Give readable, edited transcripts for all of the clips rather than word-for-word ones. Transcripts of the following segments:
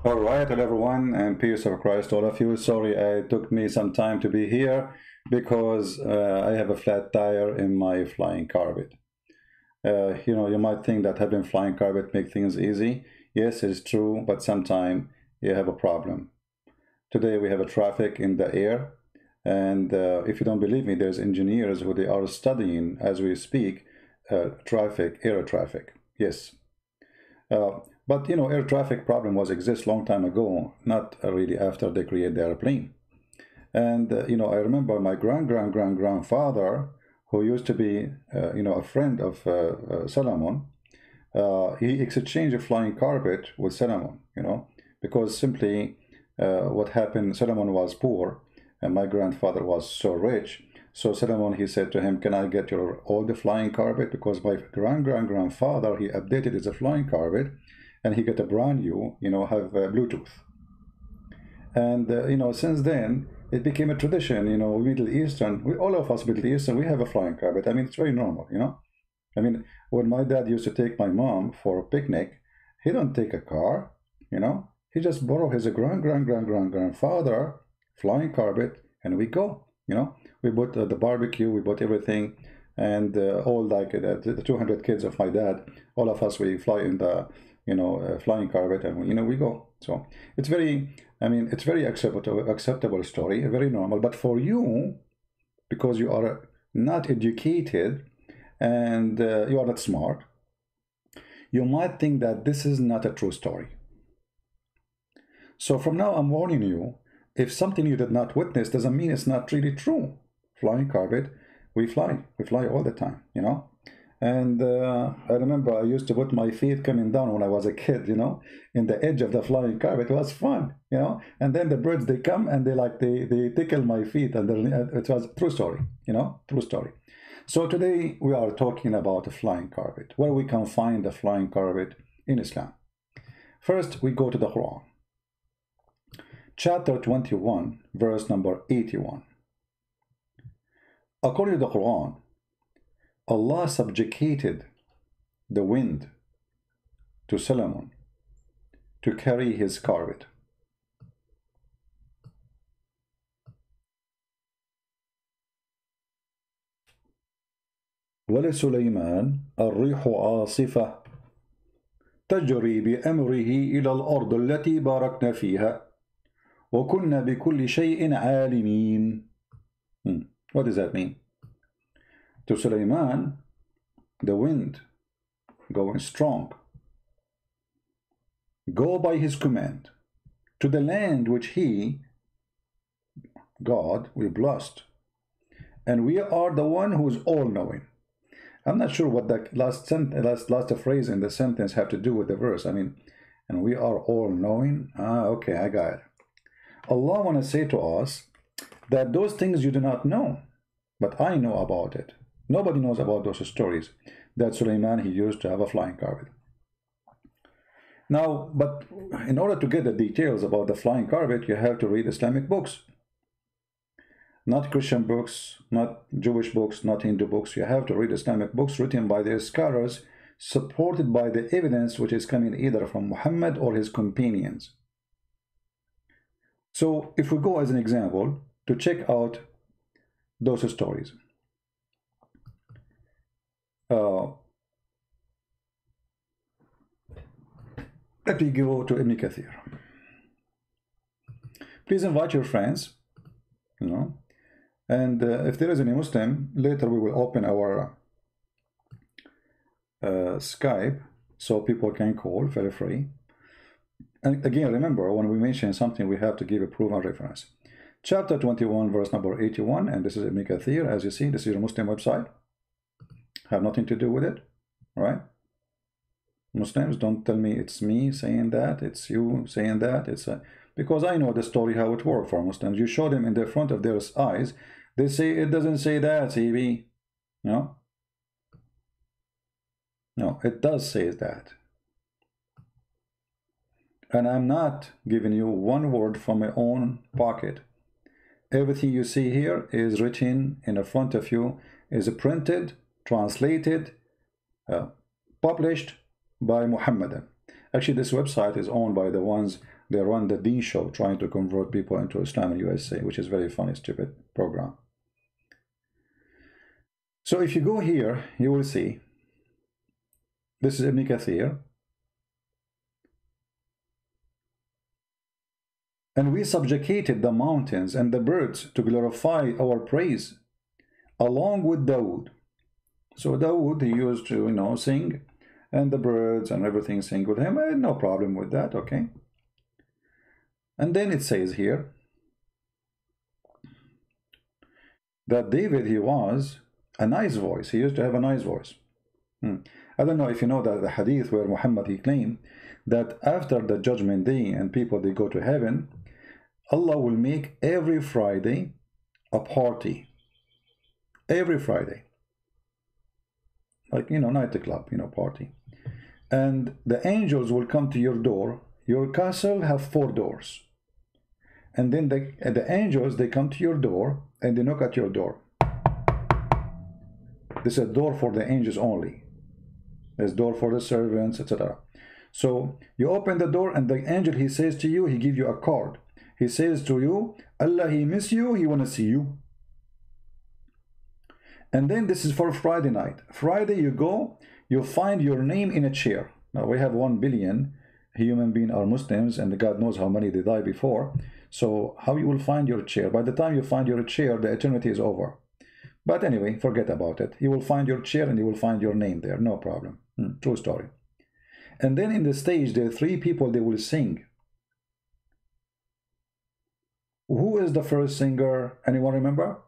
All right, hello everyone, and peace of Christ, all of you. Sorry, it took me some time to be here because I have a flat tire in my flying carpet. You might think that having flying carpet make things easy. Yes, it's true, but sometimes you have a problem. Today we have a traffic in the air, and if you don't believe me, there's engineers who they are studying as we speak traffic, air traffic. Yes. But air traffic problem was exist long time ago, not really after they created the airplane. And I remember my grandfather, who used to be a friend of Solomon. He exchanged a flying carpet with Solomon, because simply what happened, Solomon was poor and my grandfather was so rich. So Solomon, he said to him, can I get your old flying carpet? Because my grandfather, he updated his flying carpet and he got a brand new, have Bluetooth. And, since then, it became a tradition, Middle Eastern, all of us Middle Eastern, we have a flying carpet. I mean, it's very normal, I mean, when my dad used to take my mom for a picnic, he don't take a car, he just borrow his grandfather flying carpet and we go, we bought the barbecue, we bought everything, and all like the 200 kids of my dad, all of us, we fly in the flying carpet, and we go. So it's very, it's very acceptable story, very normal. But for you, because you are not educated and you are not smart, you might think that this is not a true story. So from now, I'm warning you, if something you did not witness doesn't mean it's not really true. Flying carpet, we fly all the time, And I remember I used to put my feet coming down when I was a kid, in the edge of the flying carpet. It was fun, And then the birds, they come and they tickle my feet, and it was a true story, true story. So today we are talking about a flying carpet, where we can find the flying carpet in Islam. First, we go to the Quran. Chapter 21, verse number 81. According to the Quran, Allah subjugated the wind to Solomon to carry his carpet. ولسليمان الريح عاصفة تجري بأمره إلى الأرض التي باركنا فيها وكنا بكل شيء عالمين. What does that mean? To Sulaiman, the wind going strong, go by his command to the land which he, God, we blessed, and we are the one who is all-knowing. I'm not sure what the last phrase in the sentence have to do with the verse. And we are all-knowing. Okay, I got it. Allah want to say to us that those things you do not know, but I know about it. Nobody knows about those stories that Sulaiman, he used to have a flying carpet. Now, but in order to get the details about the flying carpet, you have to read Islamic books. Not Christian books, not Jewish books, not Hindu books. You have to read Islamic books written by their scholars, supported by the evidence which is coming either from Muhammad or his companions. So if we go as an example to check out those stories. Let me go to Ibn Kathir. Please invite your friends, and if there is any Muslim, later we will open our Skype so people can call, very free. And again, remember, when we mention something, we have to give a proven reference. Chapter 21, verse number 81, and this is Ibn Kathir. As you see, this is your Muslim website. Have nothing to do with it, right? Muslims, don't tell me it's me saying that, it's you saying that. Because I know the story, how it worked for Muslims. You show them in the front of their eyes, they say, it doesn't say that, CB. No, it does say that. And I'm not giving you one word from my own pocket. Everything you see here is written in the front of you, is printed, translated, published by Muhammadan. Actually, this website is owned by the ones They run the D show trying to convert people into Islam in USA, which is very funny, stupid program. So if you go here, you will see this is Ibn Kathir. And we subjugated the mountains and the birds to glorify our praise, along with Dawood. So Dawood, he used to, sing, and the birds and everything sing with him. I had no problem with that, okay? And then it says here that David, he was a nice voice. He used to have a nice voice. I don't know if you know that the hadith where Muhammad, he claimed that after the judgment day and people, they go to heaven, Allah will make every Friday a party. Every Friday. Like, nightclub, party. And the angels will come to your door. Your castle have 4 doors. And then the angels, they come to your door and they knock at your door. This is a door for the angels only. There's a door for the servants, etc. So you open the door and the angel, he says to you, he gives you a card. He says to you, Allah, he miss you, he want to see you. And then this is for Friday night. Friday you go, you find your name in a chair. Now we have 1 billion human beings are Muslims, and God knows how many they die before. So how you will find your chair? By the time you find your chair, the eternity is over. But anyway, forget about it. You will find your chair and you will find your name there. No problem. True story. And then in the stage, there are 3 people, they will sing. Who is the first singer? Anyone remember?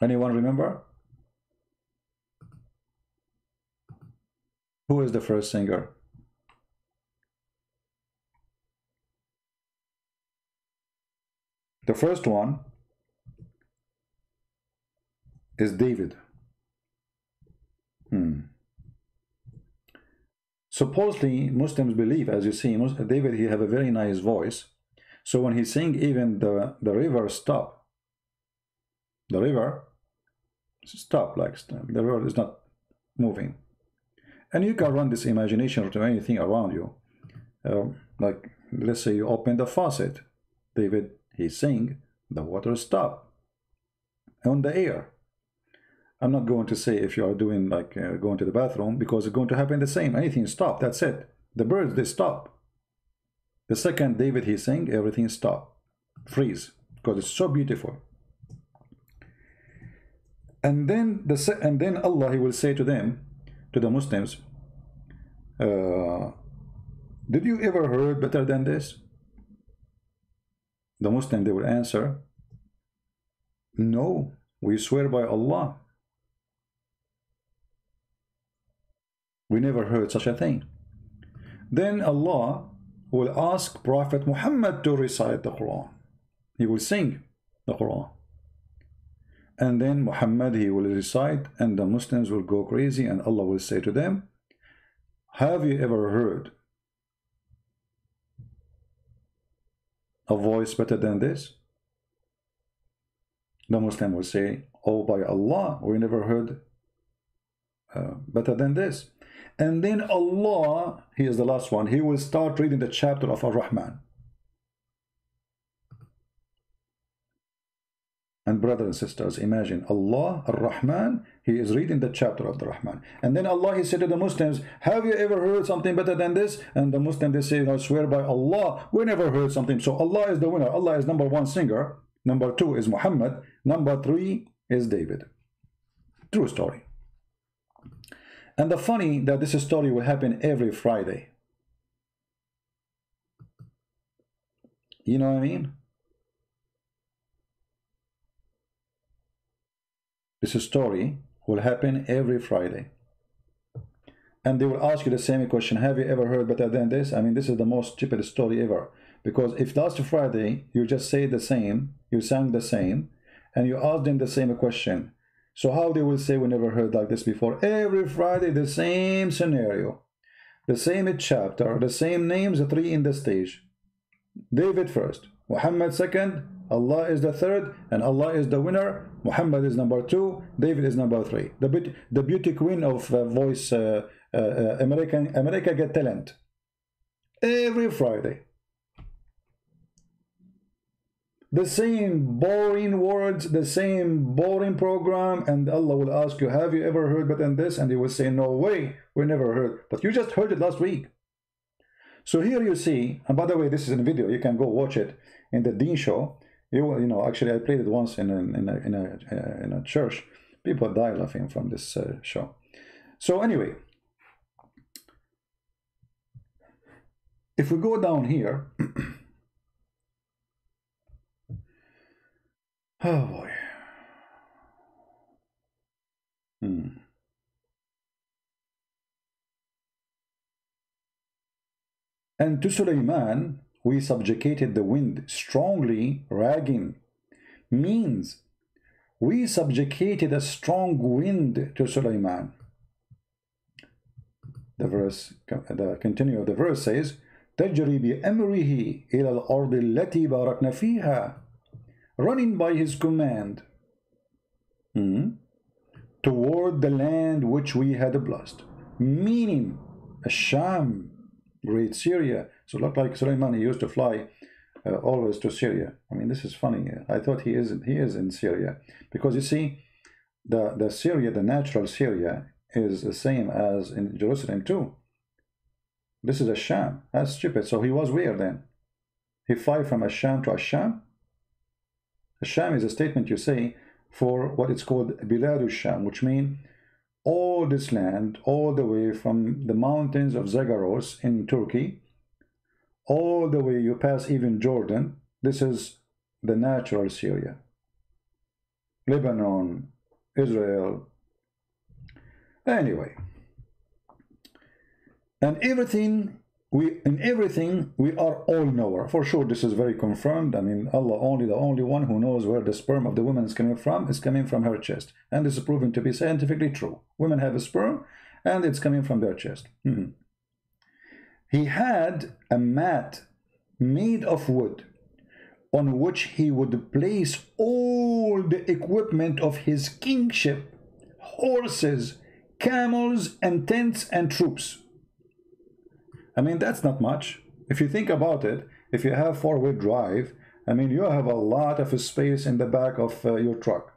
Anyone remember? Who is the first singer? The first one is David. Supposedly, Muslims believe, as you see, David, he have a very nice voice. So when he sing, even the river stop. The river stop, like the river is not moving. And you can run this imagination to anything around you. Like, let's say you open the faucet. David, he sing, the water stop. On the air. I'm not going to say if you are doing like going to the bathroom, because it's going to happen the same. Anything stop, that's it. The birds, they stop. The second David, he sing, everything stop. Freeze. Because it's so beautiful. And then Allah, he will say to them, to the Muslims, did you ever heard better than this? The Muslim, they will answer, no, we swear by Allah, we never heard such a thing. Then Allah will ask Prophet Muhammad to recite the Quran. He will sing the Quran. And then Muhammad, he will recite, and the Muslims will go crazy, and Allah will say to them, have you ever heard a voice better than this? The Muslim will say, oh, by Allah, we never heard better than this. And then Allah, he is the last one, he will start reading the chapter of Ar-Rahman. And brothers and sisters, imagine Allah, Ar-Rahman, he is reading the chapter of the Rahman. And then Allah, he said to the Muslims, have you ever heard something better than this? And the Muslims, they say, I swear by Allah, we never heard something. So Allah is the winner. Allah is number 1 singer. Number 2 is Muhammad. Number 3 is David. True story. And the funny that this story will happen every Friday. You know what I mean? This story will happen every Friday. And they will ask you the same question, have you ever heard better than this? I mean, this is the most stupid story ever. Because if last Friday you just say the same, you sang the same, and you ask them the same question, so how they will say we never heard like this before? Every Friday the same scenario, the same chapter, the same names, the 3 in the stage. David first, Muhammad second, Allah is the third, and Allah is the winner. Muhammad is number 2, David is number 3. The beauty queen of voice, America Got Talent. Every Friday. The same boring words, the same boring program, and Allah will ask you, have you ever heard better than this? And you will say, no way, we never heard. But you just heard it last week. So here you see, and by the way, this is in a video, you can go watch it in the Dean show. You know, actually I played it once in a church. People die laughing from this show. So anyway, if we go down here, oh boy. And to Sulaiman, we subjugated the wind strongly, ragging, means we subjugated a strong wind to Sulaiman. The continue of the verse says, تجري بأمره إلى الأرض التي باركنا فيها, running by his command toward the land which we had blessed, meaning Sham, great Syria. So it looked like Sulaiman, he used to fly always to Syria. I mean, this is funny. I thought he is in Syria, because you see, the Syria, the natural Syria, is the same as in Jerusalem too. This is Sham. That's stupid. So he was where then? He fly from Sham to Sham. Sham is a statement you say for what it's called Bilad Sham, which means all this land, all the way from the mountains of Zagros in Turkey, all the way you pass even Jordan. This is the natural Syria. Lebanon, Israel. Anyway, and in everything we are all knower. For sure, this is very confirmed. I mean, Allah only, the only one who knows where the sperm of the woman is coming from her chest. And this is proven to be scientifically true. Women have a sperm and it's coming from their chest. He had a mat made of wood on which he would place all the equipment of his kingship, horses, camels, and tents and troops. I mean, that's not much. If you think about it, if you have four-wheel drive, I mean, you have a lot of space in the back of your truck.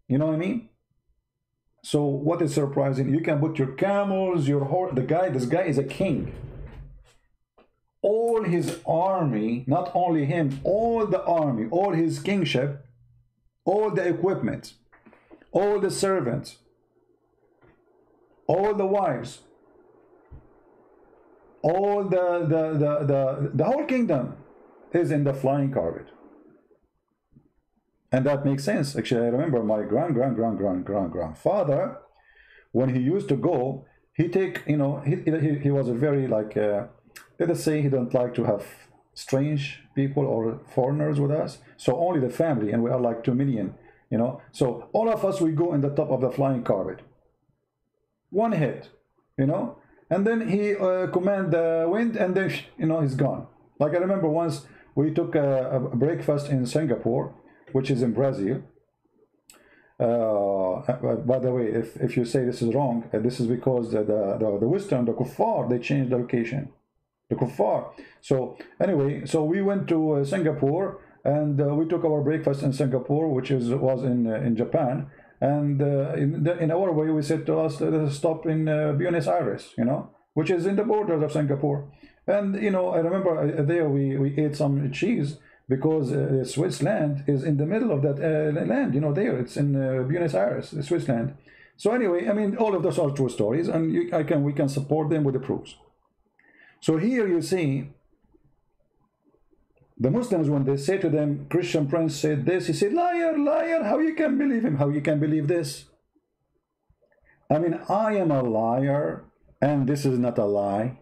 You know what I mean? So what is surprising, you can put your camels, your horse, this guy is a king. All his army, not only him, all the army, all his kingship, all the equipment, all the servants, all the wives, all the whole kingdom is in the flying carpet. And that makes sense. Actually, I remember my grandfather, when he used to go, he take, you know, he was a very, like, let us say he don't like to have strange people or foreigners with us. So only the family, and we are like 2 million, you know. So all of us, we go in the top of the flying carpet. One hit, you know. And then he command the wind, and then, you know, he's gone. Like I remember once we took a breakfast in Singapore, which is in Brazil. By the way, if you say this is wrong, this is because the Western, the Kuffar, they changed the location. The Kuffar. So anyway, so we went to Singapore, and we took our breakfast in Singapore, which was in Japan. And in our way, we said to us, let us stop in Buenos Aires, you know, which is in the borders of Singapore. And, you know, I remember there we ate some cheese, because Switzerland is in the middle of that land, you know, there. It's in Buenos Aires, Switzerland. So anyway, I mean, all of those are true stories, and we can support them with the proofs. So here you see, the Muslims, when they say to them, Christian Prince said this, he said, liar, liar, how you can believe him? How you can believe this? I mean, I am a liar, and this is not a lie.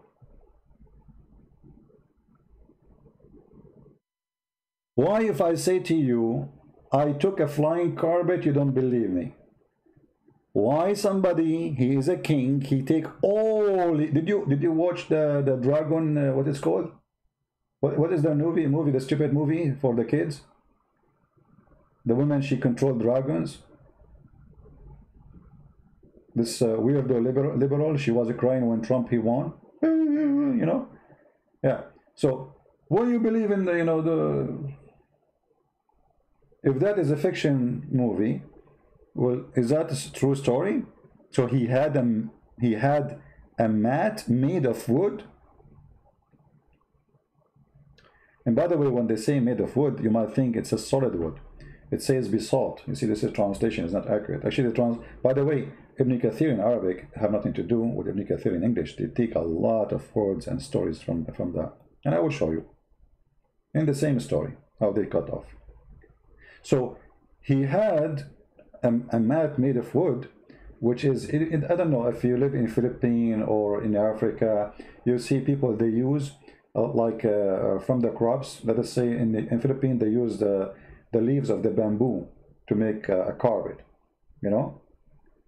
Why, if I say to you, I took a flying carpet, you don't believe me? Why somebody, he is a king, he take all, did you watch the dragon, what it's called? What is the movie, the stupid movie for the kids? The woman, she controlled dragons. This weirdo liberal, she was crying when Trump, he won. you know. Yeah. So what do you believe in the, you know, the, if that is a fiction movie, well, is that a true story? So he had a mat made of wood. And by the way, when they say made of wood, you might think it's a solid wood. It says basalt. You see, this is translation is not accurate. Actually, by the way, Ibn Kathir in Arabic have nothing to do with Ibn Kathir in English. They take a lot of words and stories from that. And I will show you in the same story how they cut off. So he had a mat made of wood, which is, I don't know if you live in Philippines or in Africa, you see people, they use from the crops. Let us say in Philippines they use the leaves of the bamboo to make a carpet, you know,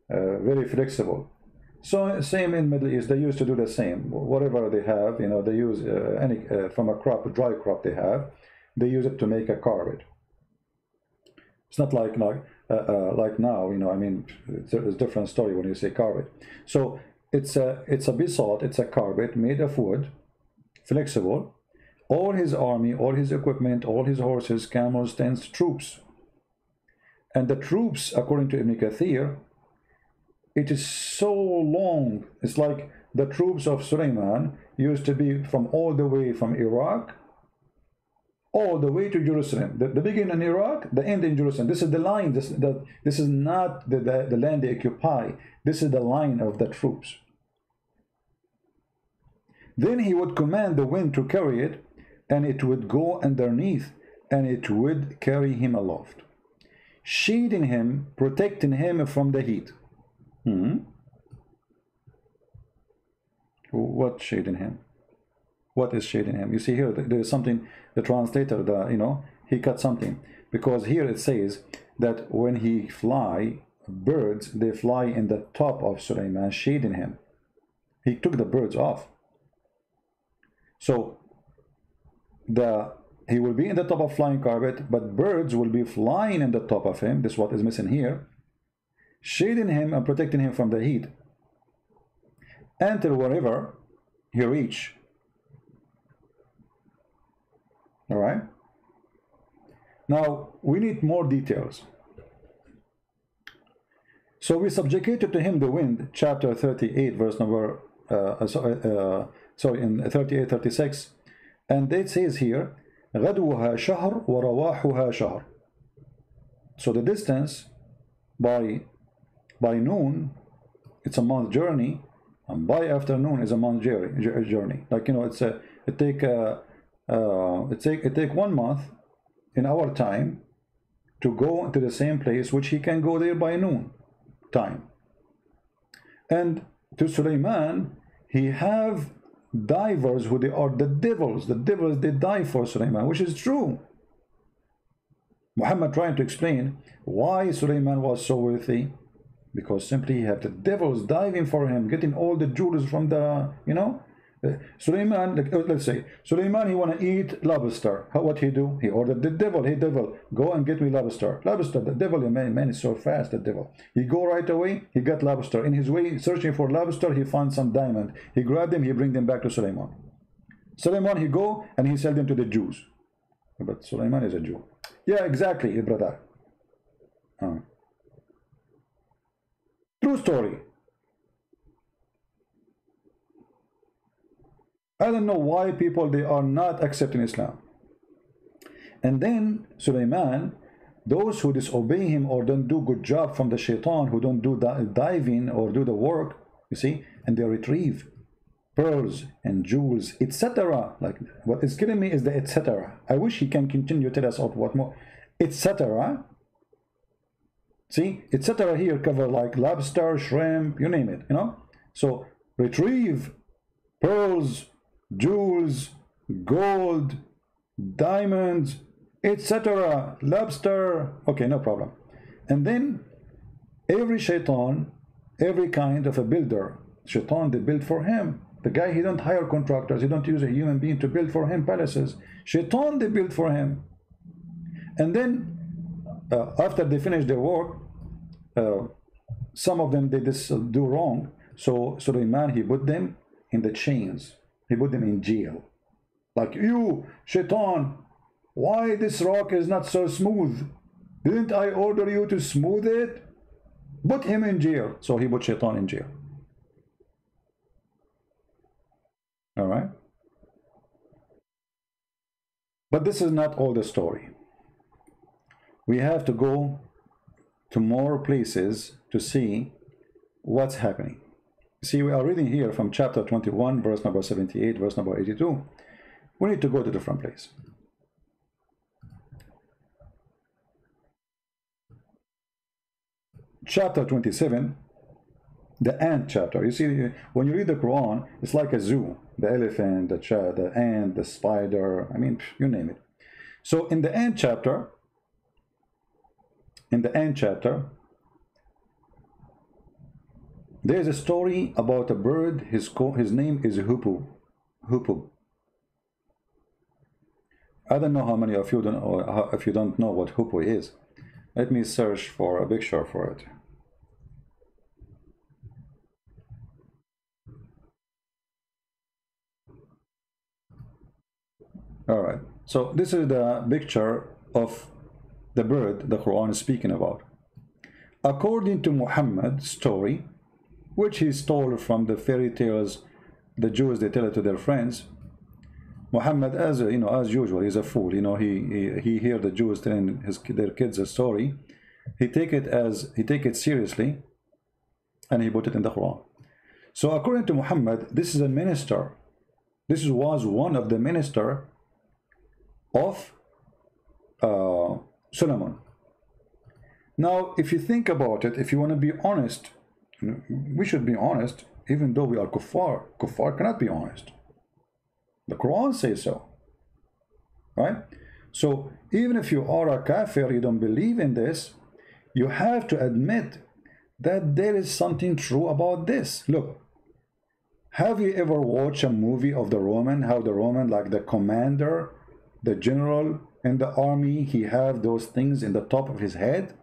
very flexible. So same in Middle East, they used to do the same. Whatever they have, you know, they use any from a crop, a dry crop they have, they use it to make a carpet. It's not like now, you know. I mean, it's a different story when you say carpet. So it's a basalt, it's a carpet made of wood, flexible. All his army, all his equipment, all his horses, camels, tents, troops. And the troops, according to Ibn Kathir, it is so long. It's like the troops of Suleiman used to be from all the way from Iraq all the way to Jerusalem. The beginning in Iraq, the end in Jerusalem. This is the line. This is not the land they occupy. This is the line of the troops. Then he would command the wind to carry it, and it would go underneath, and it would carry him aloft, shading him, protecting him from the heat. What shading him? What is shading him? You see here, there is something, the translator, you know, he cut something. Because here it says that when he fly, birds, they fly in the top of Suleiman, shading him. He took the birds off. So he will be in the top of flying carpet, but birds will be flying in the top of him. This is what is missing here. Shading him and protecting him from the heat, until wherever he reach. All right. Now we need more details. So we subjugated to him the wind, chapter 38, verse number in 38, 36, and it says here, غدوها شهر ورواحها شهر. So the distance by noon, it's a month journey, and by afternoon is a month journey. Like, you know, it take 1 month in our time to go to the same place, which he can go there by noon time. And to Suleiman, he have divers who they are the devils. The devils, they dive for Suleiman, which is true. Muhammad trying to explain why Suleiman was so wealthy, because simply he had the devils diving for him, getting all the jewels from the, you know. Suleiman, let's say Suleiman, he want to eat lobster. What he do? He ordered the devil. Hey devil, go and get me lobster. Lobster. The devil, man is so fast. The devil. He go right away. He got lobster. In his way searching for lobster, he found some diamond. He grabbed them. He bring them back to Suleiman. Suleiman, he go and he sell them to the Jews. But Suleiman is a Jew. Yeah, exactly, brother. True story. I don't know why people, they are not accepting Islam. And then Suleiman, those who disobey him or don't do good job from the shaitan, who don't do diving or do the work, you see, and they retrieve pearls and jewels, etc. Like, what is killing me is the etc. I wish he can continue to tell us what more, etc. See, etc. here cover like lobster, shrimp, you name it, you know. So retrieve pearls, jewels, gold, diamonds, etc. lobster. Okay, no problem. And then every shaitan, every kind of a builder, shaitan, they build for him. The guy, he don't hire contractors, he don't use a human being to build for him palaces. Shaitan, they build for him. And then after they finish their work, some of them, they just do wrong. So Suleiman, he put them in the chains. He put them in jail. Like, you, Shaitan, why this rock is not so smooth? Didn't I order you to smooth it? Put him in jail. So he put Shaitan in jail. All right. But this is not all the story. We have to go to more places to see what's happening. See, we are reading here from chapter 21, verse number 78, verse number 82. We need to go to a different place. Chapter 27, the ant chapter. You see, when you read the Quran, it's like a zoo. The elephant, the ant, the spider, I mean, you name it. So in the ant chapter, there's a story about a bird. His name is Hoopoe. Hoopoe. I don't know how many of you don't, or if you don't know what Hoopoe is. Let me search for a picture for it. All right, so this is the picture of the bird the Quran is speaking about. According to Muhammad's story, which he stole from the fairy tales the Jews they tell it to their friends. Muhammad, as you know, as usual, he's a fool. You know, he hear the Jews telling their kids a story. He take it seriously, and he put it in the Quran. So according to Muhammad, this is a minister. This was one of the minister of Solomon. Now, if you think about it, if you want to be honest, we should be honest, even though we are kuffar. Kuffar cannot be honest. The Quran says so, right? So even if you are a kafir, you don't believe in this, you have to admit that there is something true about this. Look, have you ever watched a movie of the Roman, how the Roman, like the commander, the general in the army, he have those things in the top of his head?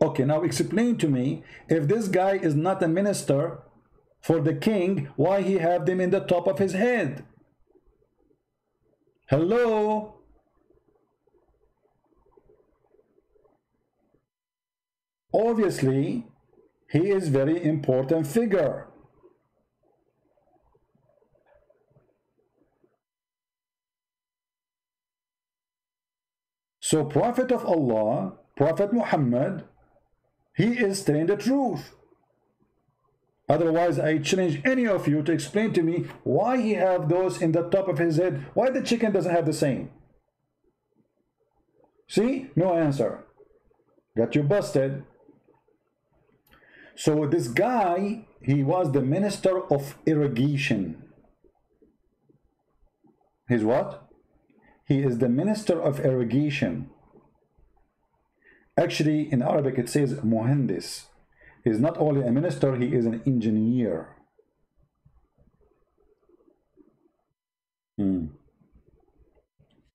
Okay, now explain to me, if this guy is not a minister for the king, why he have them in the top of his head? Hello? Obviously, he is very important figure. So Prophet of Allah, Prophet Muhammad, he is telling the truth. Otherwise, I challenge any of you to explain to me why he have those in the top of his head. Why the chicken doesn't have the same? See? No answer. Got you busted. So this guy, he was the minister of irrigation. He's what? He is the minister of irrigation. Actually, in Arabic it says muhandis. He's not only a minister, he is an engineer.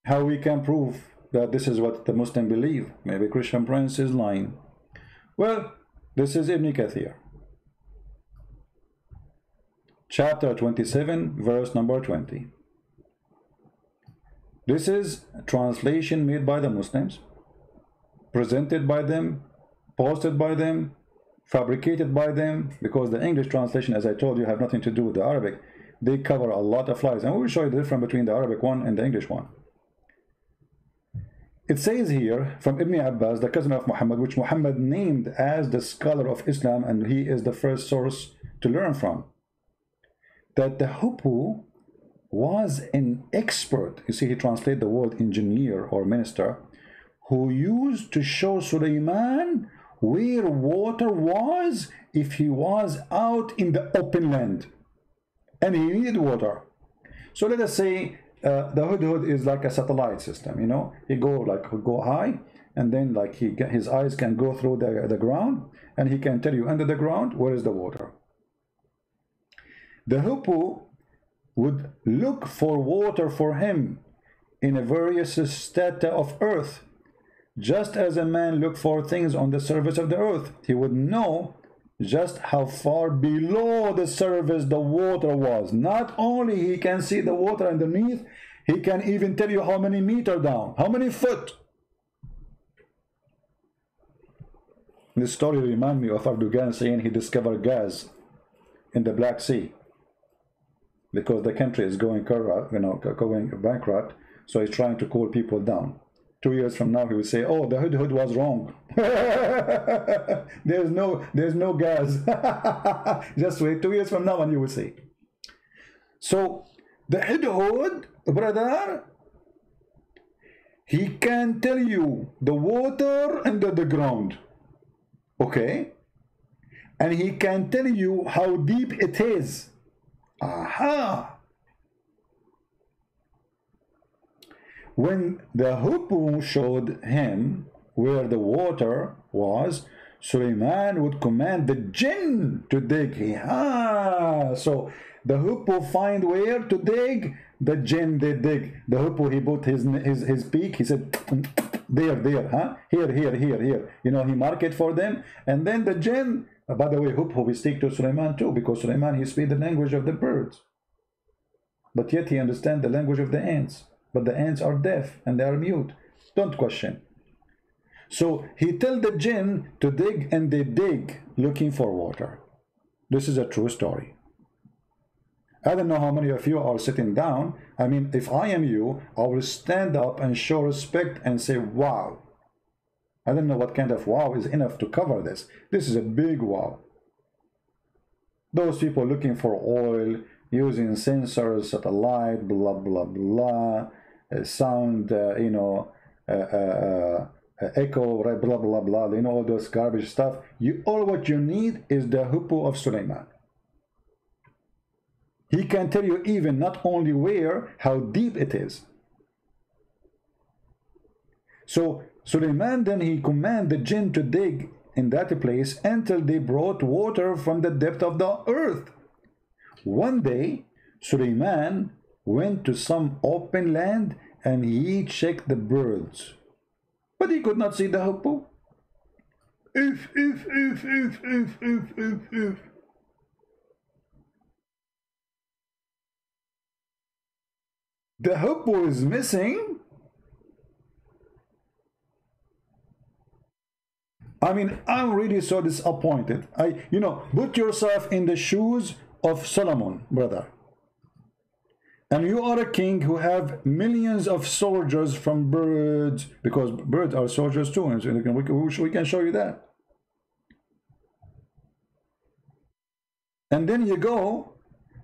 How we can prove that this is what the Muslim believe? Maybe Christian Prince is lying. Well, this is Ibn Kathir. Chapter 27, verse number 20. This is a translation made by the Muslims, presented by them, posted by them, fabricated by them, because the English translation, as I told you, have nothing to do with the Arabic. They cover a lot of lies, and we will show you the difference between the Arabic one and the English one. It says here from Ibn Abbas, the cousin of Muhammad, which Muhammad named as the scholar of Islam, and he is the first source to learn from, that the Hoopoe was an expert. You see, he translated the word engineer or minister, who used to show Suleiman where water was if he was out in the open land and he needed water. So let us say the Hudhud is like a satellite system, you know. He go high, and then like his eyes can go through the ground, and he can tell you under the ground where is the water. The Hoopoe would look for water for him in a various strata of earth, just as a man look for things on the surface of the earth. He would know just how far below the surface the water was. Not only he can see the water underneath, he can even tell you how many meters down, how many foot. This story reminds me of Erdogan saying he discovered gas in the Black Sea because the country is going corrupt, going bankrupt. So he's trying to cool people down. 2 years from now, he will say, "Oh, the Hudhud was wrong. there's no gas." Just wait 2 years from now, and you will see. So the Hudhud, brother, he can tell you the water under the ground. Okay, and he can tell you how deep it is. Aha! When the Hoopoe showed him where the water was, Suleiman would command the jinn to dig. So the Hoopoe find where to dig, the jinn they dig. The Hoopoe, he put his beak, he said, there, huh? Here. He mark it for them. And then the jinn, by the way, Hoopoe we speak to Suleiman too, because Suleiman, he speaks the language of the birds. But yet he understands the language of the ants. But the ants are deaf and they are mute. Don't question. So he tell the jinn to dig, and they dig looking for water. This is a true story. I don't know how many of you are sitting down. I mean, if I am you, I will stand up and show respect and say, wow. I don't know what kind of wow is enough to cover this. This is a big wow. Those people looking for oil, using sensors, satellite, blah, blah, blah, sound, echo, right, blah, blah, blah, all those garbage stuff. All what you need is the Hoopoe of Suleiman. He can tell you even not only where, how deep it is. So Suleiman then he commanded the jinn to dig in that place until they brought water from the depth of the earth. One day, Suleiman went to some open land and he checked the birds, but he could not see the Hoopoe. If. The Hoopoe is missing. I mean, I'm really so disappointed. Put yourself in the shoes of Solomon, brother. And you are a king who have millions of soldiers from birds, because birds are soldiers too, and so we can show you that. And then you go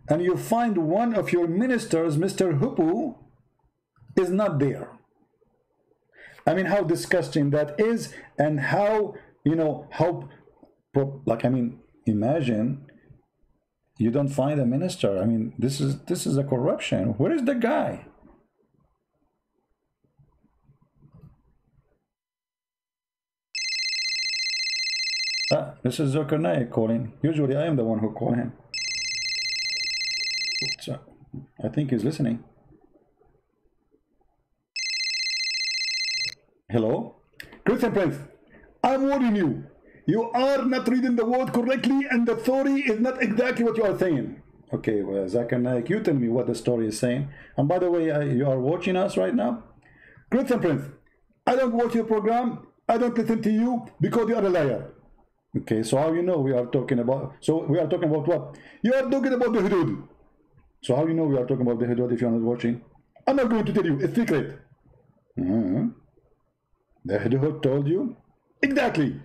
and you find one of your ministers, Mr. Hoopoe, is not there. I mean, how disgusting that is, and how, imagine you don't find a minister. I mean, this is a corruption. Where is the guy? This is Zulkarnain calling. Usually I am the one who call him. So, I think he's listening. Hello? Christian Prince, I'm warning you. You are not reading the word correctly, and the story is not exactly what you are saying. Okay, well, Zakir Naik, you tell me what the story is saying. And by the way, you are watching us right now? Christian Prince, I don't watch your program. I don't listen to you because you are a liar. Okay, so how you know we are talking about... So we are talking about what? You are talking about the Hudud. So how you know we are talking about the Hudud if you are not watching? I'm not going to tell you. It's secret. The Hudud told you? Exactly.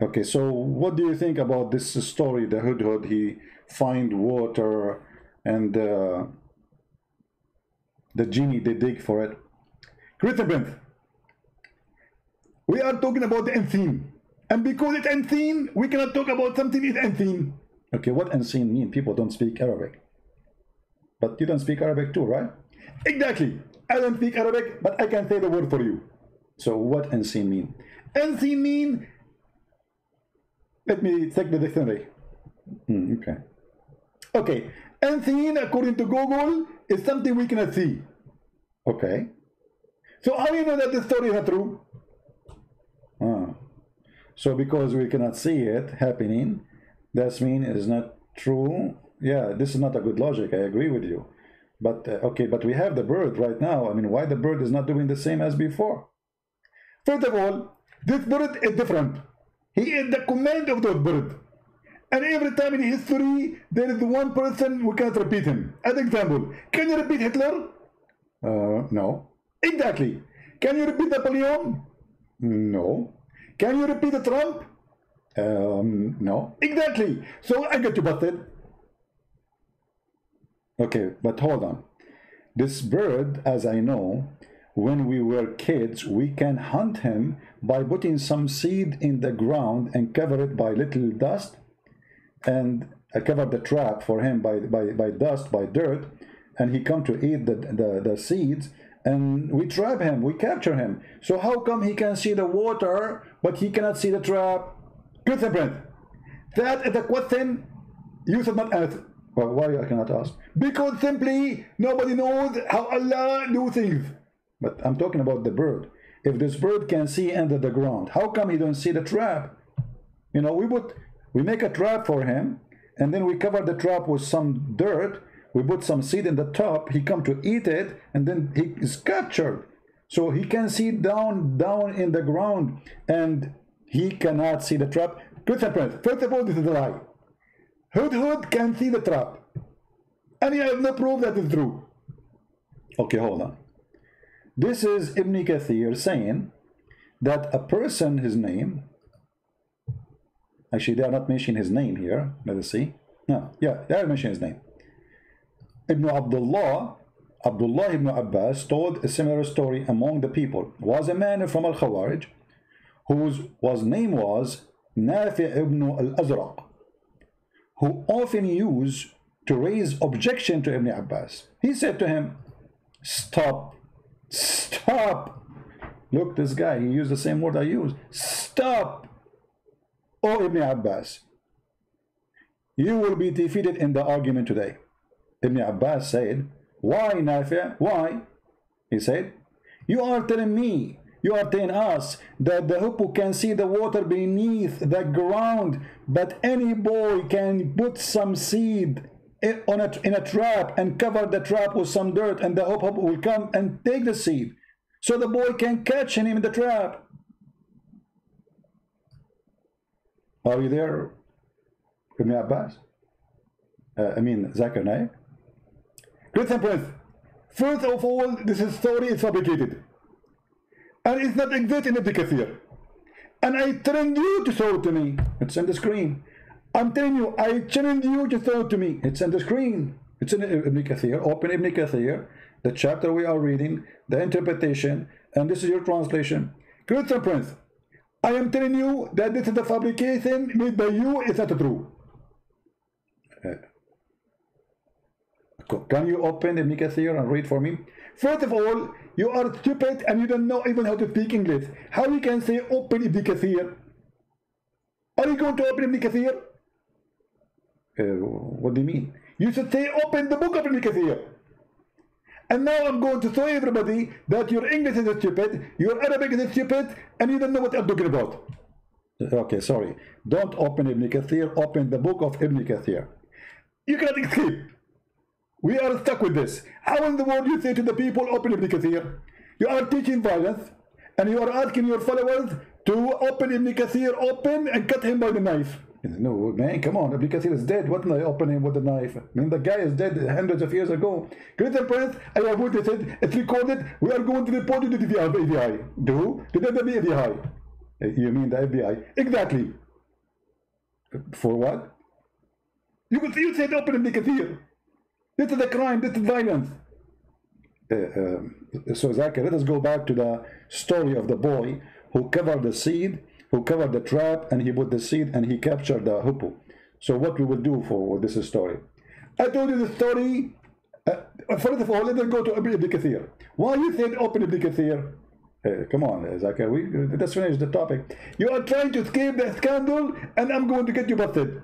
Okay, so what do you think about this story? The Hudud, he find water, and the genie, they dig for it. Christian Prince, we are talking about the unseen. And because it's unseen, we cannot talk about something is unseen. Okay, what unseen mean? People don't speak Arabic. But you don't speak Arabic too, right? Exactly. I don't speak Arabic, but I can say the word for you. So what unseen mean? Unseen mean... Let me check the dictionary. Okay. Okay. Unseen, according to Google, is something we cannot see. Okay. So how do you know that the story is not true? So because we cannot see it happening, that means it is not true. Yeah, this is not a good logic. I agree with you. But okay, but we have the bird right now. I mean, why the bird is not doing the same as before? First of all, this bird is different. He is the command of the bird. And every time in history, there is one person who can't repeat him. As example, can you repeat Hitler? No. Exactly. Can you repeat Napoleon? No. Can you repeat Trump? No. Exactly. So I get you busted. Okay, but hold on. This bird, as I know, when we were kids, we can hunt him by putting some seed in the ground and cover it by little dust, and cover the trap for him by dust, by dirt, and he come to eat the seeds, and we trap him, we capture him. So how come he can see the water, but he cannot see the trap? Good, friend. That is a question you should not ask. Well, why I cannot ask? Because simply nobody knows how Allah do things. But I'm talking about the bird. If this bird can see under the ground, how come he don't see the trap? You know, we make a trap for him, and then we cover the trap with some dirt. We put some seed in the top. He come to eat it, and then he is captured. So he can see down in the ground, and he cannot see the trap. Good friends. First of all, this is a lie. Hudhud can see the trap, and he has no proof that is true. Okay, hold on. This is Ibn Kathir saying that a person, his name, actually they are not mentioning his name here. Let us see. No, yeah, they are mentioning his name. Ibn Abdullah ibn Abbas told a similar story among the people. Was a man from Al-Khawarij whose name was Nafi' ibn al-Azraq, who often used to raise objection to Ibn Abbas. He said to him, stop. Look, this guy, he used the same word I used. Stop, O Ibn Abbas. You will be defeated in the argument today. Ibn Abbas said, why, Nafi'? Why? He said, you are telling me, you are telling us that the hippo can see the water beneath the ground, but any boy can put some seed in a trap and cover the trap with some dirt, and the hippo will come and take the seed, so the boy can catch him in the trap. Are you there, Ibn Abbas? I mean, Zakir Naik? Great Prince, first of all, this story is fabricated. And it's not exist in Ibn Kathir. And I challenge you to show it to me. It's on the screen. I'm telling you, I challenge you to show it to me. It's on the screen. It's in Ibn Kathir. Open Ibn Kathir, the chapter we are reading, the interpretation, and this is your translation. Christian Prince, I am telling you that this is the fabrication made by you. It's not true. Can you open Ibn Kathir and read for me? First of all, you are stupid and you don't know even how to speak English. How you can say open Ibn Kathir? Are you going to open Ibn Kathir? What do you mean? You should say open the book of Ibn Kathir. And now I'm going to show everybody that your English is stupid, your Arabic is stupid, and you don't know what I'm talking about. Okay, sorry. Don't open Ibn Kathir, open the book of Ibn Kathir. You cannot escape. We are stuck with this. How in the world you say to the people, open Ibn Kathir? You are teaching violence, and you are asking your followers to open Ibn Kathir, open, and cut him by the knife. No, man, come on. Ibn Kathir is dead. What can I open him with a knife? I mean, the guy is dead hundreds of years ago. Christian Prince, I have witnessed it. It's recorded. We are going to report it to the FBI. To the FBI. You mean the FBI? Exactly. For what? You said open Ibn Kathir. This is a crime. This is violence. So Zakir, let us go back to the story of the boy who covered the seed, who covered the trap, and he put the seed and he captured the hippo. So what we will do for this story? I told you the story. First of all, let us go to Ibn Kathir. Why you said open Ibn Kathir? Come on, Zakir, let's finish the topic. You are trying to escape the scandal, and I'm going to get you busted.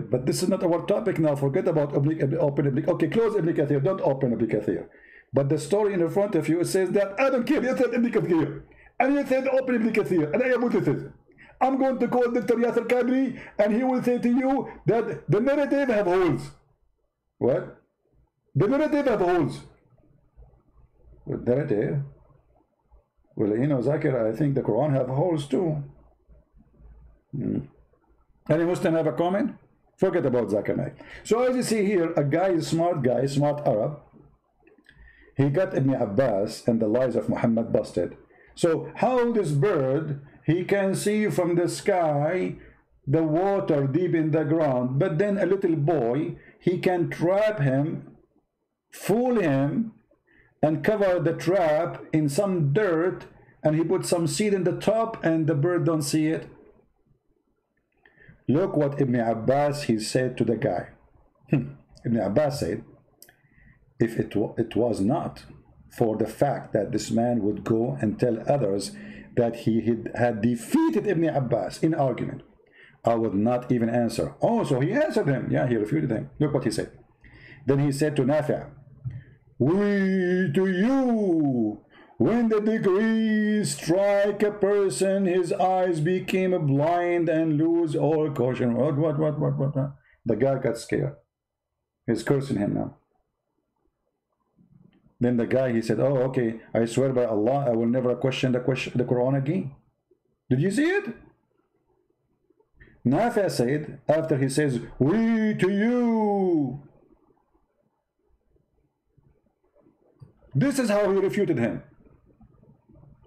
But this is not our topic now. Forget about open Ibn. Okay, close Ibn Kathir. Don't open Ibn Kathir. But the story in the front of you, it says that I don't care. You said Ibn Kathir, and you said open Ibn Kathir, and I have witnesses. I'm going to call Dr. Yasser Kadri, and he will say to you that the narrative have holes. What? The narrative have holes. What narrative? Well, you know, Zakir, I think the Quran have holes too. Any Muslim have a comment? Forget about Zakir Naik. So as you see here, a guy, smart Arab, he got Ibn Abbas and the lies of Muhammad busted. So how this bird, he can see from the sky the water deep in the ground, but then a little boy, he can trap him, fool him, and cover the trap in some dirt, and he put some seed in the top, and the bird don't see it. Look what Ibn Abbas, he said to the guy. Ibn Abbas said, if it was not for the fact that this man would go and tell others that he had defeated Ibn Abbas in argument, I would not even answer. Oh, so he answered him. Yeah, he refuted him. Look what he said. Then he said to Nafi', we to you, when the degree strike a person, his eyes became blind and lose all caution. What? The guy got scared. He's cursing him now. Then the guy, he said, oh, okay, I swear by Allah, I will never question the Quran again. Did you see it? Nafi' said, after he says, we to you. This is how he refuted him.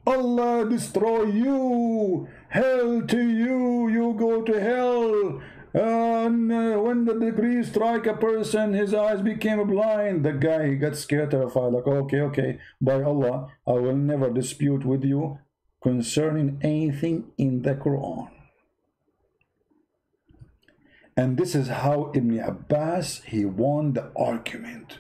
Allah destroy you. Hell to you. You go to hell. When the degree strike a person, his eyes became blind. The guy, he got scared, terrified, like, okay, by Allah, I will never dispute with you concerning anything in the Quran. And this is how Ibn Abbas, he won the argument.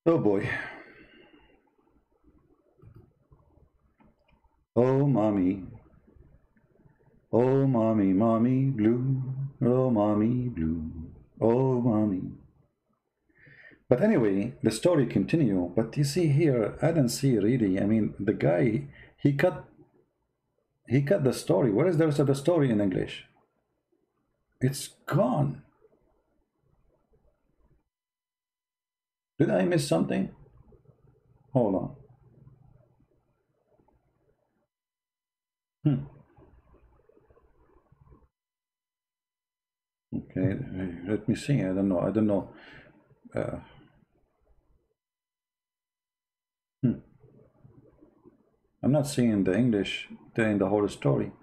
Oh boy. Oh mommy. Oh mommy, mommy blue. Oh mommy blue. Oh mommy. But anyway, the story continue. But you see here, I don't see really. I mean, the guy, he cut the story. Where is the rest of the story in English? It's gone. Did I miss something? Hold on. Okay, let me see. I don't know. I'm not seeing the English telling the whole story.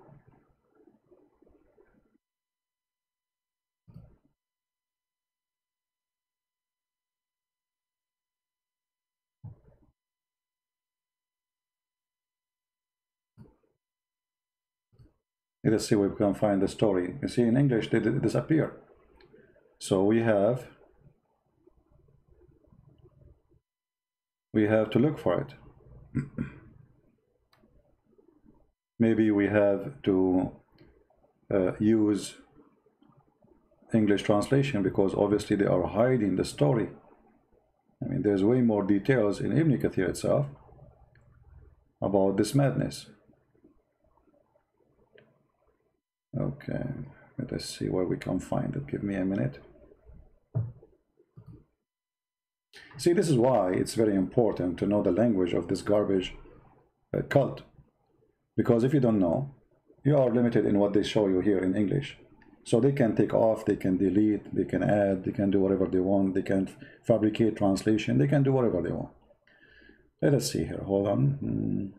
Let's see if we can find the story. You see, in English, they disappear. So we have to look for it. Maybe we have to use English translation, because obviously they are hiding the story. I mean, there's way more details in Ibn Kathir itself about this madness. Okay, let us see where we can find it. Give me a minute. See, this is why it's very important to know the language of this garbage cult. Because if you don't know, you are limited in what they show you here in English. So they can take off, they can delete, they can add, they can do whatever they want, they can fabricate translation, they can do whatever they want. Let us see here, hold on.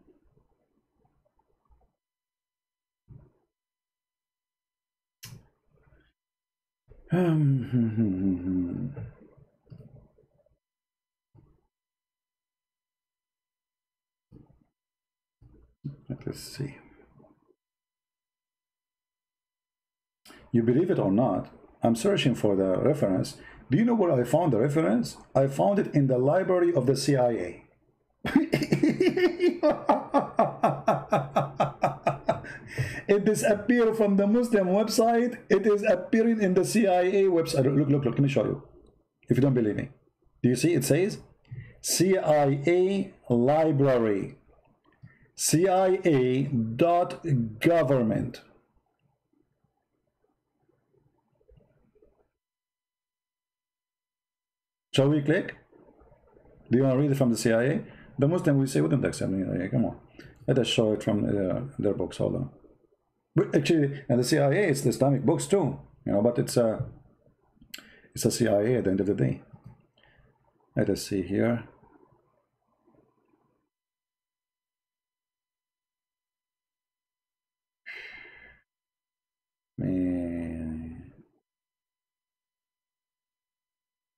Let's see. You believe it or not, I'm searching for the reference. Do you know where I found the reference? I found it in the library of the CIA. It disappeared from the Muslim website. It is appearing in the CIA website. Look, let me show you. If you don't believe me. Do you see? It says CIA library. CIA.government. Shall we click? Do you want to read it from the CIA? The Muslim will say, wouldn't accept me. Come on. Let us show it from their books. Hold on. But actually, and the CIA, it's the Islamic books too. But it's a CIA at the end of the day. Let us see here. Man.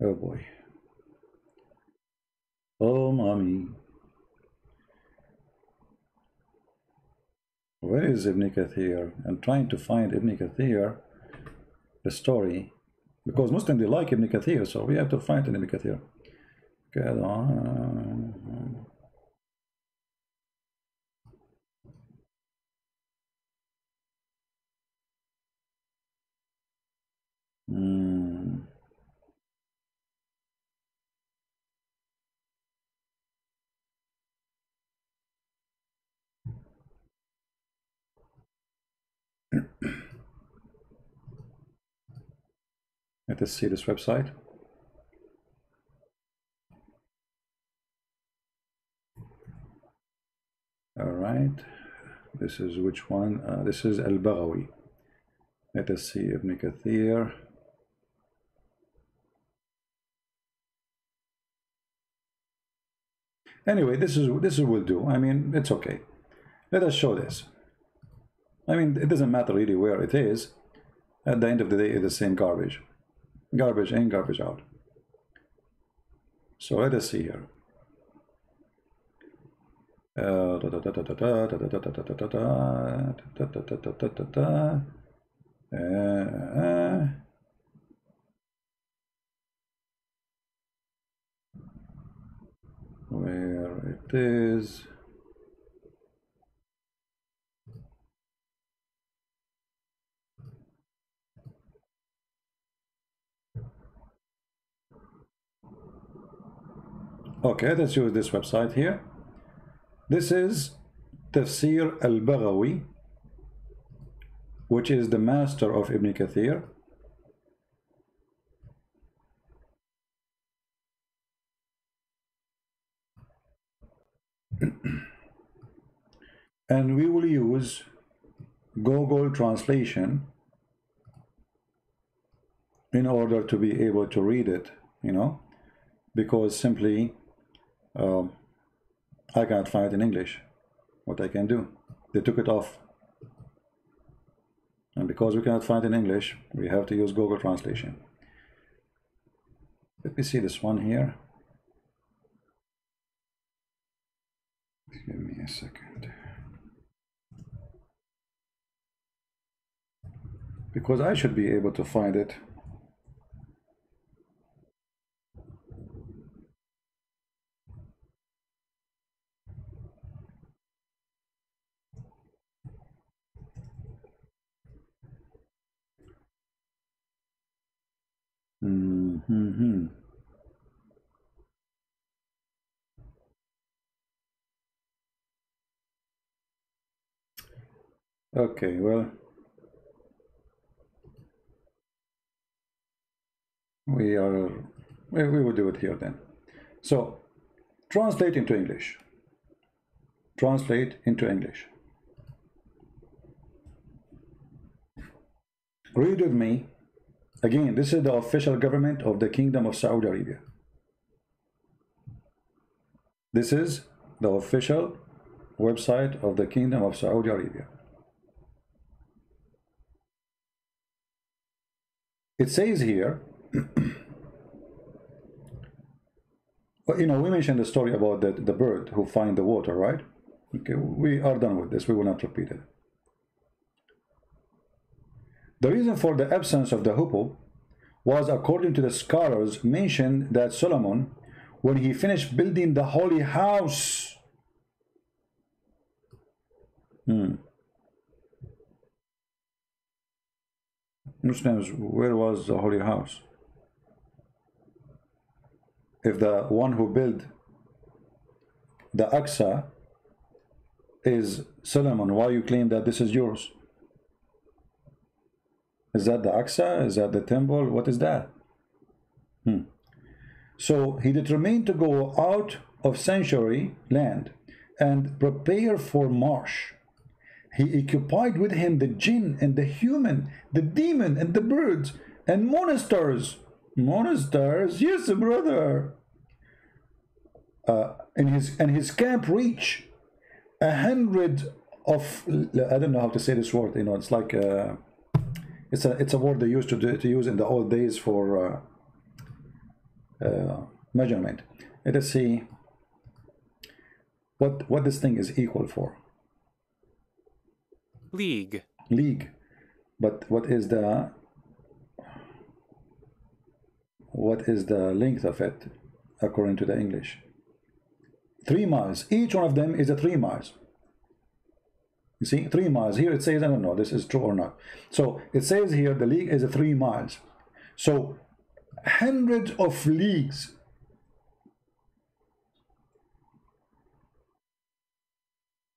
Oh boy. Oh mommy. Where is Ibn Kathir? I'm trying to find Ibn Kathir, the story, because Muslims, they like Ibn Kathir, so we have to find Ibn Kathir. Get on. Let us see this website. All right, this is which one? This is Al-Baghawi. Let us see Ibn Kathir. Anyway, this will do. I mean, it's okay. Let us show this. I mean, it doesn't matter really where it is. At the end of the day, it's the same garbage. Garbage in, garbage out. So let us see here. Where it is. Okay, let's use this website here. This is Tafsir al-Baghawi, which is the master of Ibn Kathir. And we will use Google Translation in order to be able to read it, because simply I can't find it in English. What I can do, they took it off, and because we cannot find it in English, we have to use Google Translation. Let me see this one here. Give me a second, because I should be able to find it. Okay, well, we will do it here then. So translate into English. Translate into English. Read with me. Again, this is the official government of the Kingdom of Saudi Arabia. This is the official website of the Kingdom of Saudi Arabia. It says here, we mentioned the story about the bird who find the water, right? Okay, we are done with this. We will not repeat it. The reason for the absence of the hippo was, according to the scholars, mentioned that Solomon, when he finished building the holy house, Muslims, where was the holy house? If the one who built the Aqsa is Solomon, why you claim that this is yours? Is that the Aqsa? Is that the temple? What is that? So he determined to go out of sanctuary land and prepare for march. He occupied with him the jinn and the human, the demon and the birds and monsters. Monsters? Yes, brother. And his camp reached 100 of, I don't know how to say this word, you know, it's like it's a word they used to use in the old days for measurement. Let us see what this thing is equal for. League. League. But what is the length of it according to the English? 3 miles. Each one of them is a 3 miles. You see, 3 miles. Here it says, I don't know, this is true or not. So it says here the league is a 3 miles. So hundreds of leagues.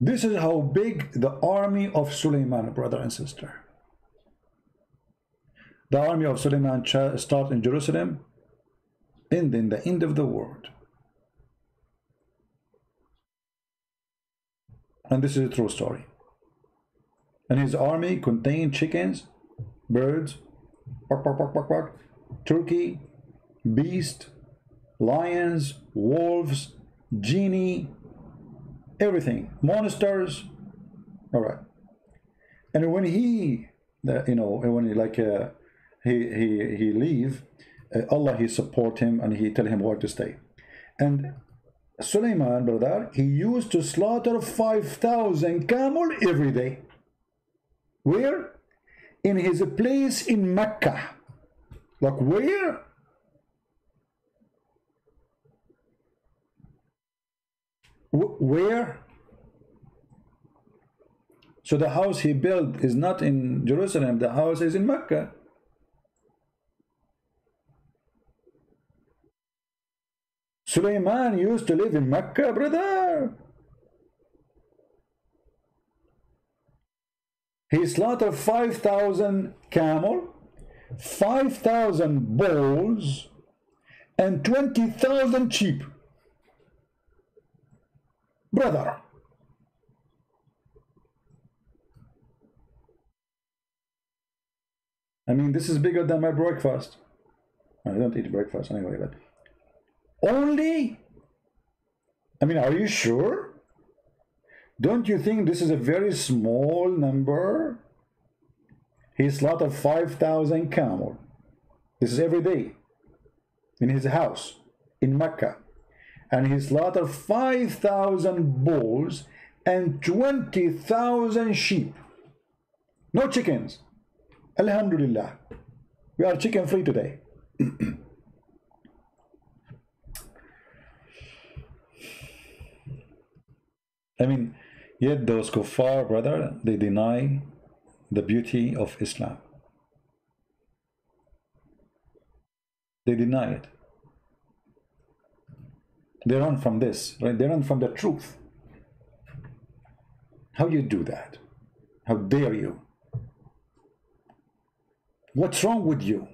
This is how big the army of Suleiman, brother and sister. The army of Suleiman starts in Jerusalem, and in the end of the world. And this is a true story. And his army contained chickens, birds, turkey, beast, lions, wolves, genie, everything, monsters. All right. And when he, you know, when he like he leave, Allah he support him and he tell him where to stay. And Suleiman, brother, he used to slaughter 5,000 camel every day. Where? In his place in Mecca. Like where? Where? So the house he built is not in Jerusalem, the house is in Mecca. Suleiman used to live in Mecca, brother. He slaughtered 5,000 camel, 5,000 bulls, and 20,000 sheep. Brother. I mean, this is bigger than my breakfast. I don't eat breakfast anyway, but only, I mean, are you sure? Don't you think this is a very small number? He slaughtered 5,000 camel. This is every day in his house in Mecca. And he slaughtered 5,000 bulls and 20,000 sheep. No chickens. Alhamdulillah. We are chicken free today. I mean, yet those kuffar, brother, they deny the beauty of Islam. They deny it. They run from this, right? They run from the truth. How you do that? How dare you? What's wrong with you?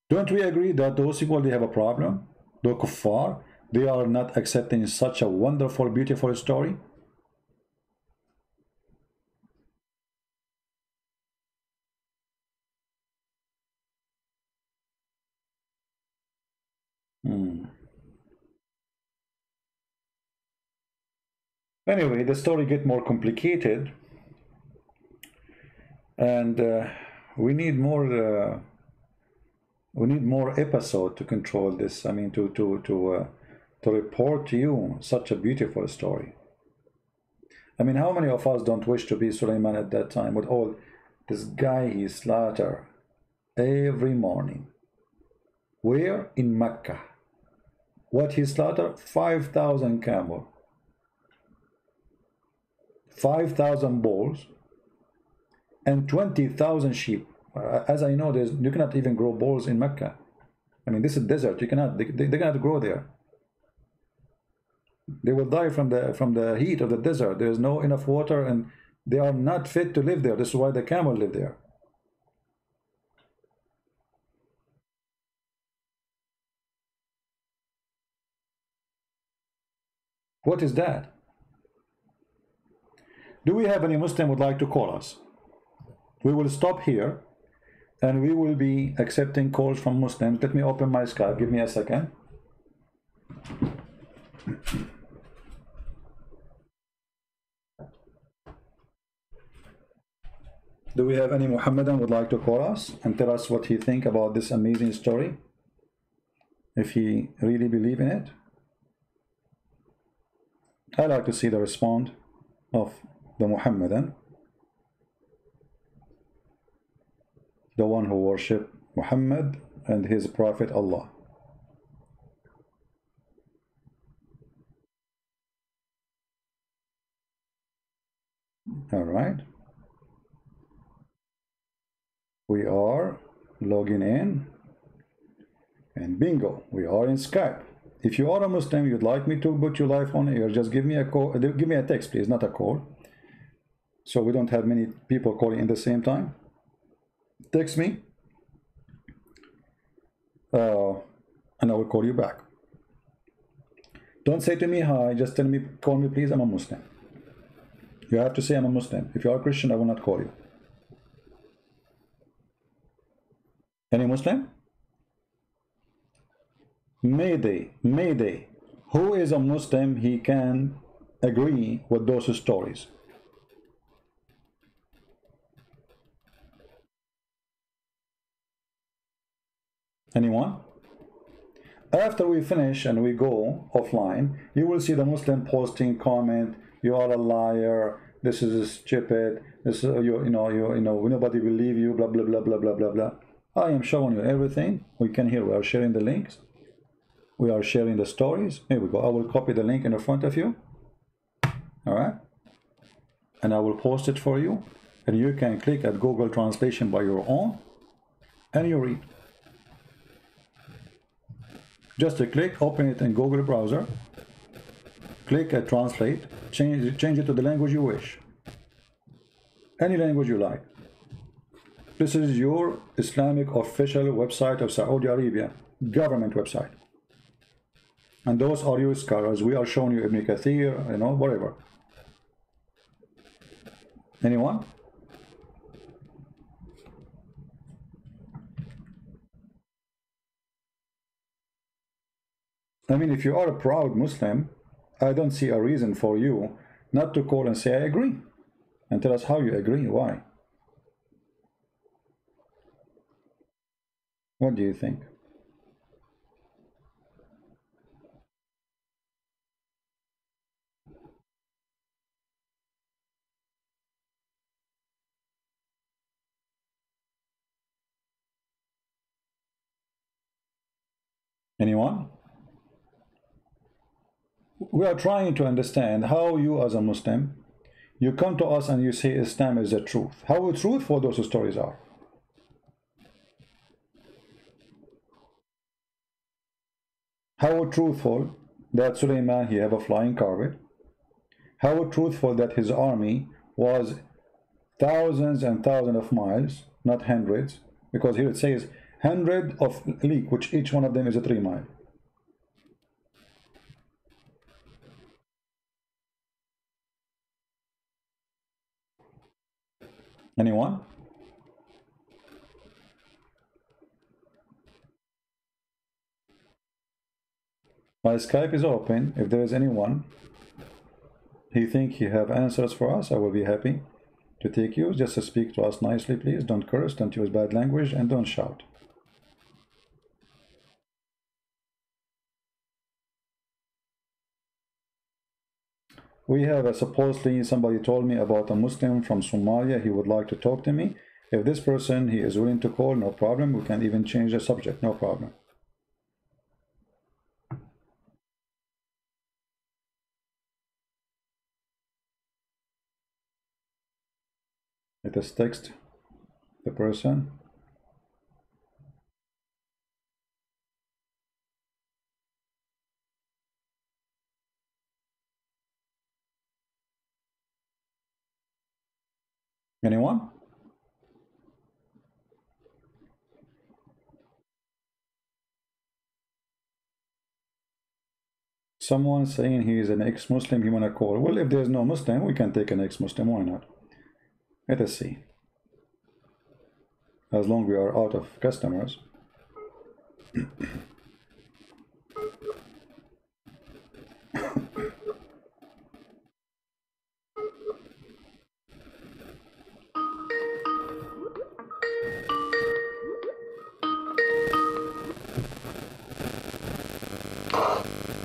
Don't we agree that those people, they have a problem? The kuffar, they are not accepting such a wonderful, beautiful story? Anyway, the story get more complicated, and we need more episode to control this. I mean, to report to you such a beautiful story. I mean, how many of us don't wish to be Suleiman at that time with all this guy he slaughter every morning? Where? In Mecca. What he slaughtered? 5,000 camel. 5,000 bulls, and 20,000 sheep. As I know, you cannot even grow bulls in Mecca. I mean, this is desert. You cannot. They cannot grow there. They will die from the heat of the desert. There is no enough water, and they are not fit to live there. This is why the camel live there. What is that? Do we have any Muslim would like to call us? We will stop here, and we will be accepting calls from Muslims. Let me open my Skype. Give me a second. Do we have any Muhammadan would like to call us and tell us what he think about this amazing story? If he really believe in it? I like to see the response of the Muhammadan, the one who worship Muhammad and his prophet Allah. All right. We are logging in, and bingo, we are in Skype. If you are a Muslim, you'd like me to put your live on air, just give me a call. Give me a text, please, not a call, so we don't have many people calling in the same time. Text me, and I will call you back. Don't say to me hi, just tell me, call me please, I'm a Muslim. You have to say I'm a Muslim. If you are a Christian, I will not call you. Any Muslim? Mayday, Mayday. Who is a Muslim? He can agree with those stories. Anyone? After we finish and we go offline, you will see the Muslim posting comment, you are a liar, this is stupid, this is, you know, nobody will believe you, blah, blah, blah, blah, blah, blah, blah. I am showing you everything. We can hear, we are sharing the links. We are sharing the stories. Here we go. I will copy the link in the front of you. All right. And I will post it for you. And you can click at Google Translation by your own. And you read. Just a click, open it in Google browser. Click at Translate. Change it to the language you wish. Any language you like. This is your Islamic official website of Saudi Arabia, government website. And those are your scholars. We are showing you Ibn Kathir, you know, whatever. Anyone? I mean, if you are a proud Muslim, I don't see a reason for you not to call and say, I agree. And tell us how you agree, why. What do you think? Anyone? We are trying to understand how you as a Muslim, you come to us and you say Islam is the truth. How truthful those stories are. How truthful that Suleiman, he have a flying carpet. How truthful that his army was thousands and thousands of miles, not hundreds, because here it says 100 of league, which each one of them is a 3 mile. Anyone? My Skype is open. If there is anyone he think he have answers for us, I will be happy to take you. Just to speak to us nicely, please. Don't curse, don't use bad language, and don't shout. We have supposedly somebody told me about a Muslim from Somalia. He would like to talk to me. If this person, he is willing to call, no problem. We can even change the subject, no problem. Let us text the person. Anyone? Someone saying he is an ex-Muslim, he wanna call. Well, if there's no Muslim, we can take an ex-Muslim, why not? Let us see. As long as we are out of customers.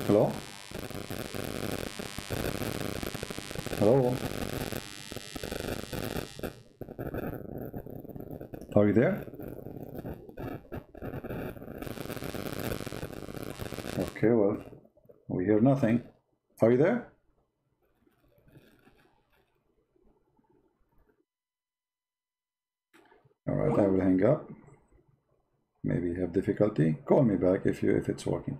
Hello? Hello? Are you there? Okay, well, we hear nothing. Are you there? All right, I will hang up. Maybe you have difficulty. Call me back if it's working.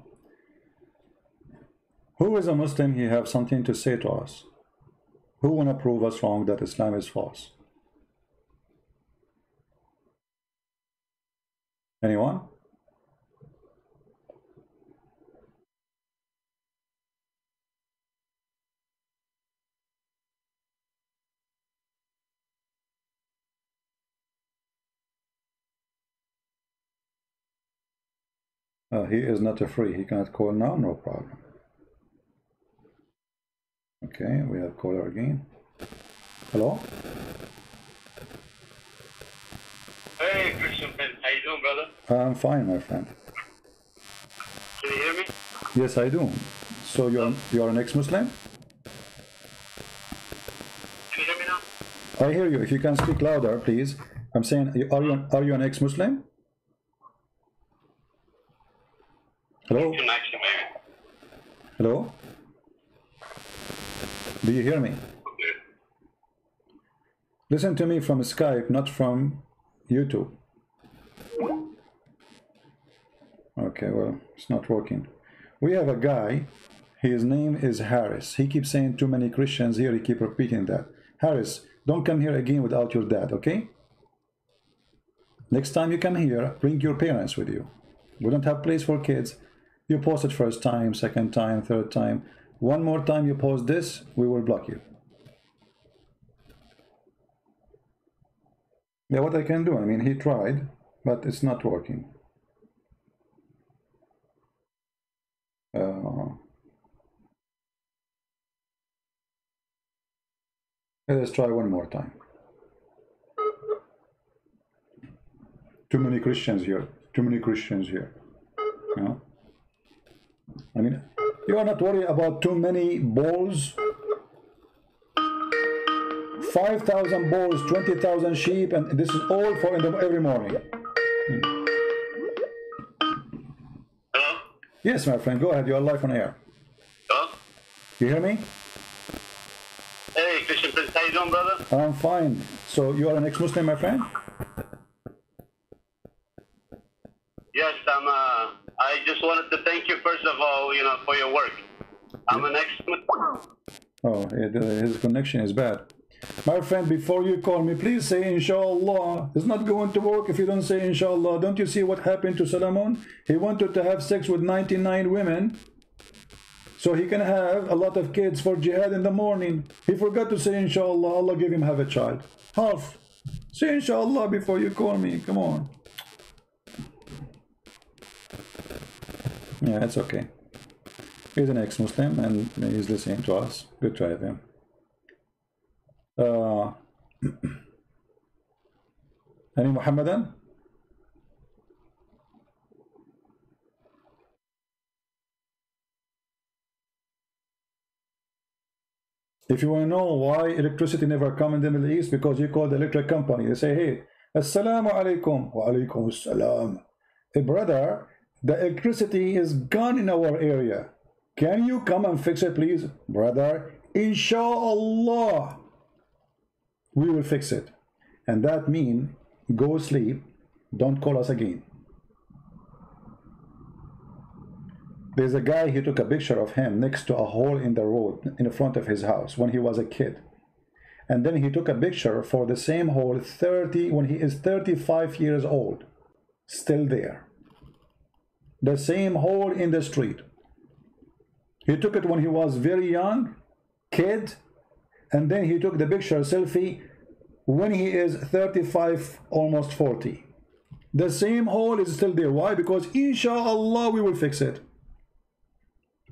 Who is a Muslim? He have something to say to us. Who wanna prove us wrong that Islam is false? Anyone? He is not a free. He cannot call now. No problem. Okay, we have caller again. Hello? Hey, Christian Ben, how you doing, brother? I'm fine, my friend. Can you hear me? Yes, I do. So you're an ex-Muslim? Can you hear me now? I hear you. If you can speak louder, please. I'm saying, are you an ex-Muslim? Hello? Connection, maybe. Hello? Do you hear me? Okay. Listen to me from Skype, not from YouTube. Okay, well, it's not working. We have a guy, his name is Harris. He keeps saying too many Christians here, he keep repeating that. Harris, don't come here again without your dad, okay? Next time you come here, bring your parents with you. We don't have place for kids. You post it first time, second time, third time. One more time you post this, we will block you. Yeah, what I can do, I mean, he tried, but it's not working. Let's try one more time. Too many Christians here. Too many Christians here. You know? I mean, you are not worried about too many balls. 5,000 balls, 20,000 sheep, and this is all for every morning. Hello? Yes, my friend, go ahead. You are live on air. Hello? You hear me? Hey, Christian Ben, how you doing, brother? I'm fine. So you are an ex-Muslim, my friend? Yes, I just wanted to thank you, first of all, for your work. I'm an ex-Muslim. Oh, his connection is bad. My friend, before you call me, please say Inshallah. It's not going to work if you don't say Inshallah. Don't you see what happened to Solomon? He wanted to have sex with 99 women so he can have a lot of kids for jihad in the morning. He forgot to say Inshallah. Allah gave him have a child. Half. Say Inshallah before you call me. Come on. Yeah, it's okay. He's an ex-Muslim and he's listening to us. Good try of him. Any Muhammadan? If you want to know why electricity never come in the Middle East, because you call the electric company. They say, hey, Assalamu alaikum. Wa alaikum assalam. Hey, brother, the electricity is gone in our area. Can you come and fix it, please? Brother, Inshallah, we will fix it. And that means go sleep, don't call us again. There's a guy, he took a picture of him next to a hole in the road in front of his house when he was a kid. And then he took a picture for the same hole when he is 35 years old. Still there. The same hole in the street. He took it when he was very young, kid, and then he took the picture selfie when he is 35, almost 40. The same hole is still there. Why? Because inshallah we will fix it.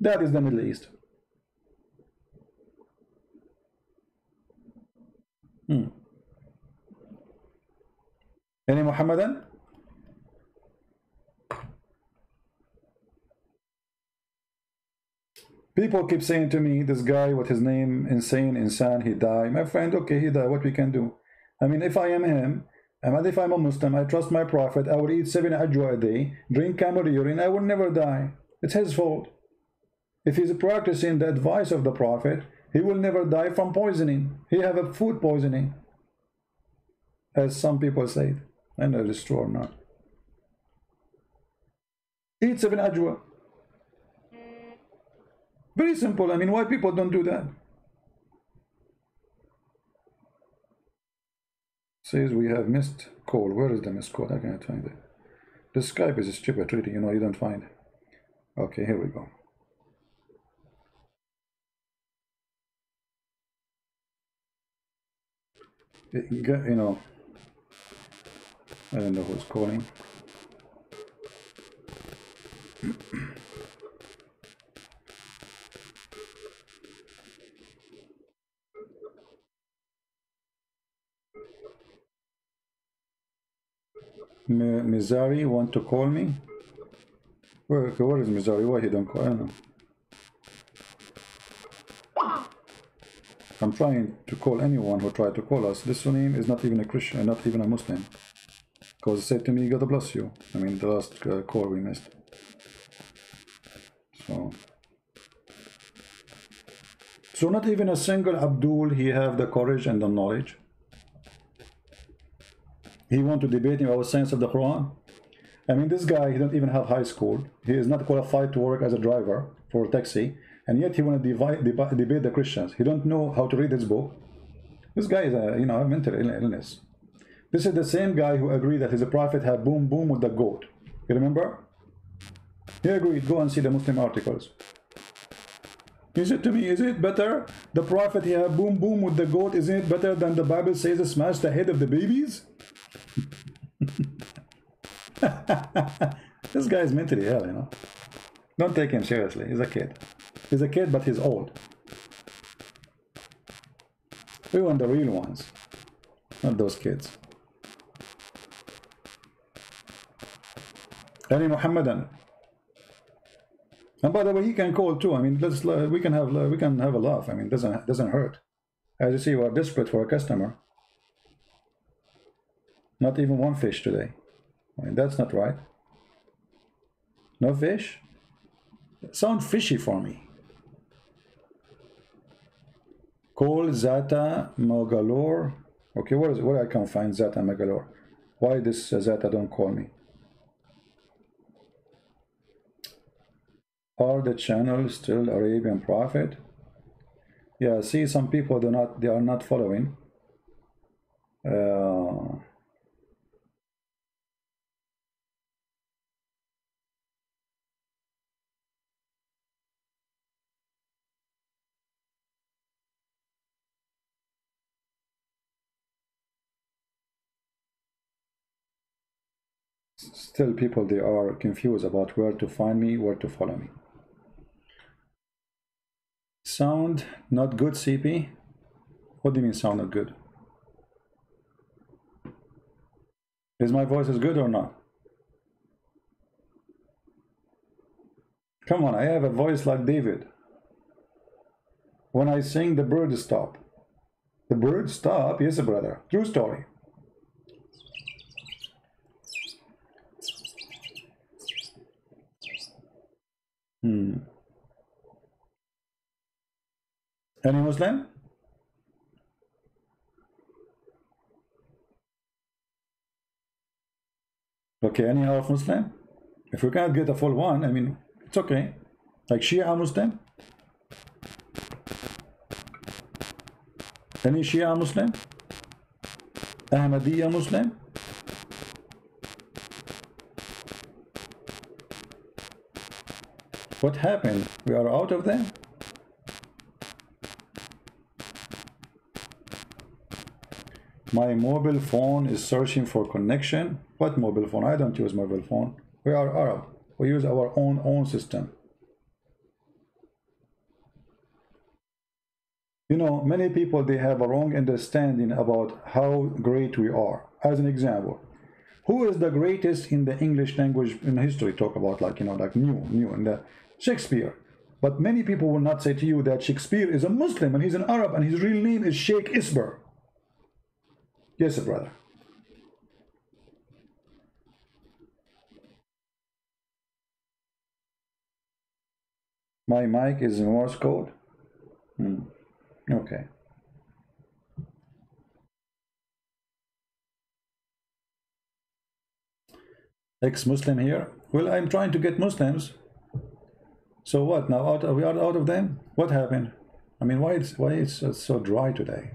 That is the Middle East. Any Muhammadan? People keep saying to me, this guy, what his name, Insan, he died. My friend, okay, he died. What we can do? I mean, if I am him, and if I'm a Muslim, I trust my Prophet, I will eat 7 ajwa a day, drink camel urine, I will never die. It's his fault. If he's practicing the advice of the Prophet, he will never die from poisoning. He have a food poisoning, as some people say. I know if it's true or not. Eat 7 ajwa. Very simple. I mean, why people don't do that? Says we have missed call. Where is the missed call? I can't find it. The Skype is stupid, really. You know, you don't find it. Okay, here we go. You know, I don't know who's calling. Mizari want to call me? Where is Mizari? Why he don't call? I don't know. I'm trying to call anyone who tried to call us. This name is not even a Christian, not even a Muslim. Because it said to me, God bless you. I mean, the last call we missed. So not even a single Abdul, he have the courage and the knowledge. He want to debate about science of the Quran. I mean, this guy, he don't even have high school. He is not qualified to work as a driver for a taxi. And yet he want to debate the Christians. He don't know how to read his book. This guy is a, you know, a mental illness. This is the same guy who agreed that his prophet had boom boom with the goat. You remember? He agreed. Go and see the Muslim articles. He said to me, is it better? The prophet he had boom boom with the goat. Isn't it better than the Bible says smash the head of the babies? This guy is mentally ill, you know. Don't take him seriously. He's a kid. He's a kid, but he's old. We want the real ones, not those kids. Any Muhammadan. And by the way, he can call too. I mean, we can have a laugh. I mean, it doesn't hurt. As you see, we are desperate for a customer. Not even one fish today. I mean, that's not right. No fish? It sounds fishy for me. Call Zata Magalore. Okay, where I can find Zata Magalore? Why this Zata don't call me? Are the channel still Arabian Prophet? Yeah, see, some people they are not following. Still people, they are confused about where to find me, where to follow me. Sound not good, CP? What do you mean sound not good? Is my voice as good or not? Come on, I have a voice like David. When I sing, the birds stop. The birds stop? Yes, brother. True story. Any Muslim? Okay, any half Muslim? If we can't get a full one, I mean, it's okay. Like Shia Muslim? Any Shia Muslim? Ahmadiyya Muslim? What happened? We are out of them? My mobile phone is searching for connection. What mobile phone? I don't use mobile phone. We are Arab. We use our own system. You know, many people, they have a wrong understanding about how great we are. As an example, who is the greatest in the English language in history? Talk about, like, you know, like new in the Shakespeare. But many people will not say to you that Shakespeare is a Muslim and he's an Arab and his real name is Sheikh Isber. Yes, brother. My mic is in Morse code. Okay. Ex-Muslim here. Well, I'm trying to get Muslims. So what? Now we are out of them. What happened? I mean, why it's so dry today?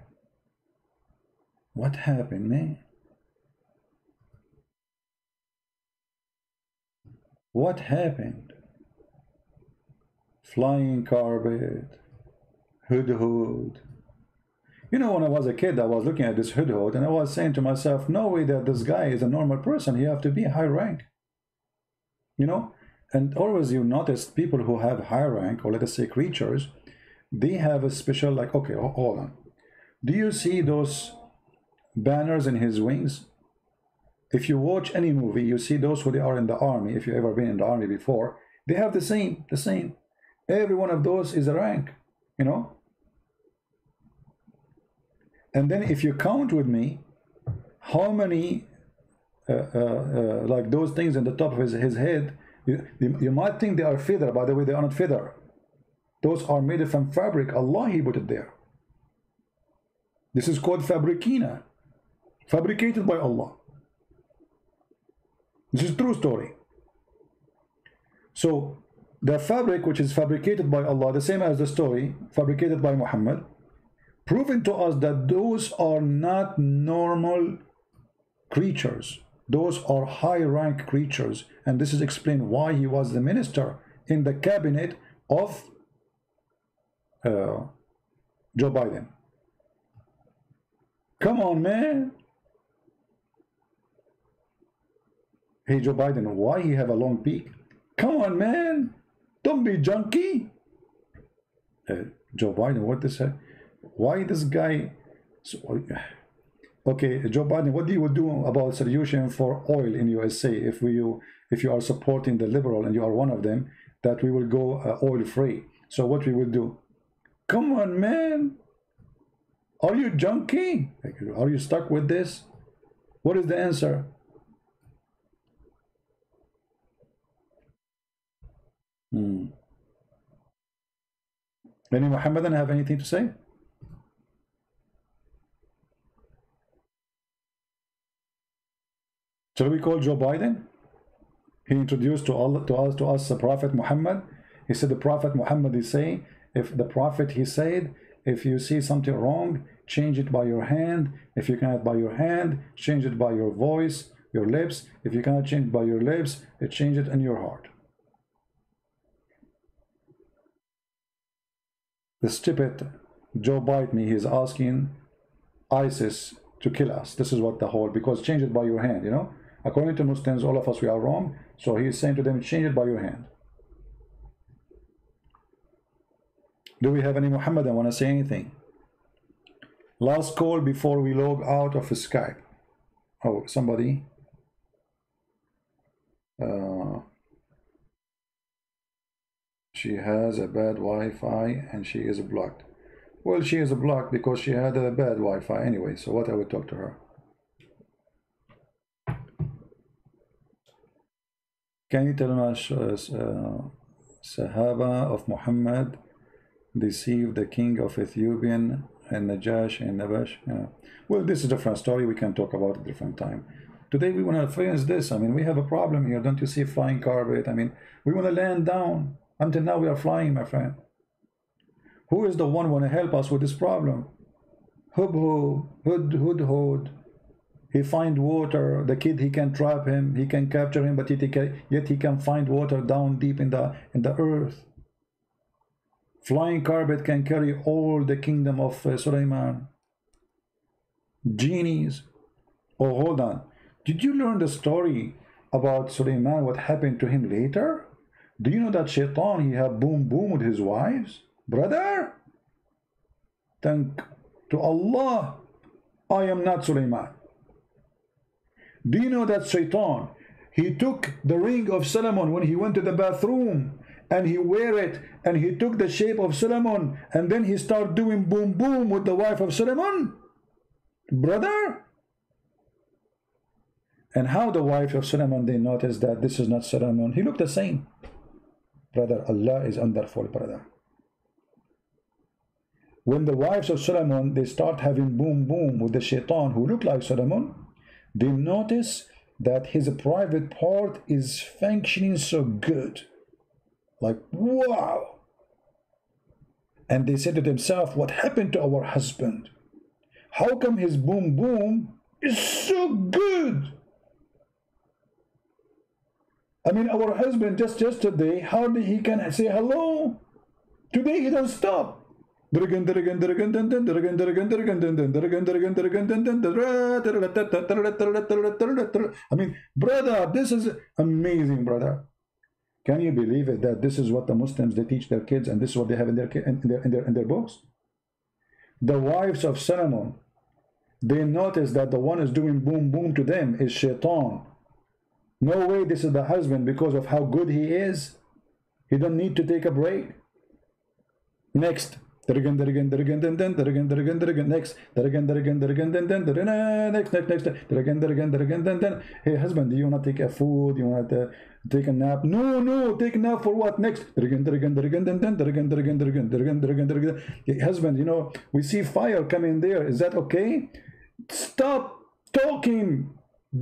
What happened, man? What happened? Flying carpet, hudhud. You know, when I was a kid, I was looking at this hudhud and I was saying to myself, no way that this guy is a normal person. He have to be high rank. You know, and always you notice people who have high rank, or let us say creatures, they have a special, like, okay, hold on. Do you see those banners in his wings? If you watch any movie, you see those who they are in the army. If you've ever been in the army before, they have the same. Every one of those is a rank, you know. And then if you count with me, how many like those things in the top of his head, you might think they are feather. By the way, they are not feather. Those are made from fabric. Allah, He put it there. This is called fabricina, fabricated by Allah. This is true story. So the fabric which is fabricated by Allah, the same as the story fabricated by Muhammad, proven to us that those are not normal creatures. Those are high rank creatures, and this is explained why he was the minister in the cabinet of Joe Biden. Come on, man. Hey, Joe Biden, why he have a long peak? Come on, man. Don't be junky. Joe Biden, what this? Why this guy? Okay, Joe Biden, what do you do about solution for oil in USA if you are supporting the liberal and you are one of them, that we will go oil free? So what we will do? Come on, man. Are you junky? Are you stuck with this? What is the answer? Any Muhammadan have anything to say? Shall we call Joe Biden? He introduced to us the Prophet Muhammad. He said the Prophet Muhammad is saying, if the Prophet, he said, if you see something wrong, change it by your hand. If you cannot by your hand, change it by your voice, your lips. If you cannot change it by your lips, change it in your heart. The stupid Joe Biden, he is asking ISIS to kill us. This is what the whole, because change it by your hand, you know. According to Muslims, all of us, we are wrong. So he is saying to them, change it by your hand. Do we have any Muhammadan want to say anything? Last call before we log out of Skype. Oh, somebody. She has a bad Wi-Fi and she is blocked. Well, she is blocked because she had a bad Wi-Fi anyway. So what I would talk to her. Can you tell us Sahaba of Muhammad deceived the king of Ethiopian and Najash and Nabash? Yeah. Well, this is a different story. We can talk about it a different time. Today we want to experience this. I mean, we have a problem here. Don't you see flying carpet? I mean, we want to land down. Until now we are flying, my friend. Who is the one want to help us with this problem? Hud. He find water. The kid, he can trap him. He can capture him, but yet he can find water down deep in the earth. Flying carpet can carry all the kingdom of Sulaiman. Genies. Oh, hold on. Did you learn the story about Sulaiman? What happened to him later? Do you know that Shaitan, he had boom with his wives? Brother, thank to Allah, I am not Sulaiman. Do you know that Shaitan, he took the ring of Solomon when he went to the bathroom, and he wear it, and he took the shape of Solomon, and then he started doing boom with the wife of Solomon? Brother? And how the wife of Solomon, they noticed that this is not Solomon. He looked the same. Brother, Allah is wonderful, brother. When the wives of Solomon, they start having boom with the Shaitan who look like Solomon, they notice that his private part is functioning so good. Like, wow. And they said to themselves, what happened to our husband? How come his boom is so good? I mean, our husband just yesterday, hardly he can say hello. Today he don't stop. I mean, brother, this is amazing, brother. Can you believe it that this is what the Muslims, they teach their kids, and this is what they have in their books? The wives of Solomon, they notice that the one is doing boom to them is Shaitan. No way this is the husband because of how good he is. He don't need to take a break. Next. Next. Hey husband, do you want to take a food? You want to take a nap? No, take a nap for what? Next. Husband, you know, we see fire coming there. Is that okay? Stop talking.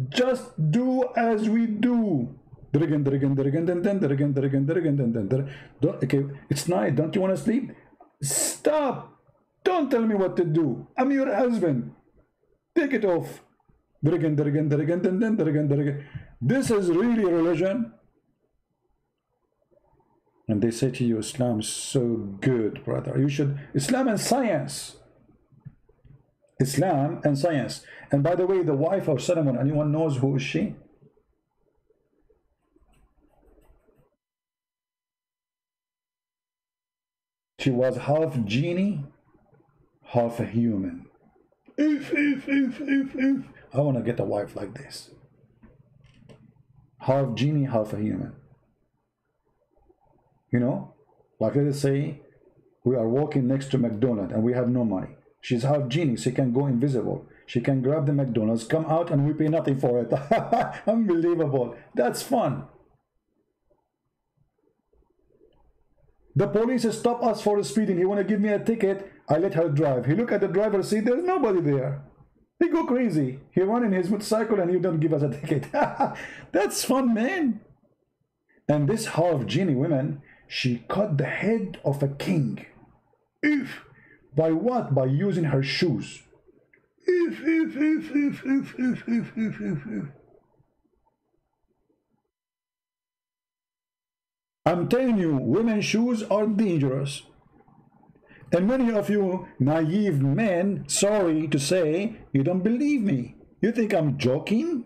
Just do as we do. Okay, it's night. Don't you want to sleep? Stop. Don't tell me what to do. I'm your husband. Take it off. This is really religion. And they say to you, Islam is so good, brother. You should. Islam and science. Islam and science. And by the way, the wife of Solomon, anyone knows who is she? She was half genie, half a human. I want to get a wife like this. Half genie, half a human. You know, like let us say we are walking next to McDonald's and we have no money. She's half genie, she can go invisible. She can grab the McDonald's, come out, and we pay nothing for it. Unbelievable. That's fun. The police stop us for speeding. He want to give me a ticket. I let her drive. He look at the driver's seat. There's nobody there. He go crazy. He run in his motorcycle and you don't give us a ticket. That's fun, man. And this half genie woman, she cut the head of a king. If by what? By using her shoes. If. I'm telling you, women's shoes are dangerous. And many of you naive men, sorry to say, you don't believe me. You think I'm joking?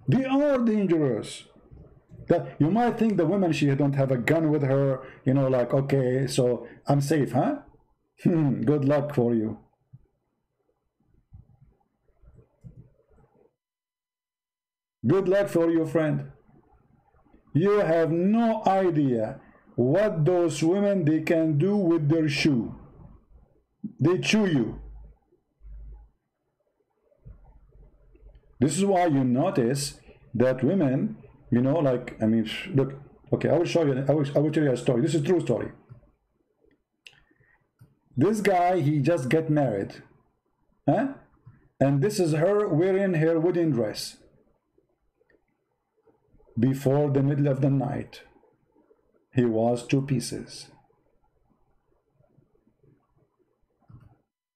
They are dangerous. That you might think the woman, she don't have a gun with her, you know, like, okay, so I'm safe, huh? Good luck for you. Good luck for you, friend. You have no idea what those women, they can do with their shoe. They chew you. This is why you notice that women, you know, like, I mean, look, okay, I will show you, I will tell you a story. This is a true story. This guy, he just get married, huh? And this is her wearing her wedding dress before the middle of the night. He was 2 pieces.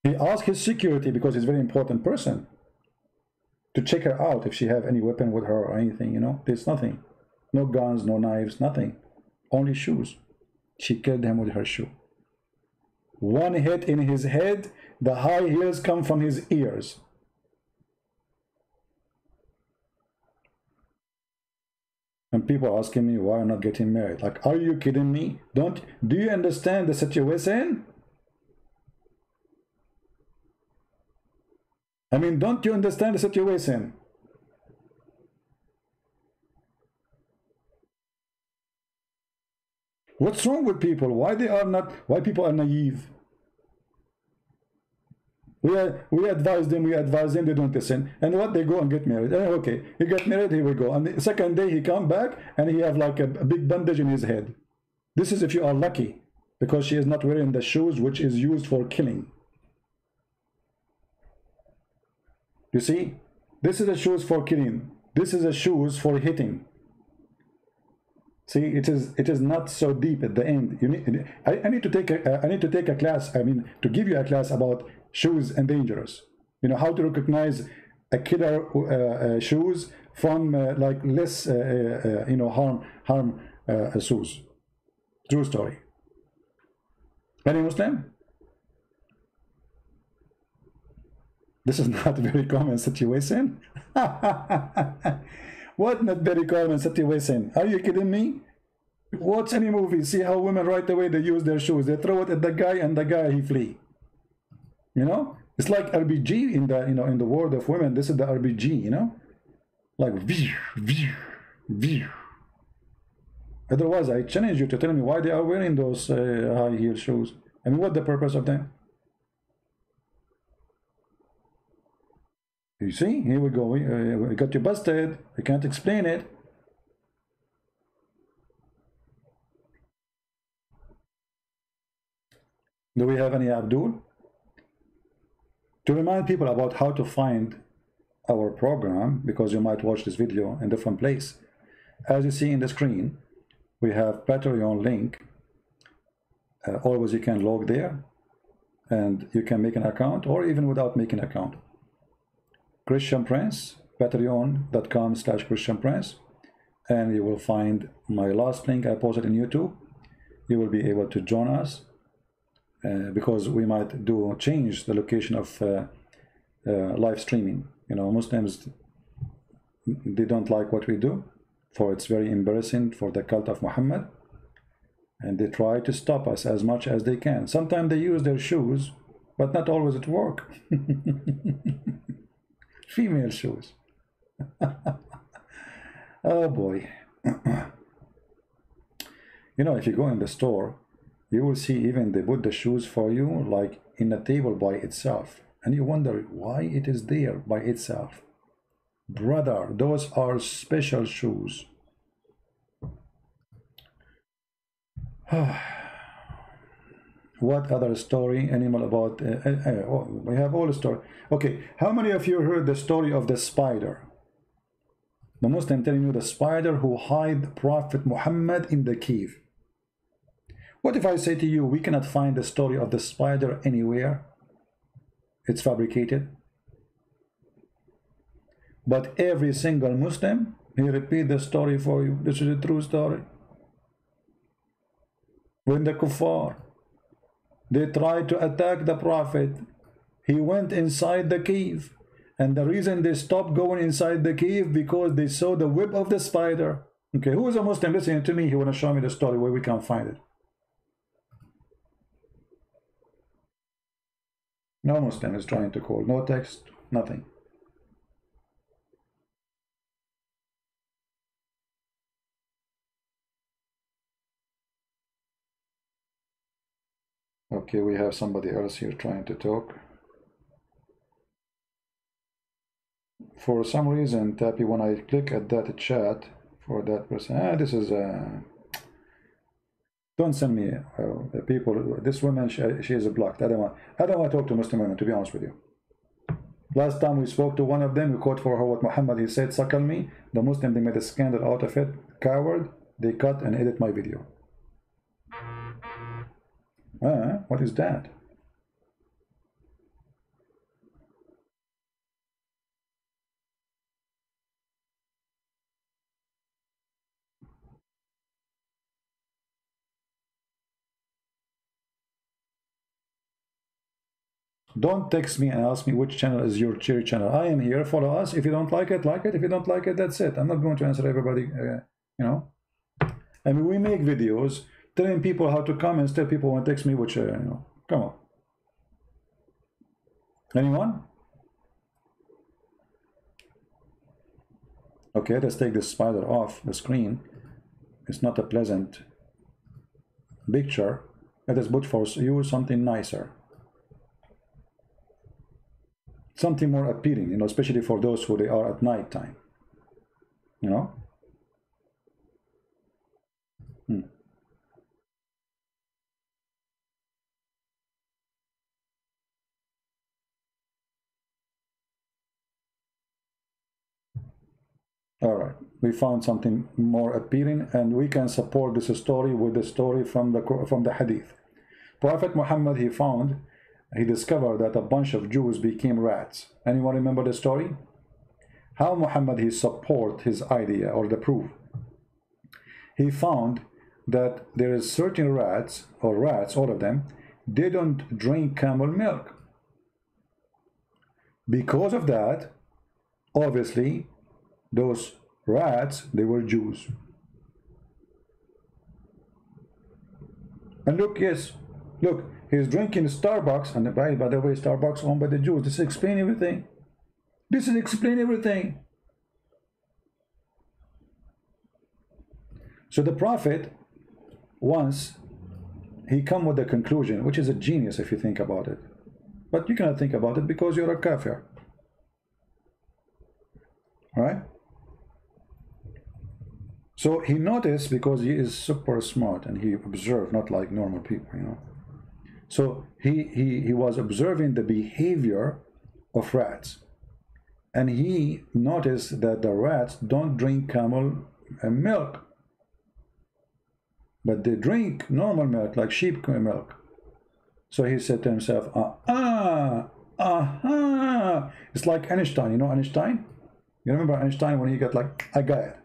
He asked his security, because he's a very important person, to check her out if she have any weapon with her or anything, you know. There's nothing. No guns, no knives, nothing. Only shoes. She killed him with her shoe. 1 hit in his head, the high heels come from his ears. And people asking me why I'm not getting married. Like, are you kidding me? Do you understand the situation? I mean, don't you understand the situation? What's wrong with people? Why people are naive? We advise them, they don't listen. And what, they go and get married. Okay, he got married, here we go. And the second day he come back and he have like a big bandage in his head. This is if you are lucky, because she is not wearing the shoes which is used for killing. You see, this is the shoes for killing. This is the shoes for hitting. See, it is not so deep at the end. I need to take a class. I mean, to give you a class about shoes and dangerous. You know, how to recognize a killer shoes from like less you know, harm shoes. True story. Any Muslim? This is not a very common situation. What not very common situation? Are you kidding me? Watch any movie, see how women right away they use their shoes. They throw it at the guy and the guy he flee. You know? It's like RPG in the, you know, in the world of women. This is the RPG, you know? Like otherwise I challenge you to tell me why they are wearing those high heel shoes. I mean, what the purpose of them? You see, here we go. We got you busted. We can't explain it. Do we have any Abdul? To remind people about how to find our program, because you might watch this video in different place. As you see in the screen, we have Patreon link. Always you can log there, and you can make an account, or even without making an account. Christian Prince, patreon.com/Christian Prince, and you will find my last link I posted in YouTube. You will be able to join us, because we might change the location of live streaming. You know, Muslims, they don't like what we do, for it's very embarrassing for the cult of Muhammad, and they try to stop us as much as they can. Sometimes they use their shoes, but not always at work. Female shoes. Oh boy. You know, if you go in the store, you will see even they put the shoes for you like in a table by itself, and you wonder why it is there by itself. Brother, those are special shoes. What other story, animal about we have all the story. Okay, how many of you heard the story of the spider? The Muslim telling you the spider who hid Prophet Muhammad in the cave. What if I say to you, we cannot find the story of the spider anywhere? It's fabricated. But every single Muslim, he repeat the story for you. This is a true story. When the kuffar, they tried to attack the Prophet, he went inside the cave. And the reason they stopped going inside the cave, because they saw the web of the spider. Okay, who is a Muslim listening to me? He want to show me the story where we can find it. No Muslim is trying to call. No text, nothing. Okay, we have somebody else here trying to talk. For some reason, Tappy, when I click at that chat for that person, this is Don't send me people. This woman, she is blocked. I don't want to talk to Muslim women, to be honest with you. Last time we spoke to one of them, we quote for her what Muhammad, he said, suckle me. The Muslim, they made a scandal out of it. Coward, they cut and edit my video. What is that? Don't text me and ask me which channel is your cherry channel. I am here. Follow us. If you don't like it, like it. If you don't like it, that's it. I'm not going to answer everybody, you know. I mean, we make videos telling people how to come, and still people want to text me which, you know. Come on. Anyone? Okay, let's take this spider off the screen. It's not a pleasant picture. Let us put for you something nicer. Something more appealing, you know, especially for those who they are at night time, you know. All right, we found something more appealing, and we can support this story with the story from the hadith. Prophet Muhammad, he discovered that a bunch of Jews became rats. Anyone remember the story? How Muhammad, he support his idea or the proof? He found that there is certain rats, all of them, they don't drink camel milk. Because of that, obviously, those rats, they were Jews. And look, yes, look, he's drinking Starbucks, and by the way, Starbucks owned by the Jews. This explains everything. This explains everything. So the Prophet, once, he come with a conclusion, which is a genius if you think about it. But you cannot think about it because you're a kafir. Right? So he noticed, because he is super smart and he observed, not like normal people, you know. So he was observing the behavior of rats, and he noticed that the rats don't drink camel milk, but they drink normal milk, like sheep milk. So he said to himself, it's like Einstein. You know Einstein? You remember Einstein when he got like, I got it.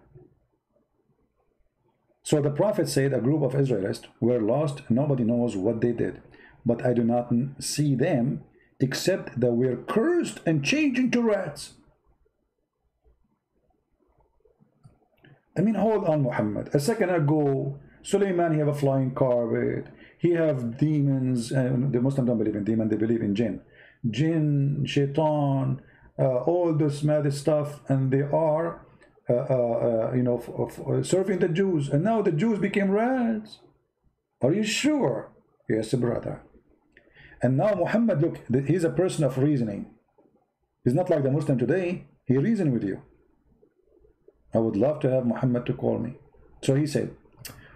So the Prophet said a group of Israelites were lost, and nobody knows what they did. But I do not see them except that we're cursed and changed into rats. I mean, hold on, Muhammad. A second ago, Suleiman, he have a flying carpet. He have demons. The Muslims don't believe in demons, they believe in jinn. Jinn, shaitan, all this mad stuff, and they are, you know, serving the Jews. And now the Jews became rats. Are you sure? Yes, brother. And now Muhammad, look, he's a person of reasoning. He's not like the Muslim today. He reasoned with you. I would love to have Muhammad to call me. So he said,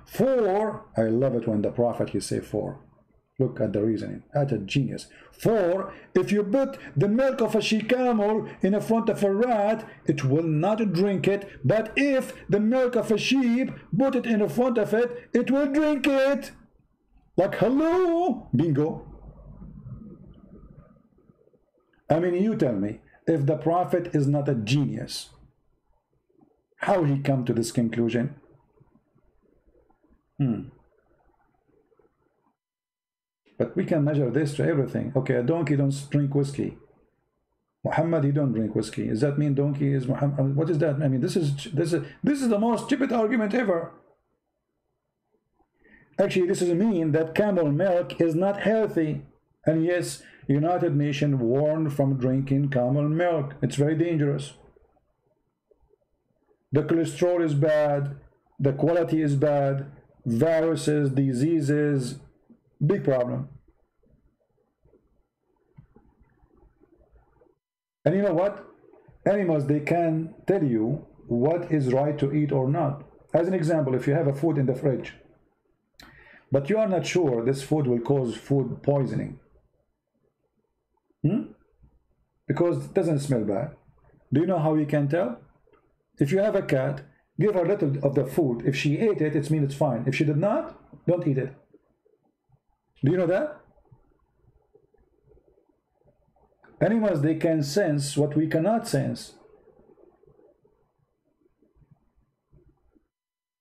4, I love it when the Prophet, he say 4. Look at the reasoning. That's a genius. 4, if you put the milk of a she-camel in front of a rat, it will not drink it. But if the milk of a sheep, put it in front of it, it will drink it. Like, hello, bingo. I mean, you tell me, if the Prophet is not a genius, how he come to this conclusion? But we can measure this to everything. Okay, a donkey don't drink whiskey. Muhammad, he don't drink whiskey. Does that mean donkey is Muhammad? What is that? I mean, this is the most stupid argument ever. Actually, this is mean that camel milk is not healthy. And yes, United Nations warned from drinking camel milk. It's very dangerous. The cholesterol is bad. The quality is bad. Viruses, diseases, big problem. And you know what? Animals, they can tell you what is right to eat or not. As an example, if you have a food in the fridge, but you are not sure this food will cause food poisoning. Because it doesn't smell bad. Do you know how you can tell? If you have a cat, give her a little of the food. If she ate it, it means it's fine. If she did not, don't eat it. Do you know that? Animals, they can sense what we cannot sense.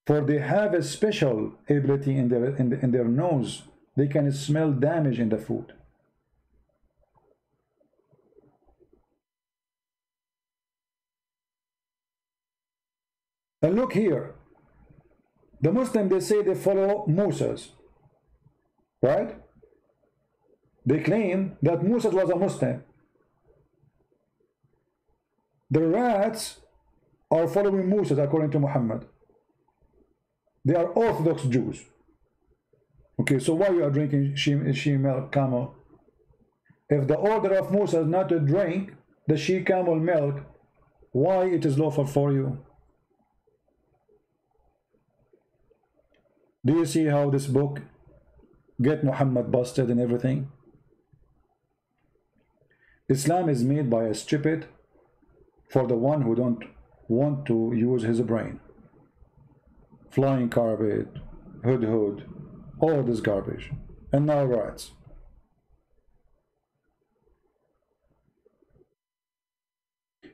For they have a special ability in their nose. They can smell damage in the food. And look here. The Muslims, they say they follow Moses. Right? They claim that Moses was a Muslim. The rats are following Moses according to Muhammad. They are Orthodox Jews. Okay, so why you are drinking she milk camel? If the order of Moses not to drink the she camel milk, why it is lawful for you? Do you see how this book get Muhammad busted and everything? Islam is made by a stupid for the one who don't want to use his brain. Flying carpet, hood, all this garbage. And now rats.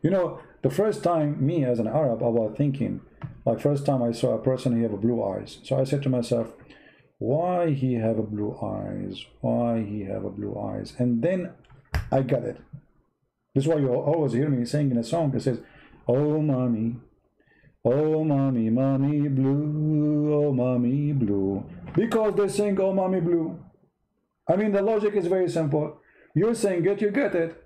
You know, the first time me as an Arab, I was thinking, like first time I saw a person, he have blue eyes. So I said to myself, why he have a blue eyes? Why he have a blue eyes? And then I got it. This is why you always hear me saying in a song, it says, oh mommy, mommy blue, oh mommy blue. Because they sing, oh mommy blue. I mean, the logic is very simple. You're saying it, you get it.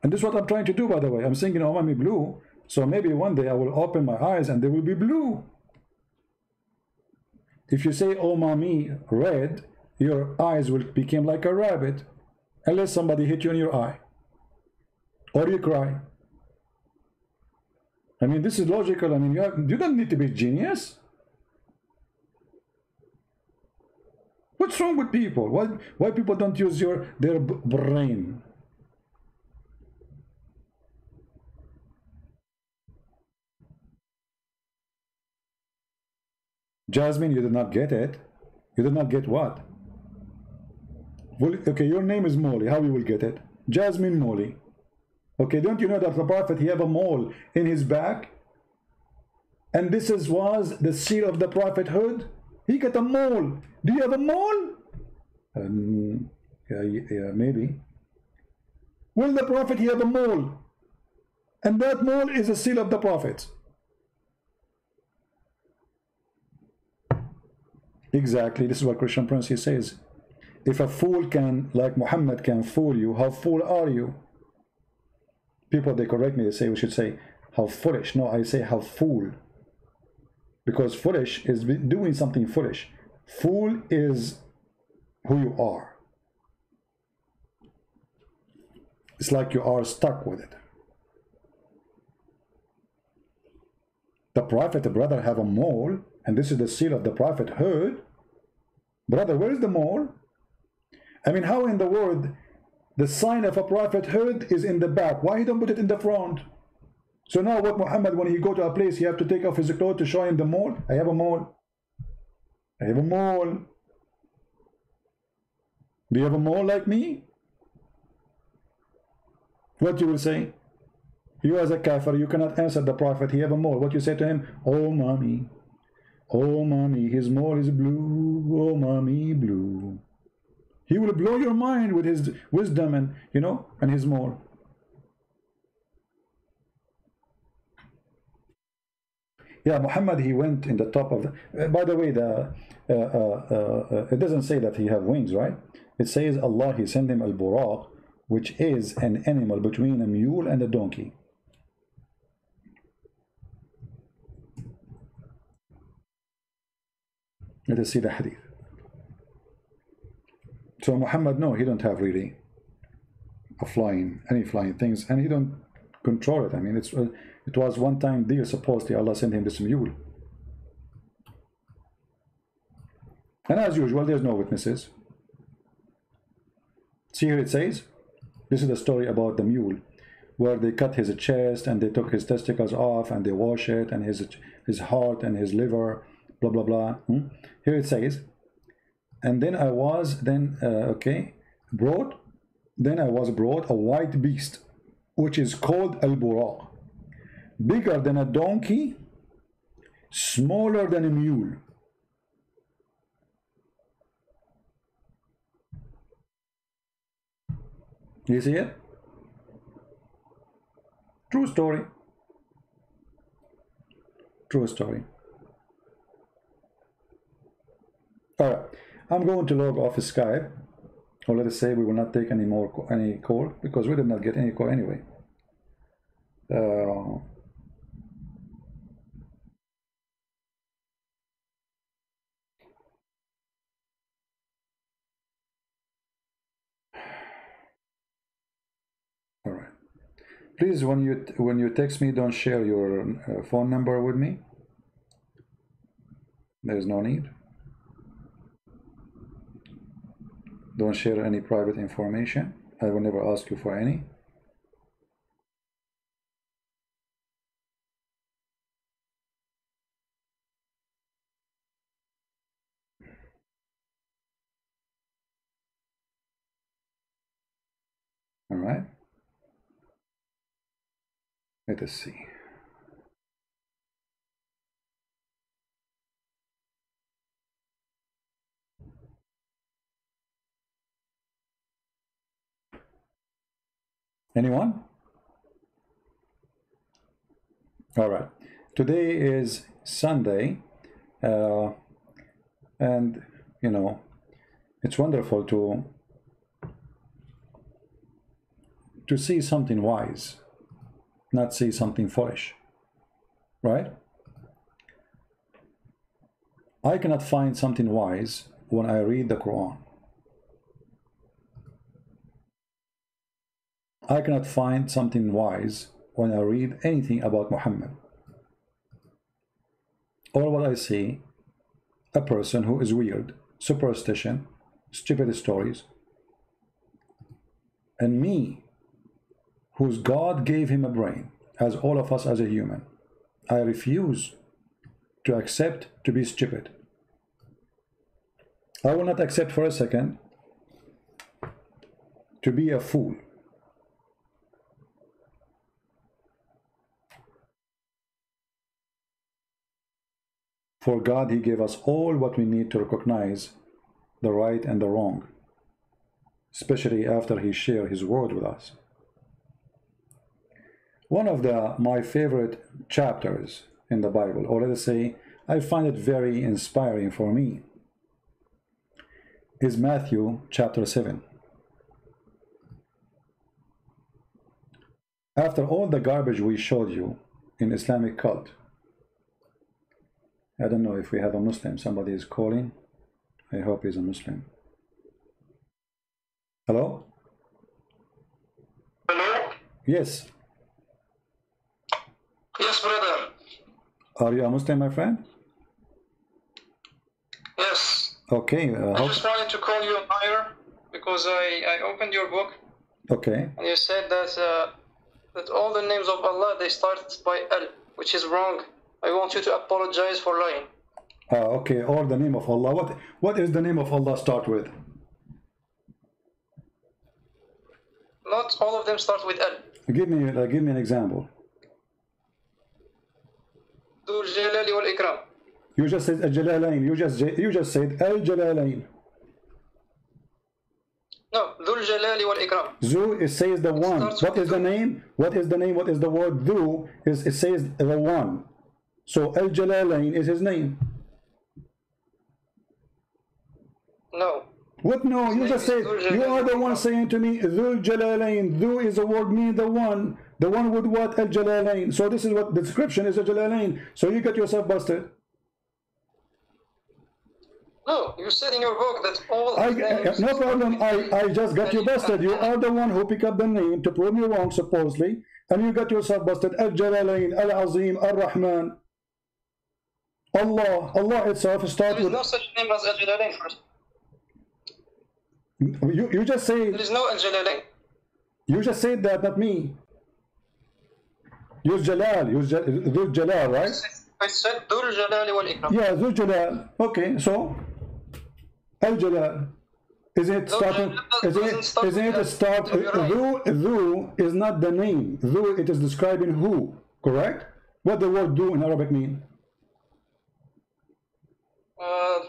And this is what I'm trying to do, by the way. I'm singing, oh mommy blue. So maybe one day I will open my eyes and they will be blue. If you say, oh mommy red, your eyes will become like a rabbit. Unless somebody hit you in your eye. Or you cry. I mean, this is logical. I mean, you don't need to be genius. What's wrong with people? Why people don't use their brain? Jasmine, you did not get it. You did not get what? Well, okay, your name is Molly. How you will get it? Jasmine Molly. Okay, don't you know that the Prophet, he have a mole in his back? And this was the seal of the prophethood. He got a mole. Do you have a mole? Yeah, maybe. Well, the Prophet, he have a mole. And that mole is a seal of the prophets. Exactly, this is what Christian Prince he says. If a fool can, like Muhammad, can fool you, how fool are you? People, they correct me, they say we should say how foolish. No, I say how fool. Because foolish is doing something foolish. Fool is who you are. It's like you are stuck with it. The Prophet, brother, have a mole, and this is the seal of the prophethood. Brother, where is the mole? I mean, how in the world the sign of a prophethood is in the back? Why he don't put it in the front? So now what Muhammad, when he go to a place, he have to take off his clothes to show him the mole? I have a mole. I have a mole. Do you have a mole like me? What you will say? You as a kafir, you cannot answer the Prophet. He have a mole. What you say to him? Oh mommy, his mole is blue. Oh mommy blue. He will blow your mind with his wisdom and, you know, and his mole. Yeah, Muhammad, he went in the top of the, by the way, it doesn't say that he have wings, right? It says Allah, he sent him al-buraq, which is an animal between a mule and a donkey. Let us see the hadith. So Muhammad, no, he don't have really any flying things, and he don't control it. I mean, it was one time deal, supposedly Allah sent him this mule. And as usual, there's no witnesses. See here it says, this is the story about the mule, where they cut his chest and they took his testicles off and they wash it, and his heart and his liver, blah blah blah. Here it says, and then I was brought a white beast, which is called al-buraq, bigger than a donkey, smaller than a mule. You see it? True story. True story. All right, I'm going to log off Skype, or let us say we will not take any call, because we did not get any call anyway. All right. Please, when you text me, don't share your phone number with me. There's no need. Don't share any private information. I will never ask you for any. All right. Let us see. Anyone? All right. Today is Sunday, and you know, it's wonderful to see something wise, not see something foolish, right? I cannot find something wise when I read the Quran. I cannot find something wise when I read anything about Muhammad. All what I see, a person who is weird, superstition, stupid stories, and me, whose God gave him a brain, as all of us as a human. I refuse to accept to be stupid. I will not accept for a second to be a fool. For God, He gave us all what we need to recognize the right and the wrong, especially after He shared His word with us. One of my favorite chapters in the Bible, or let us say, I find it very inspiring for me, is Matthew chapter 7. After all the garbage we showed you in Islamic cult, I don't know if we have a Muslim. Somebody is calling. I hope he's a Muslim. Hello? Hello? Yes. Yes, brother. Are you a Muslim, my friend? Yes. Okay. I just wanted to call you higher because I opened your book. Okay. And you said that all the names of Allah, they start by Al, which is wrong. I want you to apologize for lying. Okay, or the name of Allah. What is the name of Allah start with? Not all of them start with Al. Give me an example. Dhul Jalali wal Ikram. You just said Al-Jalalain. You just said Al-Jalalain. No, Dhul Jalali wal Ikram. Zu, it says the one. What is the name? What is the name? What is the word? Dhu, it says the one. So Al-Jalalain is his name. No. What no? You just said, you are the one saying to me, Dhul Jalalain. Dhu is a word meaning the one. The one with what? Al-Jalalain. So this is what the description is, Al-Jalalain. So you get yourself busted. No, you said in your book that all names... No problem. I just got you busted. You are the one who picked up the name to prove me wrong, supposedly. And you got yourself busted. Al-Jalalain, Al-Azim, Al-Rahman. Allah itself starts There is with. no such name as Al-Jalalain first. You just say. There is no Al-Jalalain. You just said that, not me. Use Jalal. Use Dhul Jalal, right? I said Dhul Jalali wal Ikram. Yeah, Dhul Jalal. Okay, so Al Jalal. Isn't it starting? Isn't it a start? Dhu is not the name. Dhu, it is describing who. Correct? What the word "dhu" in Arabic mean?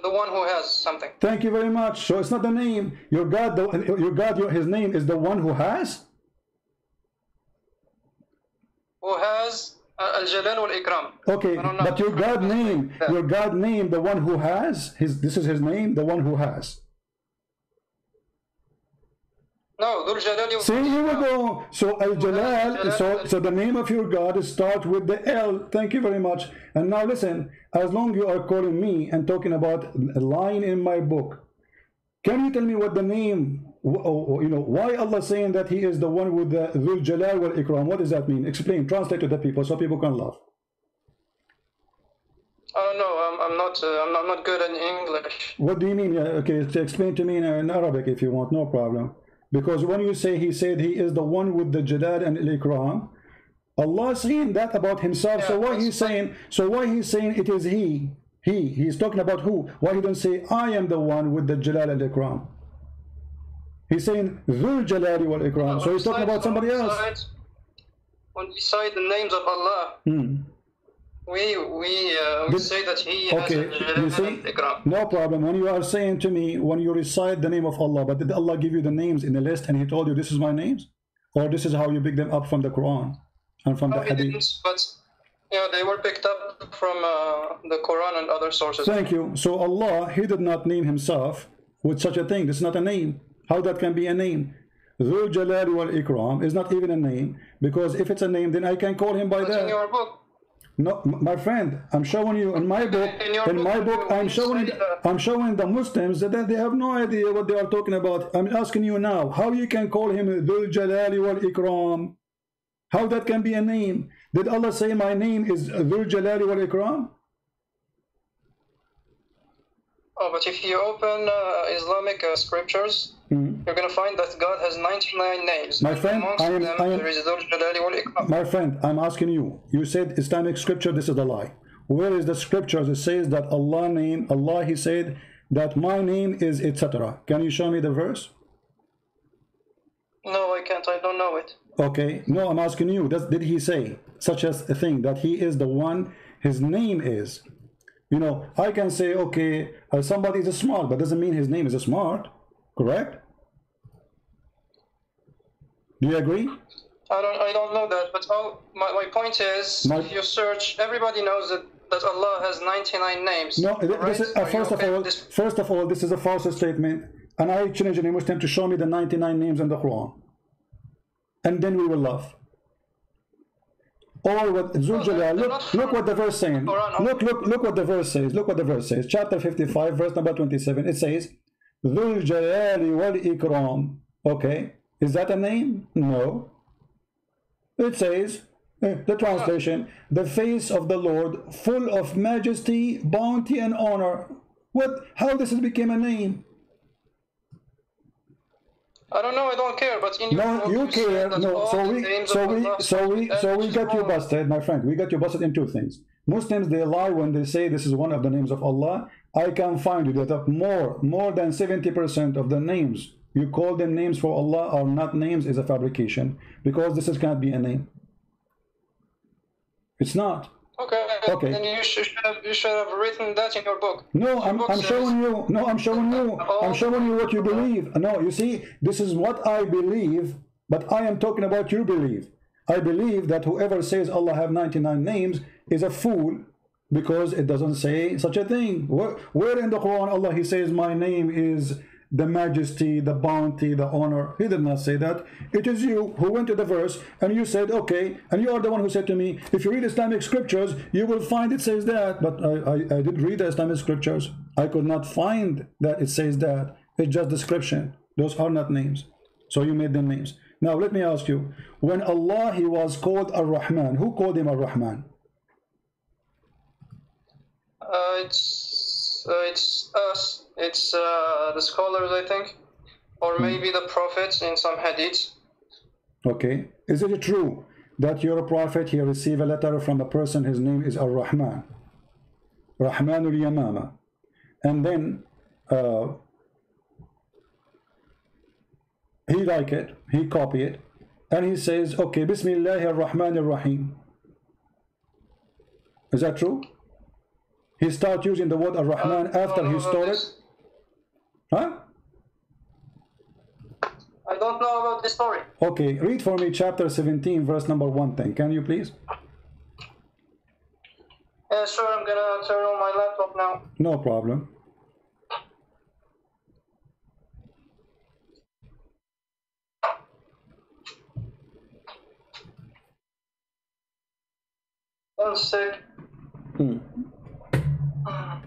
The one who has something. Thank you very much. So it's not the name. Your God, his name is the one who has. Who has Al-Jalal wal Ikram. Okay, but your God name, the one who has. This is his name, the one who has. No, Dhul Jalali. See, here we go. So Al-Jalal, so the name of your God starts with the L. Thank you very much. And now listen, as long you are calling me and talking about a line in my book, can you tell me what the name, why Allah saying that he is the one with the Dhul Jalal wal Ikram? What does that mean? Explain, translate to the people so people can laugh. I don't know. I'm not good in English. What do you mean? Okay, explain to me in Arabic if you want, no problem. Because when you say he said he is the one with the Jalal and Al-Ikram, Allah is saying that about himself. Yeah, so why he's saying it is he? He's talking about who? Why he don't say I am the one with the Jalal and Ikram? He's saying Dhul Jalali wal Ikram. So he's talking about somebody else. When we cite the names of Allah, we say that he has you see, Ikram. no problem. When you are saying to me, when you recite the name of Allah, but did Allah give you the names in the list and he told you this is my names? Or this is how you pick them up from the Quran and from the Hadith? But yeah, they were picked up from the Quran and other sources. Thank you. So Allah, he did not name himself with such a thing. This is not a name. How that can be a name? Dhul Jalal wal Ikram is not even a name, because if it's a name, then I can call him by that. In your book. No, my friend, I'm showing you in my book. I'm showing the Muslims that they have no idea what they are talking about. I'm asking you now, how you can call him Dhul Jalali wal Ikram? How that can be a name? Did Allah say my name is Dhul Jalali wal Ikram? Oh, but if you open Islamic scriptures, you're going to find that God has 99 names. My friend, my friend, I'm asking you. You said Islamic scripture, this is a lie. Where is the scripture that says that Allah, he said that my name is etc. Can you show me the verse? No, I can't. I don't know it. Okay, no, I'm asking you. Did he say such as a thing that he is the one, his name is? I can say, okay, somebody is smart, but doesn't mean his name is smart, correct? Do you agree? I don't know that, but my point is, if you search, everybody knows that Allah has 99 names. No, right? First of all, this is a false statement, and I challenge any Muslim to show me the 99 names in the Quran, and then we will laugh. Or what Dhul Jalal, look what the verse saying. Look what the verse says. Look what the verse says. Chapter 55, verse number 27. It says, Dhul Jalali wal Ikram. Okay, is that a name? No. It says, the translation, the face of the Lord, full of majesty, bounty, and honor. How this has become a name? I don't know. I don't care. But in your book, you care. No, so we got you busted, my friend. We got you busted in two things. Muslims, they lie when they say this is one of the names of Allah. I can find you that more than 70% of the names you call them names for Allah are not names, is a fabrication, because this cannot be a name. It's not. Okay. Then you should have written that in your book. No, I'm showing you. No, I'm showing you. I'm showing you what you believe. No, you see, this is what I believe, but I am talking about you believe. I believe that whoever says Allah have 99 names is a fool, because it doesn't say such a thing. Where in the Quran Allah he says my name is the majesty, the bounty, the honor? He did not say that. It is you who went to the verse and you said, okay, and you are the one who said to me, if you read Islamic scriptures, you will find it says that. But I did read the Islamic scriptures. I could not find that it says that. It's just description. Those are not names. So you made them names. Now let me ask you, when Allah, he was called Ar-Rahman, who called him Ar-Rahman? It's us. It's the scholars, I think, or maybe the prophets in some hadiths. Okay. Is it true that you're a prophet? He received a letter from a person. His name is Ar-Rahman, Rahmanul Yamama, and then he like it, he copy it, and he says, okay, Bismillah ar-Rahman ar-Rahim. Is that true? He start using the word Ar-Rahman after he stole it? Huh? I don't know about this story. Okay, read for me chapter 17, verse number 110. Can you please? Yeah, sure, I'm gonna turn on my laptop now. No problem. One sec. It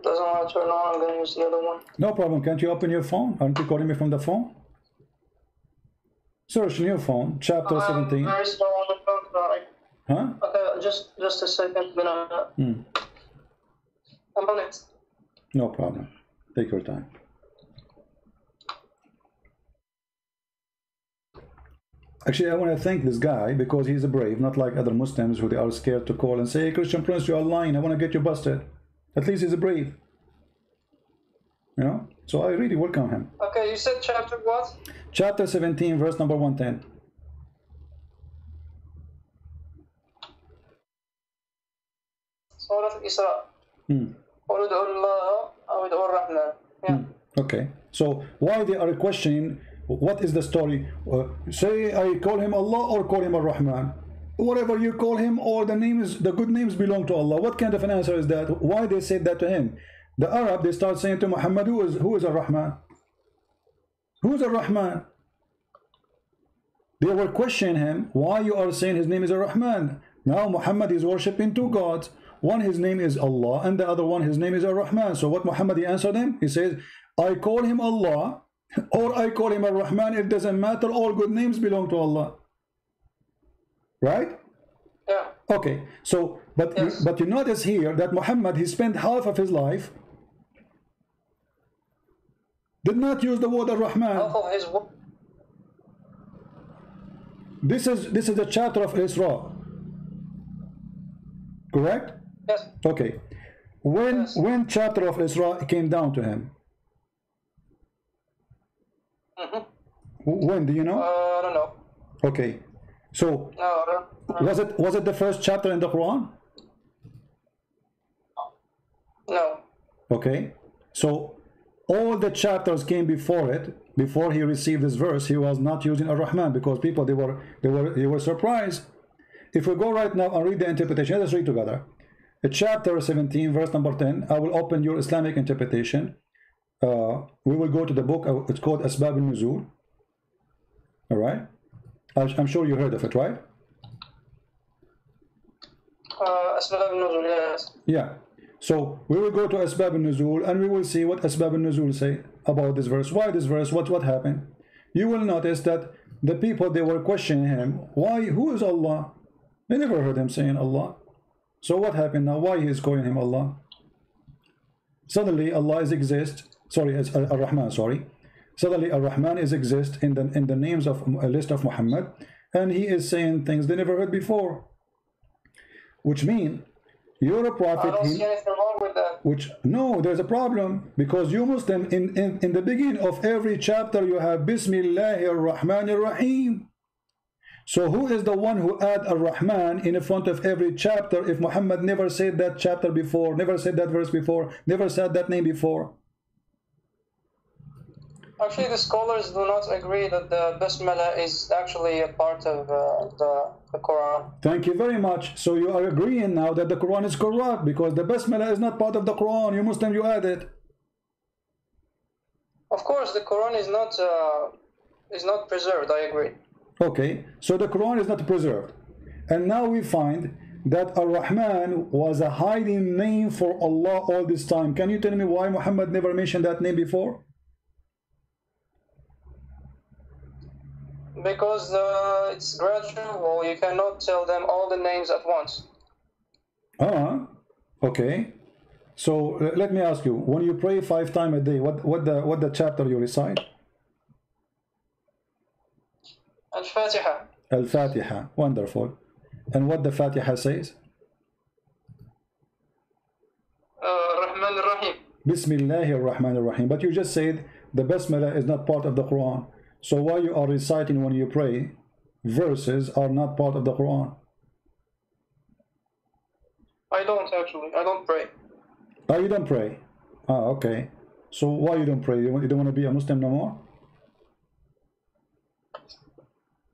doesn't want to turn on, I'm gonna use the other one. No problem. Can't you open your phone? Aren't you calling me from the phone? Search in your phone, chapter 17. Very slow on the phone, sorry. Huh? Okay, just a second. I'm gonna. I'm on it. No problem. Take your time. Actually, I want to thank this guy because he's a brave, not like other Muslims who they are scared to call and say, hey, Christian Prince, you're lying. I want to get you busted. At least he's a brave. You know? So I really welcome him. Okay, you said chapter what? Chapter 17, verse number 110. Surah Isra. Okay. So why they are questioning, what is the story? Say I call him Allah or call him Ar-Rahman. Whatever you call him, all the names, the good names belong to Allah. What kind of an answer is that? Why they said that to him? The Arab, they start saying to Muhammad, who is Ar-Rahman? Who is Ar-Rahman? They were questioning him, why you are saying his name is Ar-Rahman? Now Muhammad is worshipping two gods. One, his name is Allah, and the other one, his name is Ar-Rahman. So what Muhammad, he answered him? He says, I call him Allah, or I call him Ar-Rahman. It doesn't matter. All good names belong to Allah. Right? Yeah. Okay. So, but yes. you notice here that Muhammad, he spent half of his life did not use the word Ar-Rahman. Half of his. This is a chapter of Isra. Correct? Yes. Okay. When chapter of Isra came down to him? When do you know? I don't know. Okay. So No. was it the first chapter in the Quran? No. Okay. So all the chapters came before it. Before he received this verse, he was not using Ar-Rahman because people they were surprised. If we go right now and read the interpretation, let's read together. Chapter 17, verse number 10. I will open your Islamic interpretation. We will go to the book. It's called Asbab al-Nuzul. All right. I'm sure you heard of it, right? Asbab al-Nuzul, yes. Yeah. So we will go to Asbab al-Nuzul and we will see what Asbab al-Nuzul say about this verse. Why this verse? What happened? You will notice that the people, they were questioning him. Why? Who is Allah? They never heard him saying Allah. So what happened now? Why he is calling him Allah? Suddenly Allah is exist. Sorry, it's Ar-Rahman. Sorry. Suddenly Ar-Rahman is exist in the names of a list of Muhammad, and he is saying things they never heard before. Which mean you're a prophet. I don't see anything wrong with that. No, there's a problem because you Muslim in the beginning of every chapter you have Bismillahir Rahmanir Rahim. So who is the one who add Ar-Rahman in front of every chapter if Muhammad never said that chapter before, never said that verse before, never said that name before? Actually, the scholars do not agree that the Basmala is actually a part of the Quran. Thank you very much. So you are agreeing now that the Quran is corrupt because the Basmala is not part of the Quran. You Muslim, you add it. Of course, the Quran is not preserved. I agree. Okay, so the Quran is not preserved. And now we find that Ar-Rahman was a hiding name for Allah all this time. Can you tell me why Muhammad never mentioned that name before? Because it's gradual. You cannot tell them all the names at once. Okay. So let me ask you, when you pray 5 times a day, what the chapter you recite? Al-Fatiha. Al-Fatiha. Wonderful. And what the Fatiha says? Rahman ar-Rahim. Bismillahir Rahmanir Rahim. But you just said the Basmala is not part of the Quran. So why you are reciting when you pray verses are not part of the Quran? I don't actually. I don't pray. Oh, you don't pray? Okay. So why you don't pray? You don't want to be a Muslim no more?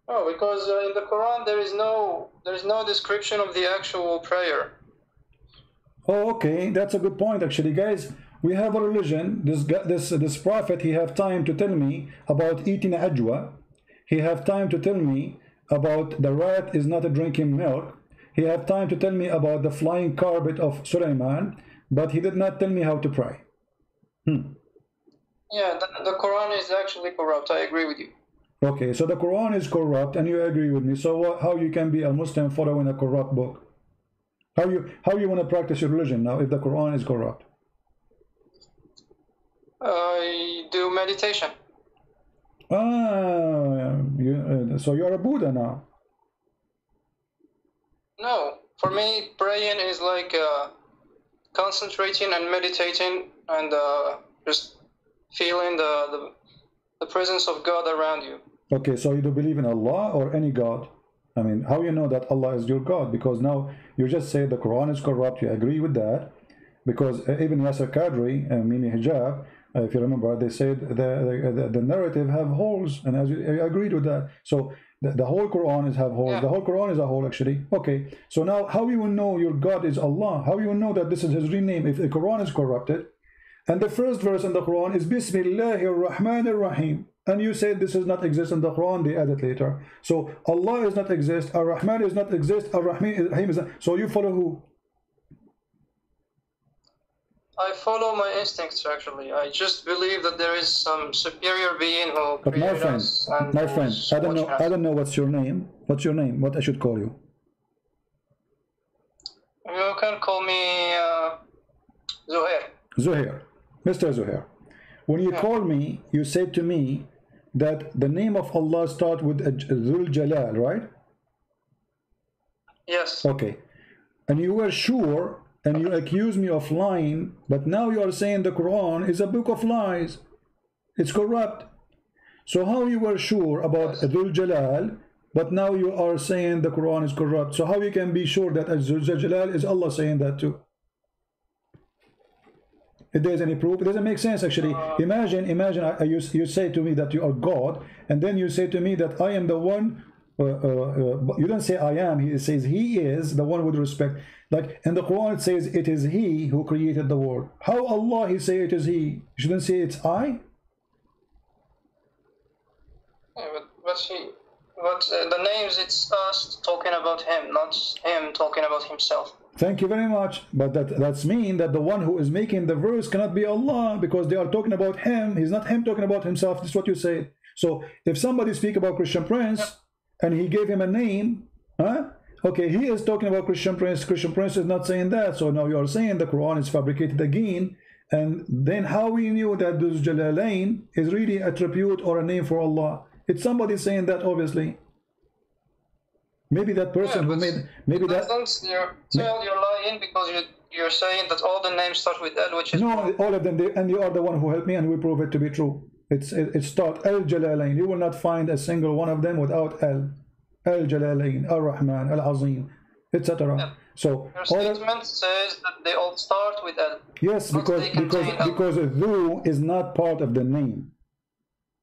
Oh, because in the Quran there is no description of the actual prayer. Oh, okay. That's a good point, actually, guys. We have a religion. This prophet, he have time to tell me about eating ajwa. He have time to tell me about the rat is not drinking milk. He have time to tell me about the flying carpet of Sulaiman, but he did not tell me how to pray. Yeah, the Quran is actually corrupt. I agree with you. Okay, so the Quran is corrupt, and you agree with me. So how you can be a Muslim following a corrupt book? How you want to practice your religion now if the Quran is corrupt? I do meditation. So you're a Buddha now. No, for me, praying is like concentrating and meditating and just feeling the presence of God around you. Okay, so you do believe in Allah or any God? I mean, how you know that Allah is your God? Because now you just say the Quran is corrupt. You agree with that? Because even Yasser Qadri and Mimi Hijab, if you remember, they said the narrative have holes, and as you agreed with that. So the whole Quran is have holes. Yeah. The whole Quran is a hole, actually. Okay, so now how you will know your God is Allah? How you will know that this is His real name if the Quran is corrupted? And the first verse in the Quran is Bismillahir Rahmanir Rahim. And you said this does not exist in the Quran, they added later. So Allah is not exist, Ar-Rahman is not exist, Ar-Rahim is not. So you follow who? I follow my instincts, actually. I just believe that there is some superior being who but created us. My friend, I don't know what's your name. What's your name? What I should call you? You can call me Zuhair. Zuhair. Mr. Zuhair. When you call me, you say to me that the name of Allah starts with Dhul Jalal, right? Yes. Okay. And you were sure, and you accuse me of lying, but now you are saying the Quran is a book of lies. It's corrupt. So how you were sure about Dhul Jalal, but now you are saying the Quran is corrupt? So how you can be sure that Dhul Jalal is Allah saying that too? If there's any proof, it doesn't make sense, actually. Imagine you say to me that you are God, and then you say to me that I am the one. You don't say I am. He says He is the one with respect. Like in the Quran, it says it is He who created the world. How Allah He say it is He? You shouldn't say it's I. Yeah, but the names, it's us talking about Him, not Him talking about Himself. Thank you very much. But that's mean that the one who is making the verse cannot be Allah, because they are talking about Him. He's not Him talking about Himself. This is what you say. So if somebody speak about Christian Prince and he gave him a name, okay, he is talking about Christian Prince. Christian Prince is not saying that. So now you are saying the Quran is fabricated again. And then how we knew that Dhul Jalalain is really a tribute or a name for Allah? It's somebody saying that, obviously. Maybe that person who made, maybe that. You're lying because you're saying that all the names start with L, which is no, all of them. And you are the one who helped me, and we prove it to be true. It start Al Jalalain. You will not find a single one of them without Al. Al Jalalain, Al Rahman, Al Azim, etc. Yeah. So your statement says that they all start with L. Yes, because Dhu is not part of the name.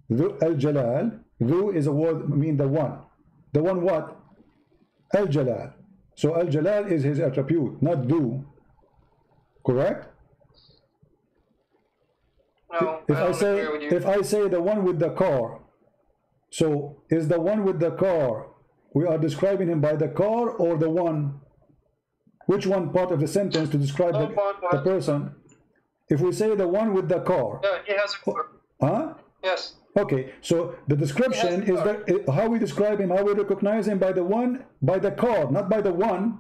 Al Jalal. Dhu is a word mean the one. The one what? Al Jalal. So Al Jalal is his attribute, not Dhu. Correct? No. If I say the one with the car, so is the one with the car we are describing him by the car or the one? Which one part of the sentence to describe the person? If we say the one with the car. Yeah, he has a car. Huh? Yes. Okay, so the description is that how we describe him, how we recognize him by the one, by the car, not by the one.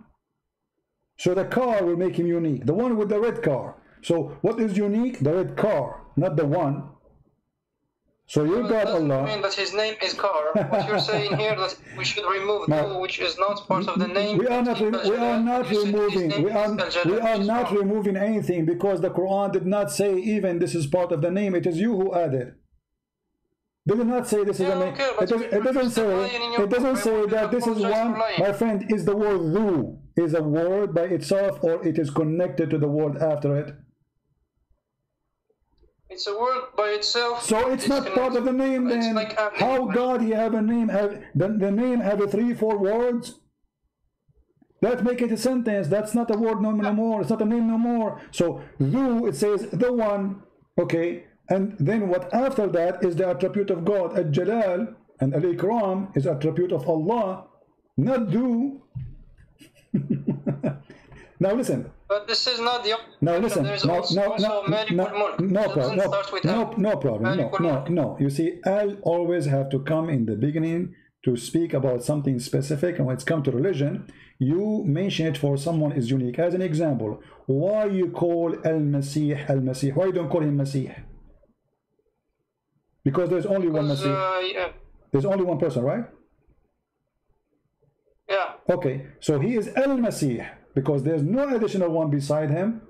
So the car will make him unique. The one with the red car. So what is unique? The red car, not the one. So you got Allah. Mean that his name is Car. What you're saying here that we should remove the which is not part of the name. We are not removing anything, because the Quran did not say even this is part of the name. It is you who added. They did not say this is a name. It doesn't say that this is one. My friend, is the word dhu is a word by itself, or it is connected to the word after it? It's a word by itself. So it's not part of the name then. Like how God he have a name, the name have a 3-4 words? That make it a sentence. That's not a word no more. It's not a name no more. So dhu, it says the one. Okay. And then what after that is the attribute of God. Al-Jalal and Al-Ikram is attribute of Allah, not dhu. Now listen. But this is not the. Now listen. No problem. You see, Al always have to come in the beginning to speak about something specific, and when it's come to religion, you mention it for someone is unique. As an example, why you call Al-Masih Al-Masih? Why you don't call him Masih? Because there's only one Masih. Yeah. There's only one person, right? Yeah. Okay, so he is Al-Masih because there's no additional one beside him.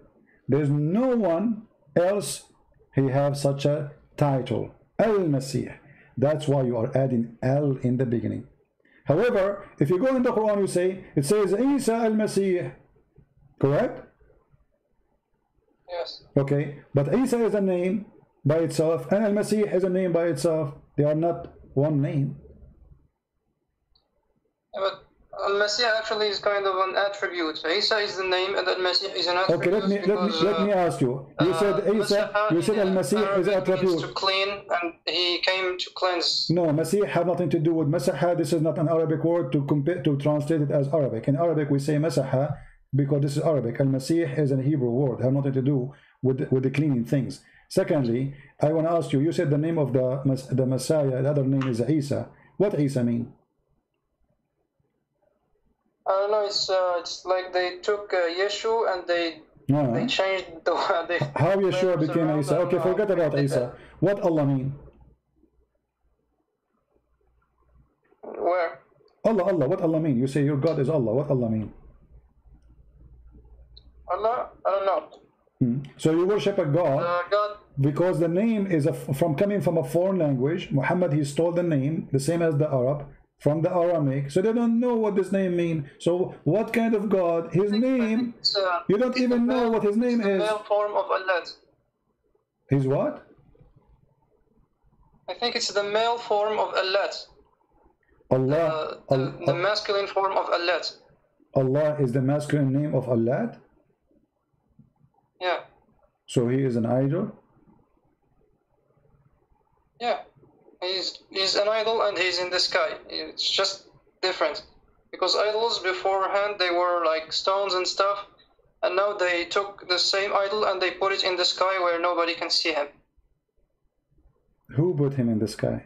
There's no one else he have such a title. Al-Masih. That's why you are adding Al in the beginning. However, if you go in the Quran, you say, it says Isa Al-Masih. Correct? Yes. Okay, but Isa is a name by itself, and Al-Masih is a name by itself. They are not one name. Yeah, but Al-Masih actually is kind of an attribute. Isa is the name, and Al-Masih is an attribute. Okay, let me ask you. You said Isa. You said Al-Masih is an attribute. To clean, and he came to cleanse. No, Masih have nothing to do with Masaha. This is not an Arabic word to translate it as Arabic. In Arabic, we say Masaha because this is Arabic. Al-Masih is a Hebrew word. Have nothing to do with the cleaning things. Secondly, I want to ask you. You said the name of the Messiah. The other name is Isa. What Isa mean? I don't know. It's like they took Yeshu and they changed the. How Yeshua became Isa? Okay, forget about Isa. What Allah mean? Where? Allah. What Allah mean? You say your God is Allah. What Allah mean? Allah? I don't know. So you worship a God, God. Because the name is coming from a foreign language. Muhammad, he stole the name, the same as the Arab, from the Aramaic. So they don't know what this name means. So what kind of God? His name, you don't even know what his name is. The male form of Allah. His what? I think it's the male form of Allah. Allah. The masculine form of Allah. Allah is the masculine name of Allah? Yeah. So he is an idol? Yeah. He's an idol and he's in the sky. It's just different. Because idols beforehand, they were like stones and stuff. And now they took the same idol and they put it in the sky where nobody can see him. Who put him in the sky?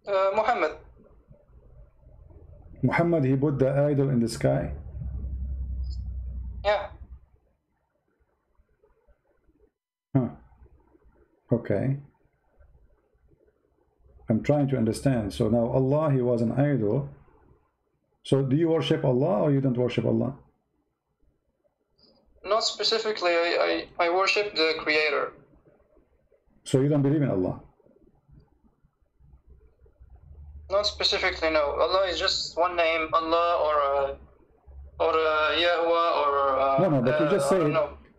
Muhammad. Muhammad, he put the idol in the sky? Yeah. Huh. Okay. I'm trying to understand. So now Allah, he was an idol. So do you worship Allah or you don't worship Allah? Not specifically. I worship the Creator. So you don't believe in Allah? Not specifically, no. Allah is just one name, Allah or Yahweh or no, but you just say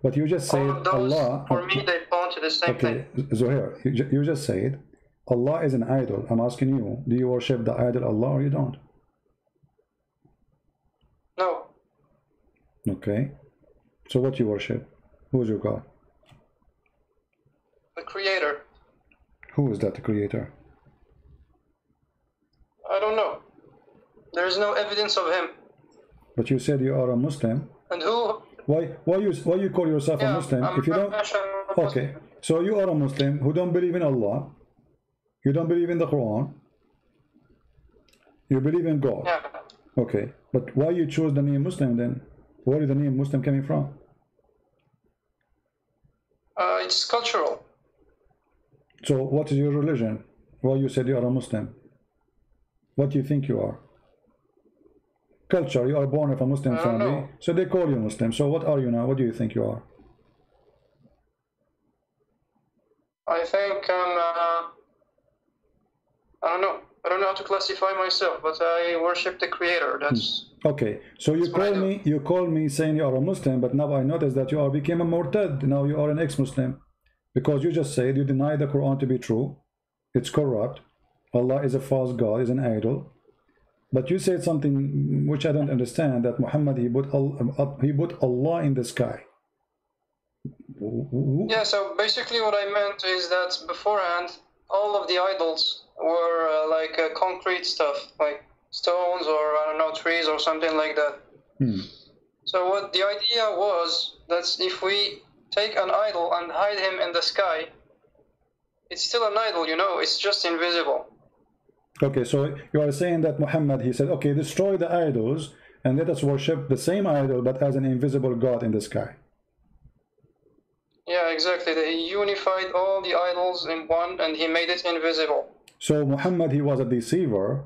but you just say Allah. For me, they belong to the same thing. Zuhair, you just said Allah is an idol. I'm asking you, do you worship the idol Allah or you don't? No. Okay. So what you worship? Who is your God? The Creator. Who is that, the Creator? I There is no evidence of him. But you said you are a Muslim. And who? Why you call yourself a Muslim if you don't? Okay, so you are a Muslim who don't believe in Allah. You don't believe in the Quran. You believe in God. Yeah. Okay, but why you choose the name Muslim then? Where is the name Muslim coming from? It's cultural. So what is your religion? Why you said you are a Muslim? What do you think you are? Culture, you are born of a Muslim family, so they call you Muslim. So what are you now? What do you think you are? I think I don't know. I don't know how to classify myself, but I worship the Creator. That's okay. So you call me saying you are a Muslim, but now I notice that you are became a murtad. Now you are an ex-Muslim, because you just said you deny the Quran to be true. It's corrupt. Allah is a false God, is an idol. But you said something which I don't understand, that Muhammad, he put Allah in the sky. Yeah, so basically what I meant is that beforehand, all of the idols were like concrete stuff, like stones or, I don't know, trees or something like that. So what the idea was that if we take an idol and hide him in the sky, it's still an idol, you know, it's just invisible. Okay, so you are saying that Muhammad, he said, okay, destroy the idols and let us worship the same idol but as an invisible God in the sky. Yeah, exactly. He unified all the idols in one and he made it invisible. So Muhammad, he was a deceiver,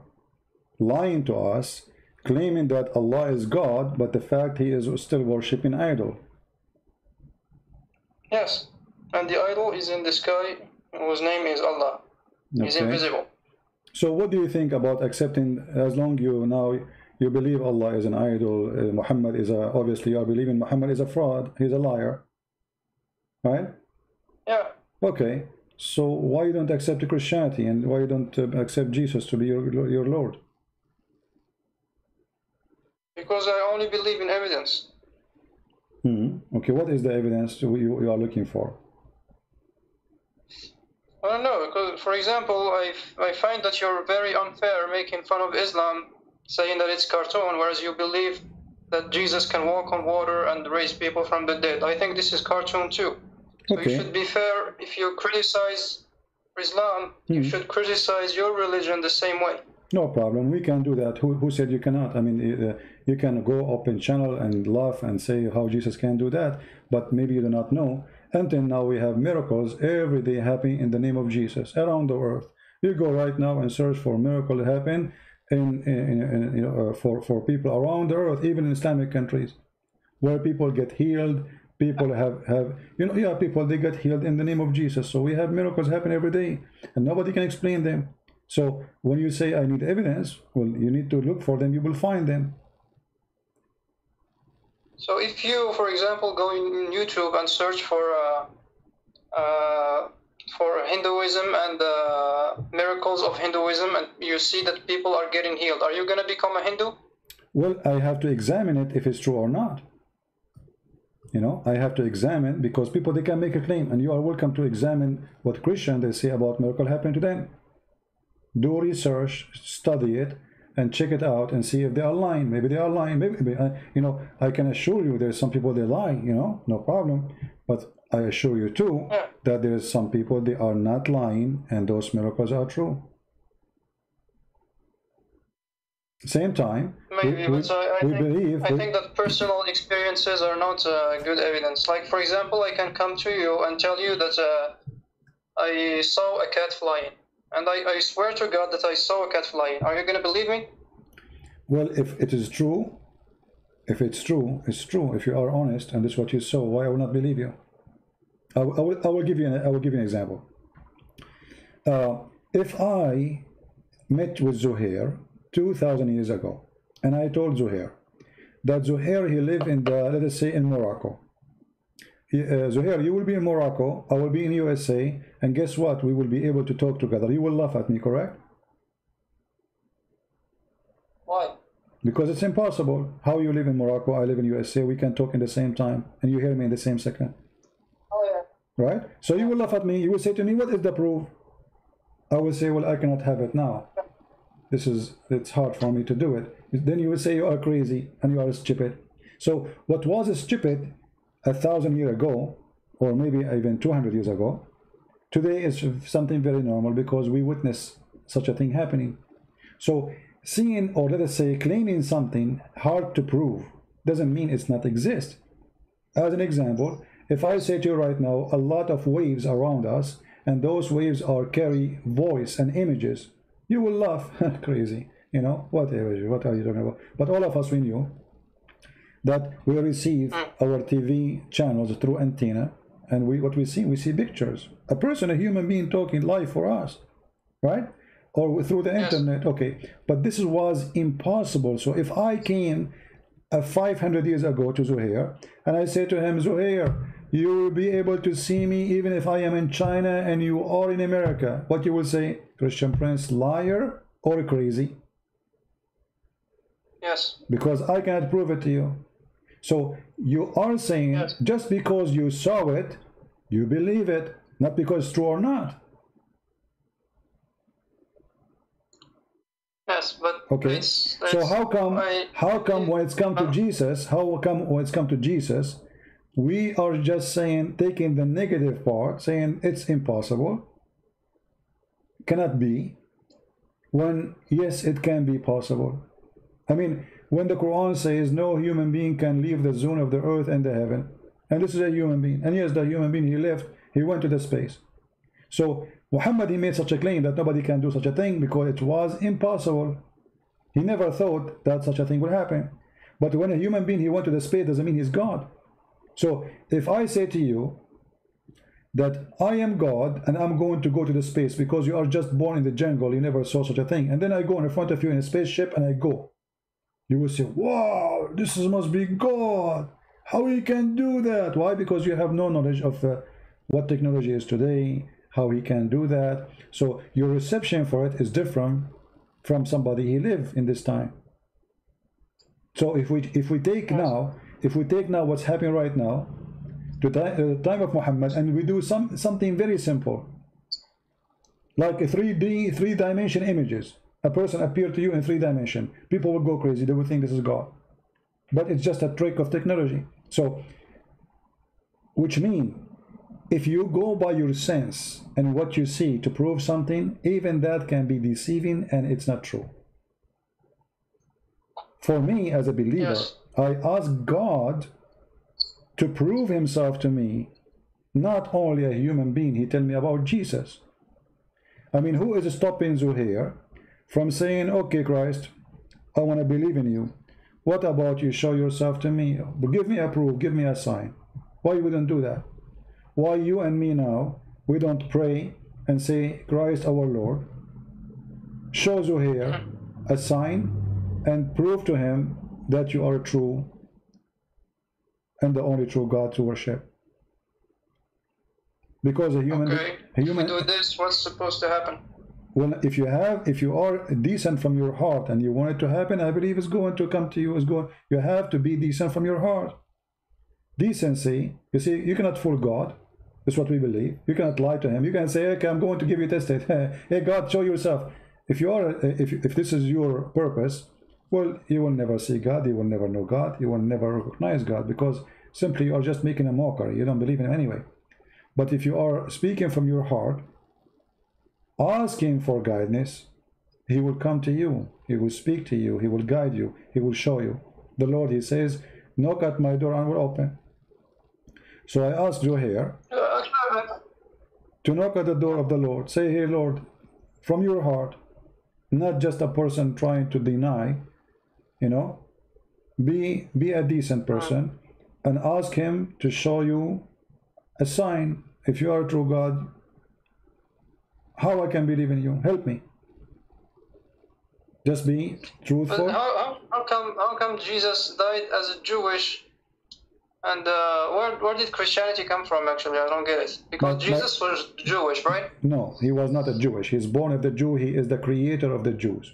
lying to us, claiming that Allah is God, but the fact he is still worshipping idol. Yes, and the idol is in the sky, whose name is Allah. He's invisible. So what do you think about accepting, as long you believe Allah is an idol, Muhammad is obviously you are believing Muhammad is a fraud, he's a liar, right? Yeah. Okay, so why you don't accept Christianity, and why you don't accept Jesus to be your Lord? Because I only believe in evidence. Okay, what is the evidence you are looking for? I don't know, because, for example, I find that you're very unfair making fun of Islam, saying that it's cartoon, whereas you believe that Jesus can walk on water and raise people from the dead. I think this is cartoon too. So you should be fair. If you criticize Islam, you should criticize your religion the same way. No problem, we can do that. Who said you cannot? I mean, you can go open channel and laugh and say how Jesus can do that, but maybe you do not know. Until now we have miracles every day happening in the name of Jesus around the earth. You go right now and search for miracle that happen for people around the earth, even in Islamic countries, where people get healed. People people, they get healed in the name of Jesus. So we have miracles happen every day, and nobody can explain them. So when you say I need evidence, well, you need to look for them. You will find them. So if you, for example, go in YouTube and search for Hinduism and miracles of Hinduism, and you see that people are getting healed, are you going to become a Hindu? Well, I have to examine it if it's true or not. You know, I have to examine, because people, they can make a claim, and you are welcome to examine what Christians they say about miracle happening to them. Do research, study it, and check it out and see if they are lying. Maybe they are lying. Maybe I can assure you there's some people they lie, no problem. But I assure you too that there's some people they are not lying, and those miracles are true. Same time, maybe, I think that personal experiences are not good evidence. Like, for example, I can come to you and tell you that I saw a cat flying. And I swear to God that I saw a cat flying. Are you going to believe me? Well, if it is true, if it's true, it's true. If you are honest and this is what you saw, why I will not believe you? I will give you an example. If I met with Zuhair 2,000 years ago, and I told Zuhair that Zuhair, he lived in let us say in Morocco. Zuhair, you will be in Morocco, I will be in USA, and guess what? We will be able to talk together. You will laugh at me, correct? Why? Because it's impossible. How you live in Morocco, I live in USA, we can talk in the same time, and you hear me in the same second. Oh, yeah. Right? So you will laugh at me, you will say to me, what is the proof? I will say, well, I cannot have it now. it's hard for me to do it. Then you will say you are crazy and you are stupid. So what was stupid 1,000 years ago, or maybe even 200 years ago, today is something very normal because we witness such a thing happening. So seeing, or let us say claiming something hard to prove doesn't mean it's not exist. As an example, if I say to you right now a lot of waves around us, and those waves are carry voice and images, you will laugh. Crazy, you know, what are you talking about? But all of us, we knew that we receive our TV channels through antenna, and what we see pictures, a person, a human being talking live for us, right? Or through the internet. Okay, but this was impossible. So if I came 500 years ago to Zuhair and I say to him, Zuhair, you will be able to see me even if I am in China and you are in America, what you will say? Christian Prince, liar or crazy? Yes. Because I cannot prove it to you. So you are saying, yes, just because you saw it, you believe it, not because it's true or not. Yes, but okay. So how come when it's come to Jesus, we are just saying, taking the negative part, saying it's impossible, cannot be, when yes, it can be possible. I mean, when the Quran says no human being can leave the zone of the earth and the heaven, and this is a human being, and yes, the human being, he went to the space. So Muhammad, he made such a claim that nobody can do such a thing because it was impossible. He never thought that such a thing would happen. But when a human being, he went to the space, doesn't mean he's God. So if I say to you that I am God and I'm going to go to the space because you are just born in the jungle, you never saw such a thing, and then I go in front of you in a spaceship and I go, you will say, wow, this must be God. How he can do that? Why? Because you have no knowledge of what technology is today, how he can do that. So your reception for it is different from somebody who lived in this time. So if we take now what's happening right now, to the time of Muhammad, and we do something very simple, like a 3D images. A person appeared to you in 3 dimensions. People will go crazy. They will think this is God. But it's just a trick of technology. So, which means, if you go by your sense and what you see to prove something, even that can be deceiving and it's not true. For me, as a believer, yes, I ask God to prove himself to me, not only a human being. He tell me about Jesus. I mean, who is stopping Zuhair from saying, okay, Christ, I want to believe in you. What about you show yourself to me? Give me a proof, give me a sign. Why you wouldn't do that? Why you and me now, we don't pray and say, Christ our Lord, show Zuhair a sign and prove to him that you are true and the only true God to worship. Because a human if we do this, what's supposed to happen? Well, if you are decent from your heart and you want it to happen, I believe it's going to come to you. You have to be decent from your heart. Decency, you see, you cannot fool God. That's what we believe. You cannot lie to him. You can say, okay, I'm going to give you a test. Hey, God, show yourself. If this is your purpose, well, you will never see God. You will never know God. You will never recognize God, because simply you are just making a mockery. You don't believe in him anyway. But if you are speaking from your heart, asking for guidance, he will come to you. He will speak to you. He will guide you. He will show you. The Lord, he says, knock at my door and will open. So I ask Zuhair to knock at the door of the Lord. Say, hey, Lord, from your heart, not just a person trying to deny, you know, be a decent person and ask him to show you a sign. If you are a true God, how I can believe in you? Help me. Just be truthful. But how come Jesus died as a Jewish? And where did Christianity come from, actually? I don't get it. Because Jesus was Jewish, right? No, he was not a Jewish. He's born of the Jew. He is the creator of the Jews.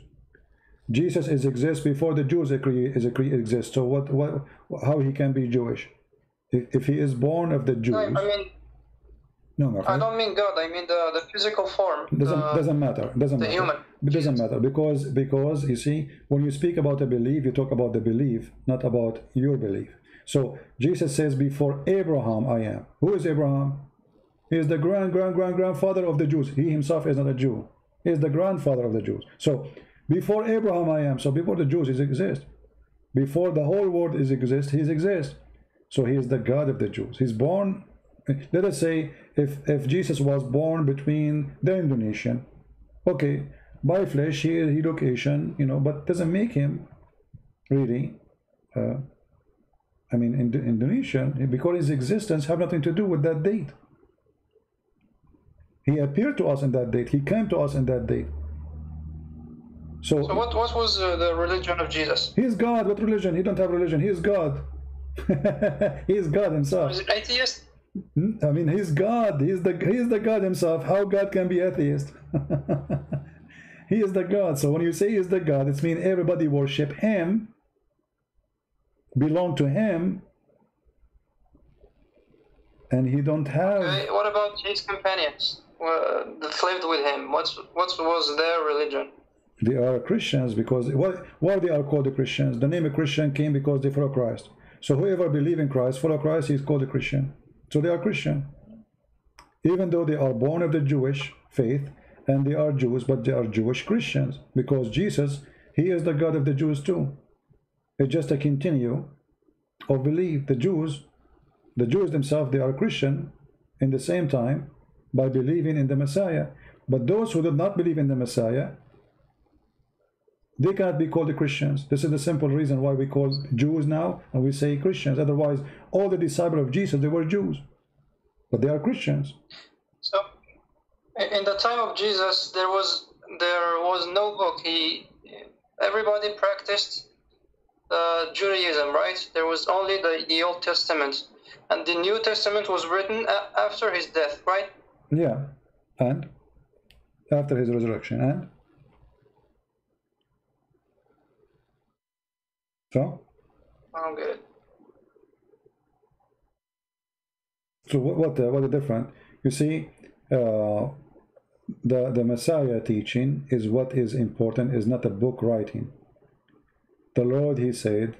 Jesus exists before the Jews exist. So how he can be Jewish? If he is born of the Jews... I mean, No, my I friend. don't mean God. I mean the physical form. Doesn't matter. Doesn't the matter. human. It doesn't matter because you see, when you speak about a belief, you talk about the belief, not about your belief. So Jesus says, "Before Abraham, I am." Who is Abraham? He is the grandfather of the Jews. He himself is not a Jew. He is the grandfather of the Jews. So before Abraham, I am. So before the Jews, he exists. Before the whole world is exist, he exists. So he is the God of the Jews. He's born. Let us say if Jesus was born between the Indonesian, okay, by flesh he look Asian, you know, but doesn't make him really. I mean, Indonesian, because his existence have nothing to do with that date. He appeared to us in that date. He came to us in that date. So what was the religion of Jesus? He is God. What religion? He don't have religion. He is God. He is God himself. Was it atheist? I mean, he's God. He is the God himself. How God can be atheist? He is the God. So when you say he is the God, it means everybody worship him, belong to him, and he don't have. Okay, what about his companions that lived with him? What was their religion? They are Christians because why they are called the Christians? The name of Christian came because they follow Christ. So whoever believes in Christ, follow Christ, he is called a Christian. So they are Christian. Even though they are born of the Jewish faith and they are Jews, but they are Jewish Christians because Jesus, he is the God of the Jews too. It's just a continue of belief. The Jews themselves, they are Christian in the same time by believing in the Messiah. But those who did not believe in the Messiah, they cannot be called the Christians. This is the simple reason why we call Jews now and we say Christians. Otherwise, all the disciples of Jesus, they were Jews, but they are Christians. So, in the time of Jesus, there was no book. Everybody practiced Judaism, right? There was only the Old Testament, and the New Testament was written after his death, right? Yeah, and after his resurrection, and so. Okay. So what the difference? You see, the Messiah teaching is what is important. Is not a book writing. The Lord, he said,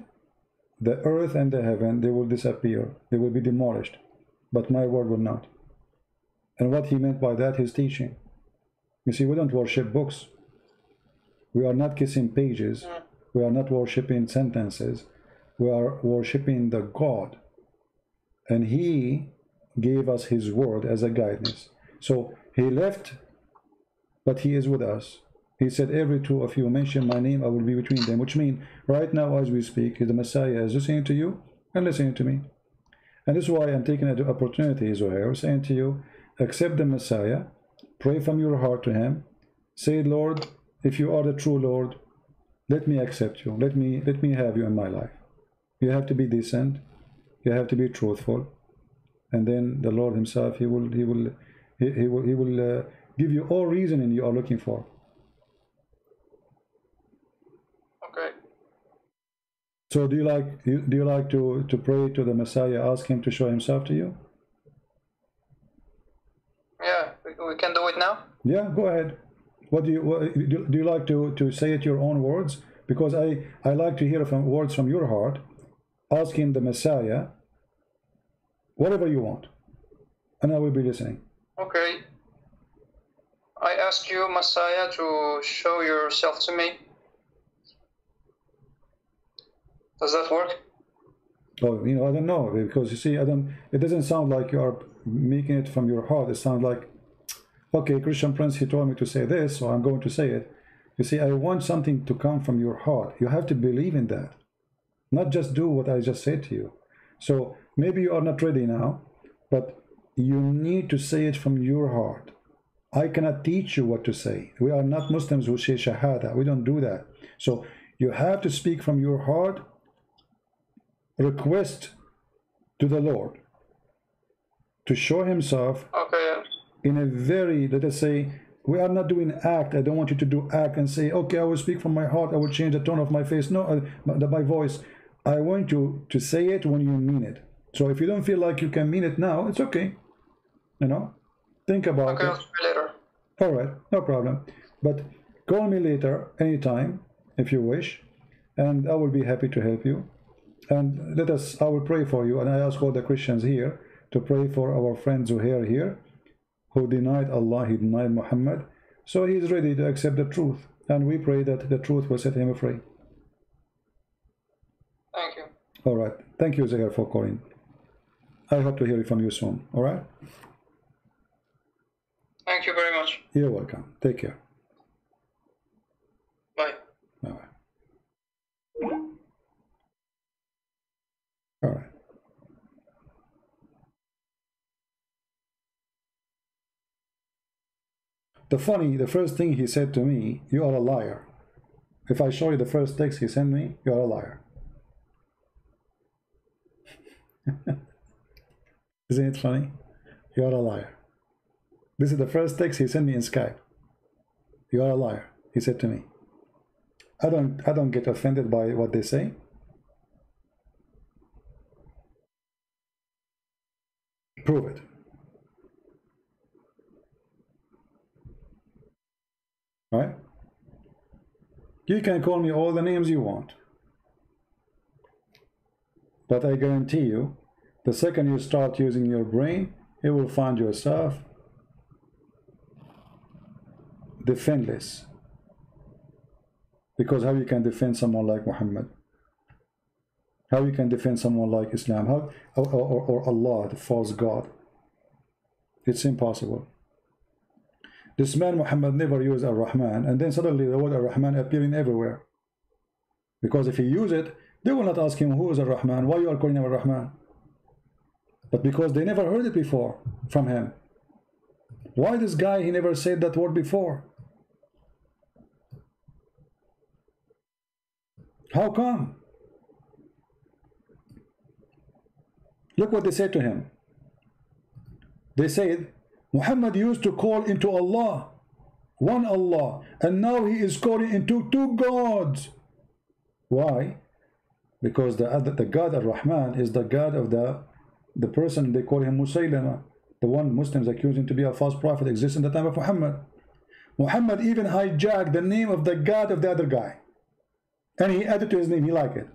the earth and the heaven, they will disappear, they will be demolished, but my word will not. And what he meant by that, his teaching. You see, we don't worship books. We are not kissing pages. We are not worshiping sentences. We are worshiping the God. And he gave us his word as a guidance. So he left, but he is with us. He said, every two of you mention my name, I will be between them. Which means, right now as we speak, the Messiah is listening to you and listening to me. And this is why I'm taking the opportunity, Zohair, saying to you, accept the Messiah, pray from your heart to him, say, Lord, if you are the true Lord, let me accept you. Let me have you in my life. You have to be decent. You have to be truthful, and then the Lord Himself, He will give you all reasoning you are looking for. Okay. So do you like to pray to the Messiah, ask Him to show Himself to you? Yeah, we can do it now. Yeah, go ahead. What do you like to say it your own words? Because I like to hear words from your heart, asking the Messiah whatever you want, and I will be listening. Okay. I ask you, Messiah, to show yourself to me. Does that work? Oh, I don't know, because you see, it doesn't sound like you are making it from your heart. It sounds like, okay, Christian Prince, he told me to say this, so I'm going to say it. You see, I want something to come from your heart. You have to believe in that, not just do what I just said to you. So maybe you are not ready now, but you need to say it from your heart. I cannot teach you what to say. We are not Muslims who say Shahada. We don't do that. So you have to speak from your heart, request to the Lord to show Himself in a very, let us say, we are not doing act. I don't want you to do act and say, okay, I will speak from my heart. I will change the tone of my face. No, my voice. I want you to say it when you mean it. So if you don't feel like you can mean it now, it's okay. think about Okay, it. I'll see you later. All right, no problem. But call me later, anytime, if you wish, and I will be happy to help you. And I will pray for you, and I ask all the Christians here to pray for our friend Zuhair here, who denied Allah, he denied Muhammad. So he is ready to accept the truth, and we pray that the truth will set him free. Thank you. All right. Thank you, Zuhair, for calling. I hope to hear from you soon. All right? Thank you very much. You're welcome. Take care. Bye. Bye-bye. All right. The first thing he said to me, you are a liar. If I show you the first text he sent me, you are a liar. Isn't it funny? You are a liar. This is the first text he sent me in Skype. You are a liar, he said to me. I don't get offended by what they say. Prove it. Right? You can call me all the names you want. But I guarantee you, the second you start using your brain, you will find yourself defenseless. Because how you can defend someone like Muhammad? How you can defend someone like Islam? How, or Allah, the false God? It's impossible. This man Muhammad never used Ar-Rahman, and then suddenly the word Ar-Rahman appearing everywhere. Because if he use it, they will not ask him who is Ar-Rahman, why you are calling him Ar-Rahman. But because they never heard it before from him. Why this guy, he never said that word before? How come? Look what they said to him. They said, Muhammad used to call into Allah, one Allah, and now he is calling into two gods. Why? Because the God Ar-Rahman is the God of the person they call him Musaylama, the one Muslims accuse him to be a false prophet, exists in the time of Muhammad. Muhammad even hijacked the name of the God of the other guy, and he added to his name. He liked it.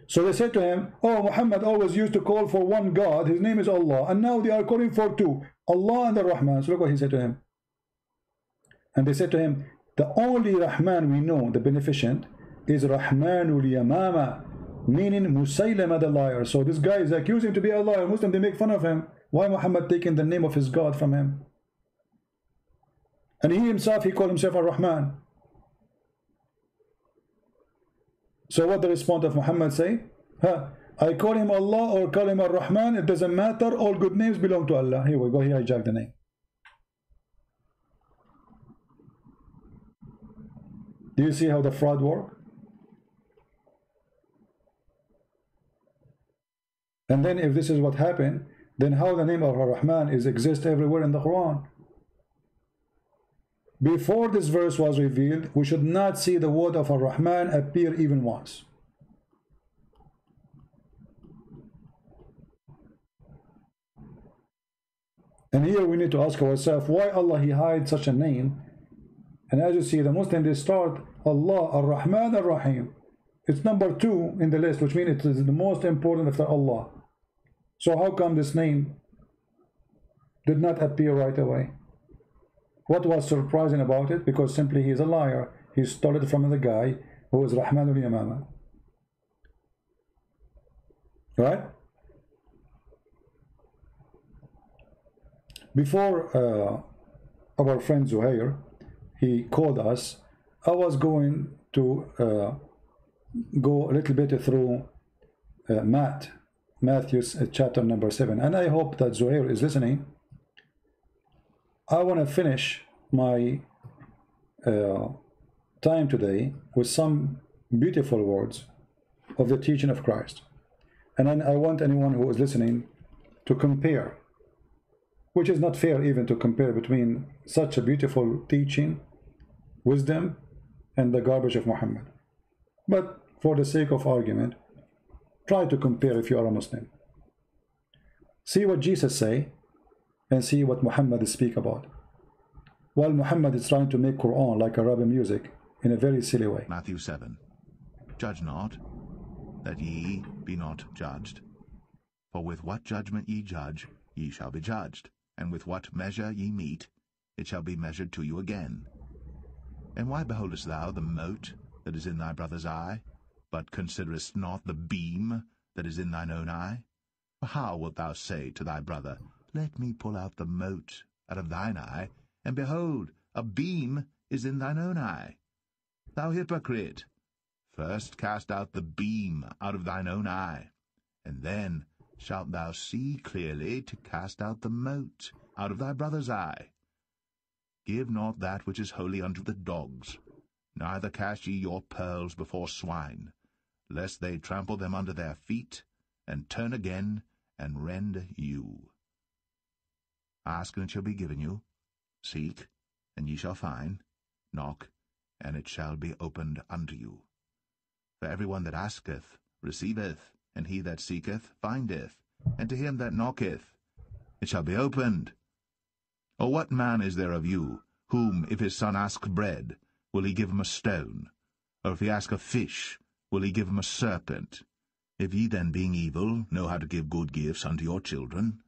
So they said to him, oh, Muhammad always used to call for one God, his name is Allah, and now they are calling for two, Allah and the Rahman. So look what he said to him. And they said to him, the only Rahman we know, the beneficent, is Rahmanul Yamama, meaning Musaylama the liar. So this guy is accusing him to be a liar. Muslim, they make fun of him. Why Muhammad taking the name of his God from him? And he himself, he called himself Ar-Rahman. So what the response of Muhammad say? I call him Allah or call him Ar-Rahman, it doesn't matter, all good names belong to Allah. Here we go, he hijacked the name. Do you see how the fraud works? And then if this is what happened, then how the name of Ar-Rahman exists everywhere in the Quran? Before this verse was revealed, we should not see the word of Ar-Rahman appear even once. And here we need to ask ourselves, why Allah he hides such a name? And as you see, the Muslim, they start Allah, Ar-Rahman, Ar-Rahim. It's number 2 in the list, which means it is the most important after Allah. So how come this name did not appear right away? What was surprising about it? Because simply he is a liar. He stole it from the guy who is Rahmanul Yamama. Right? Before our friend Zuhair, he called us, I was going to go a little bit through Matthew's chapter number 7, and I hope that Zuhair is listening. I want to finish my time today with some beautiful words of the teaching of Christ, and then I want anyone who is listening to compare, which is not fair even to compare between such a beautiful teaching, wisdom, and the garbage of Muhammad. But for the sake of argument, try to compare if you are a Muslim. See what Jesus say and see what Muhammad speak about. While Muhammad is trying to make Quran like Arabic music in a very silly way. Matthew 7. Judge not, that ye be not judged. For with what judgment ye judge, ye shall be judged, and with what measure ye mete, it shall be measured to you again. And why beholdest thou the mote that is in thy brother's eye, but considerest not the beam that is in thine own eye? For how wilt thou say to thy brother, Let me pull out the mote out of thine eye, and behold, a beam is in thine own eye? Thou hypocrite, first cast out the beam out of thine own eye, and then shalt thou see clearly to cast out the mote out of thy brother's eye. Give not that which is holy unto the dogs, neither cast ye your pearls before swine, lest they trample them under their feet, and turn again, and rend you. Ask, and it shall be given you. Seek, and ye shall find. Knock, and it shall be opened unto you. For every one that asketh receiveth, and he that seeketh findeth, and to him that knocketh it shall be opened. Or what man is there of you, whom, if his son ask bread, will he give him a stone? Or if he ask a fish, will he give him a serpent? If ye then, being evil, know how to give good gifts unto your children,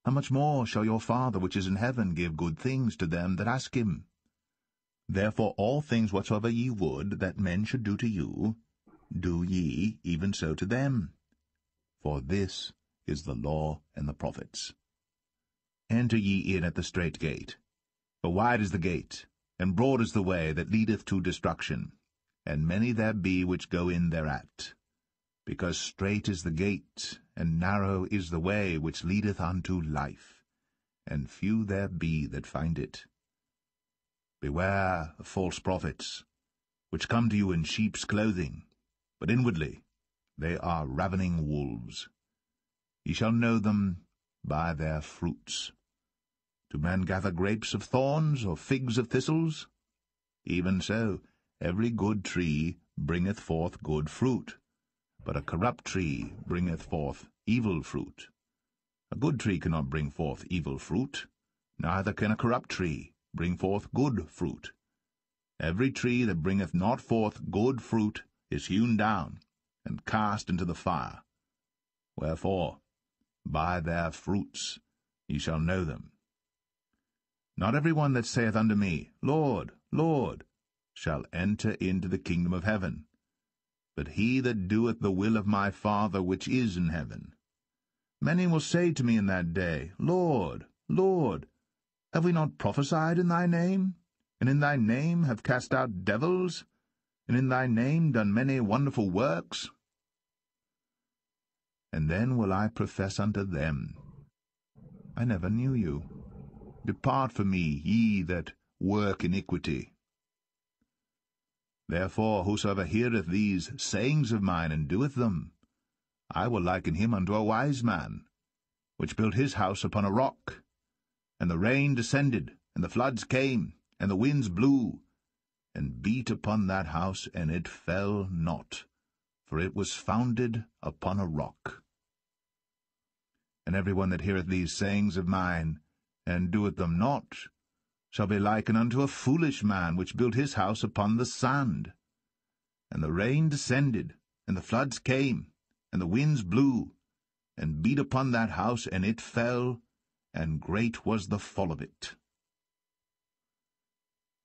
how much more shall your Father which is in heaven give good things to them that ask him? Therefore all things whatsoever ye would that men should do to you, do ye even so to them. For this is the law and the prophets. Enter ye in at the strait gate. For wide is the gate, and broad is the way that leadeth to destruction, and many there be which go in thereat. Because strait is the gate, and narrow is the way which leadeth unto life, and few there be that find it. Beware of false prophets, which come to you in sheep's clothing, but inwardly they are ravening wolves. Ye shall know them by their fruits. Do men gather grapes of thorns, or figs of thistles? Even so, every good tree bringeth forth good fruit, but a corrupt tree bringeth forth evil fruit. A good tree cannot bring forth evil fruit, neither can a corrupt tree bring forth good fruit. Every tree that bringeth not forth good fruit is hewn down, and cast into the fire. Wherefore, by their fruits ye shall know them. Not every one that saith unto me, Lord, Lord, shall enter into the kingdom of heaven, but he that doeth the will of my Father which is in heaven. Many will say to me in that day, Lord, Lord, have we not prophesied in thy name, and in thy name have cast out devils, and in thy name done many wonderful works? And then will I profess unto them, I never knew you. Depart from me, ye that work iniquity. Therefore whosoever heareth these sayings of mine, and doeth them, I will liken him unto a wise man, which built his house upon a rock. And the rain descended, and the floods came, and the winds blew, and beat upon that house, and it fell not, for it was founded upon a rock. And every one that heareth these sayings of mine, and doeth them not, shall be likened unto a foolish man, which built his house upon the sand. And the rain descended, and the floods came, and the winds blew, and beat upon that house, and it fell, and great was the fall of it.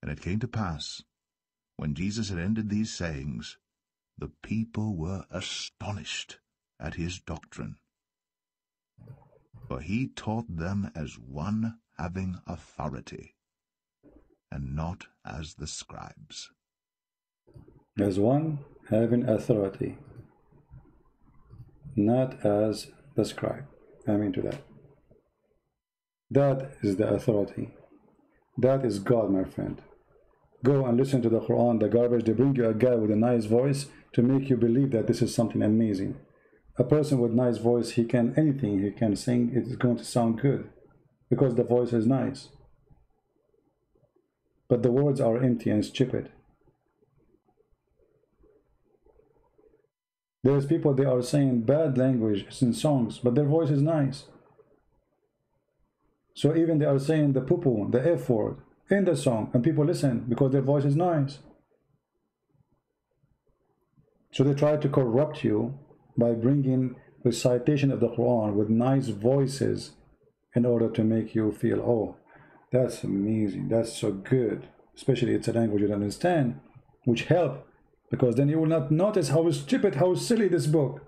And it came to pass, when Jesus had ended these sayings, the people were astonished at his doctrine. For he taught them as one having authority, and not as the scribes. As one having authority, not as the scribe. Amen to that. That is the authority. That is God, my friend. Go and listen to the Quran, the garbage. They bring you a guy with a nice voice to make you believe that this is something amazing. A person with nice voice, he can anything he can sing, it's going to sound good because the voice is nice. But the words are empty and stupid. There's people, they are saying bad language in songs, but their voice is nice. So even they are saying the poo-poo, the F word in the song, and people listen because their voice is nice. So they try to corrupt you by bringing recitation of the Quran with nice voices in order to make you feel, oh, that's amazing, that's so good. Especially it's a language you don't understand, which help, because then you will not notice how stupid, how silly this book.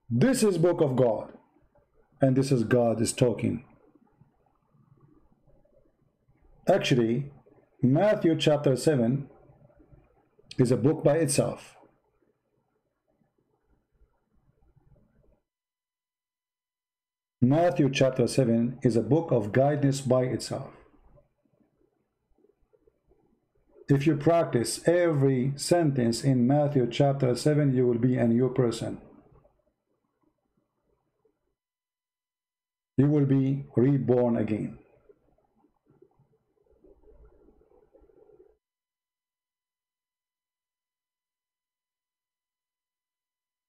This is book of God, and this is God is talking. Actually, Matthew chapter 7 is a book by itself. Matthew chapter 7 is a book of guidance by itself. If you practice every sentence in Matthew chapter 7, you will be a new person. You will be reborn again.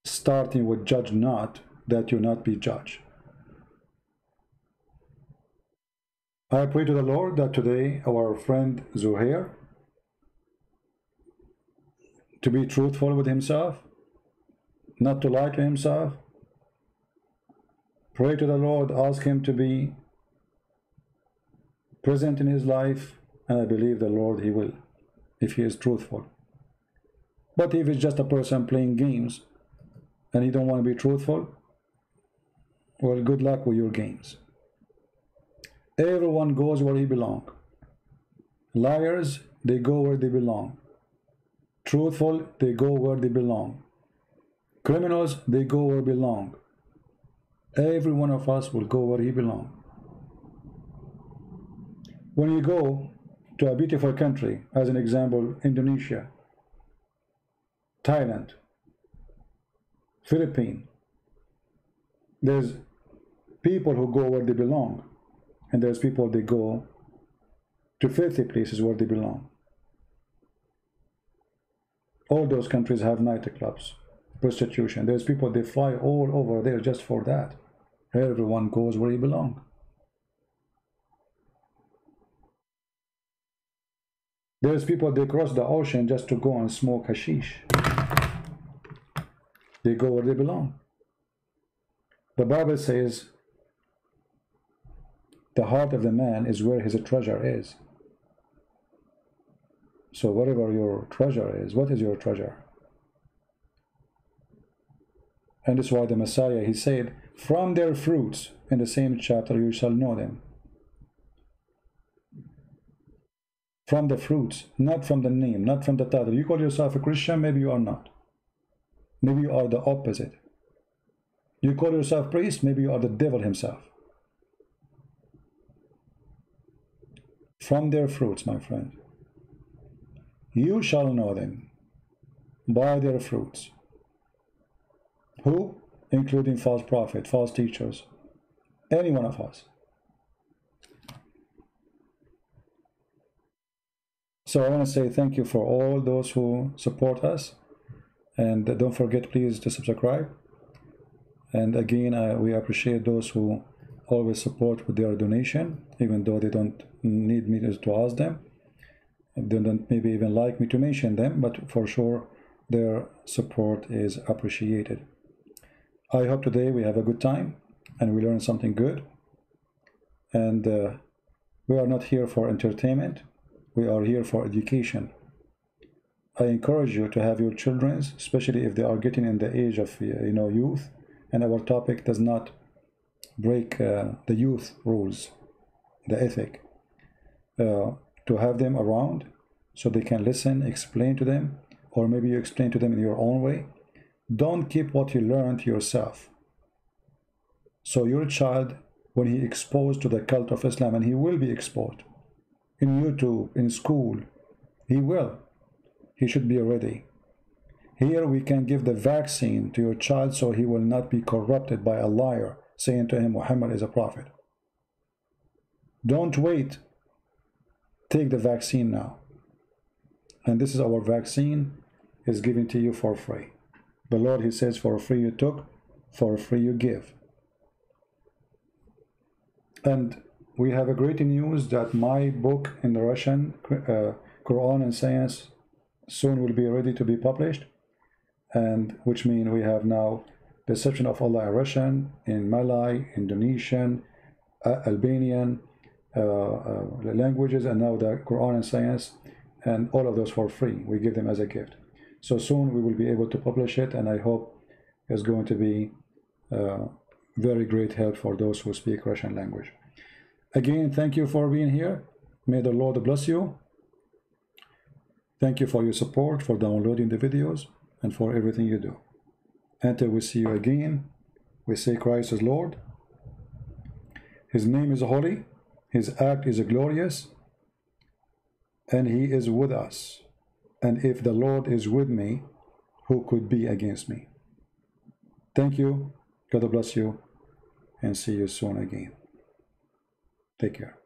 Starting with judge not, that you not be judged. I pray to the Lord that today our friend Zuhair to be truthful with himself, not to lie to himself. Pray to the Lord, ask him to be present in his life, and I believe the Lord he will, if he is truthful. But if it's just a person playing games and he don't want to be truthful, well, good luck with your games. Everyone goes where he belongs. Liars, they go where they belong. Truthful, they go where they belong. Criminals, they go where they belong. Every one of us will go where he belongs. When you go to a beautiful country, as an example, Indonesia, Thailand, Philippines, there's people who go where they belong, and there's people they go to filthy places where they belong. All those countries have nightclubs, prostitution. There's people, they fly all over there just for that. Everyone goes where he belongs. There's people, they cross the ocean just to go and smoke hashish. They go where they belong. The Bible says the heart of the man is where his treasure is. So whatever your treasure is, what is your treasure? And that's why the Messiah, he said, from their fruits, in the same chapter, you shall know them. From the fruits, not from the name, not from the title. You call yourself a Christian, maybe you are not. Maybe you are the opposite. You call yourself priest, maybe you are the devil himself. From their fruits, my friend. You shall know them by their fruits. Who? Including false prophets, false teachers. Any one of us. So I want to say thank you for all those who support us. And don't forget, please, to subscribe. And again, we appreciate those who always support with their donation, even though they don't need me to ask them. They don't maybe even like me to mention them, but for sure their support is appreciated. I hope today we have a good time and we learn something good. And we are not here for entertainment. We are here for education. I encourage you to have your children, especially if they are getting in the age of youth, and our topic does not break the youth rules, the ethic, to have them around so they can listen, explain to them, or maybe you explain to them in your own way. Don't keep what you learned to yourself. So your child, when he exposed to the cult of Islam, and he will be exposed in YouTube, in school, he should be ready. Here we can give the vaccine to your child so he will not be corrupted by a liar saying to him Muhammad is a prophet. Don't wait. Take the vaccine now. And this is our vaccine, is given to you for free. The Lord, he says, for free you took, for free you give. And we have a great news that my book in the Russian, Quran and Science, soon will be ready to be published, and which means we have now Deception of Allah in Russian, in Malay, Indonesian, Albanian languages, and now the Quran and Science, and all of those for free. We give them as a gift. So soon we will be able to publish it, and I hope it's going to be very great help for those who speak Russian language. Again, thank you for being here. May the Lord bless you. Thank you for your support, for downloading the videos, and for everything you do. Until we see you again, we say Christ is Lord. His name is holy. His act is glorious. And he is with us. And if the Lord is with me, who could be against me? Thank you. God bless you. And see you soon again. Take care.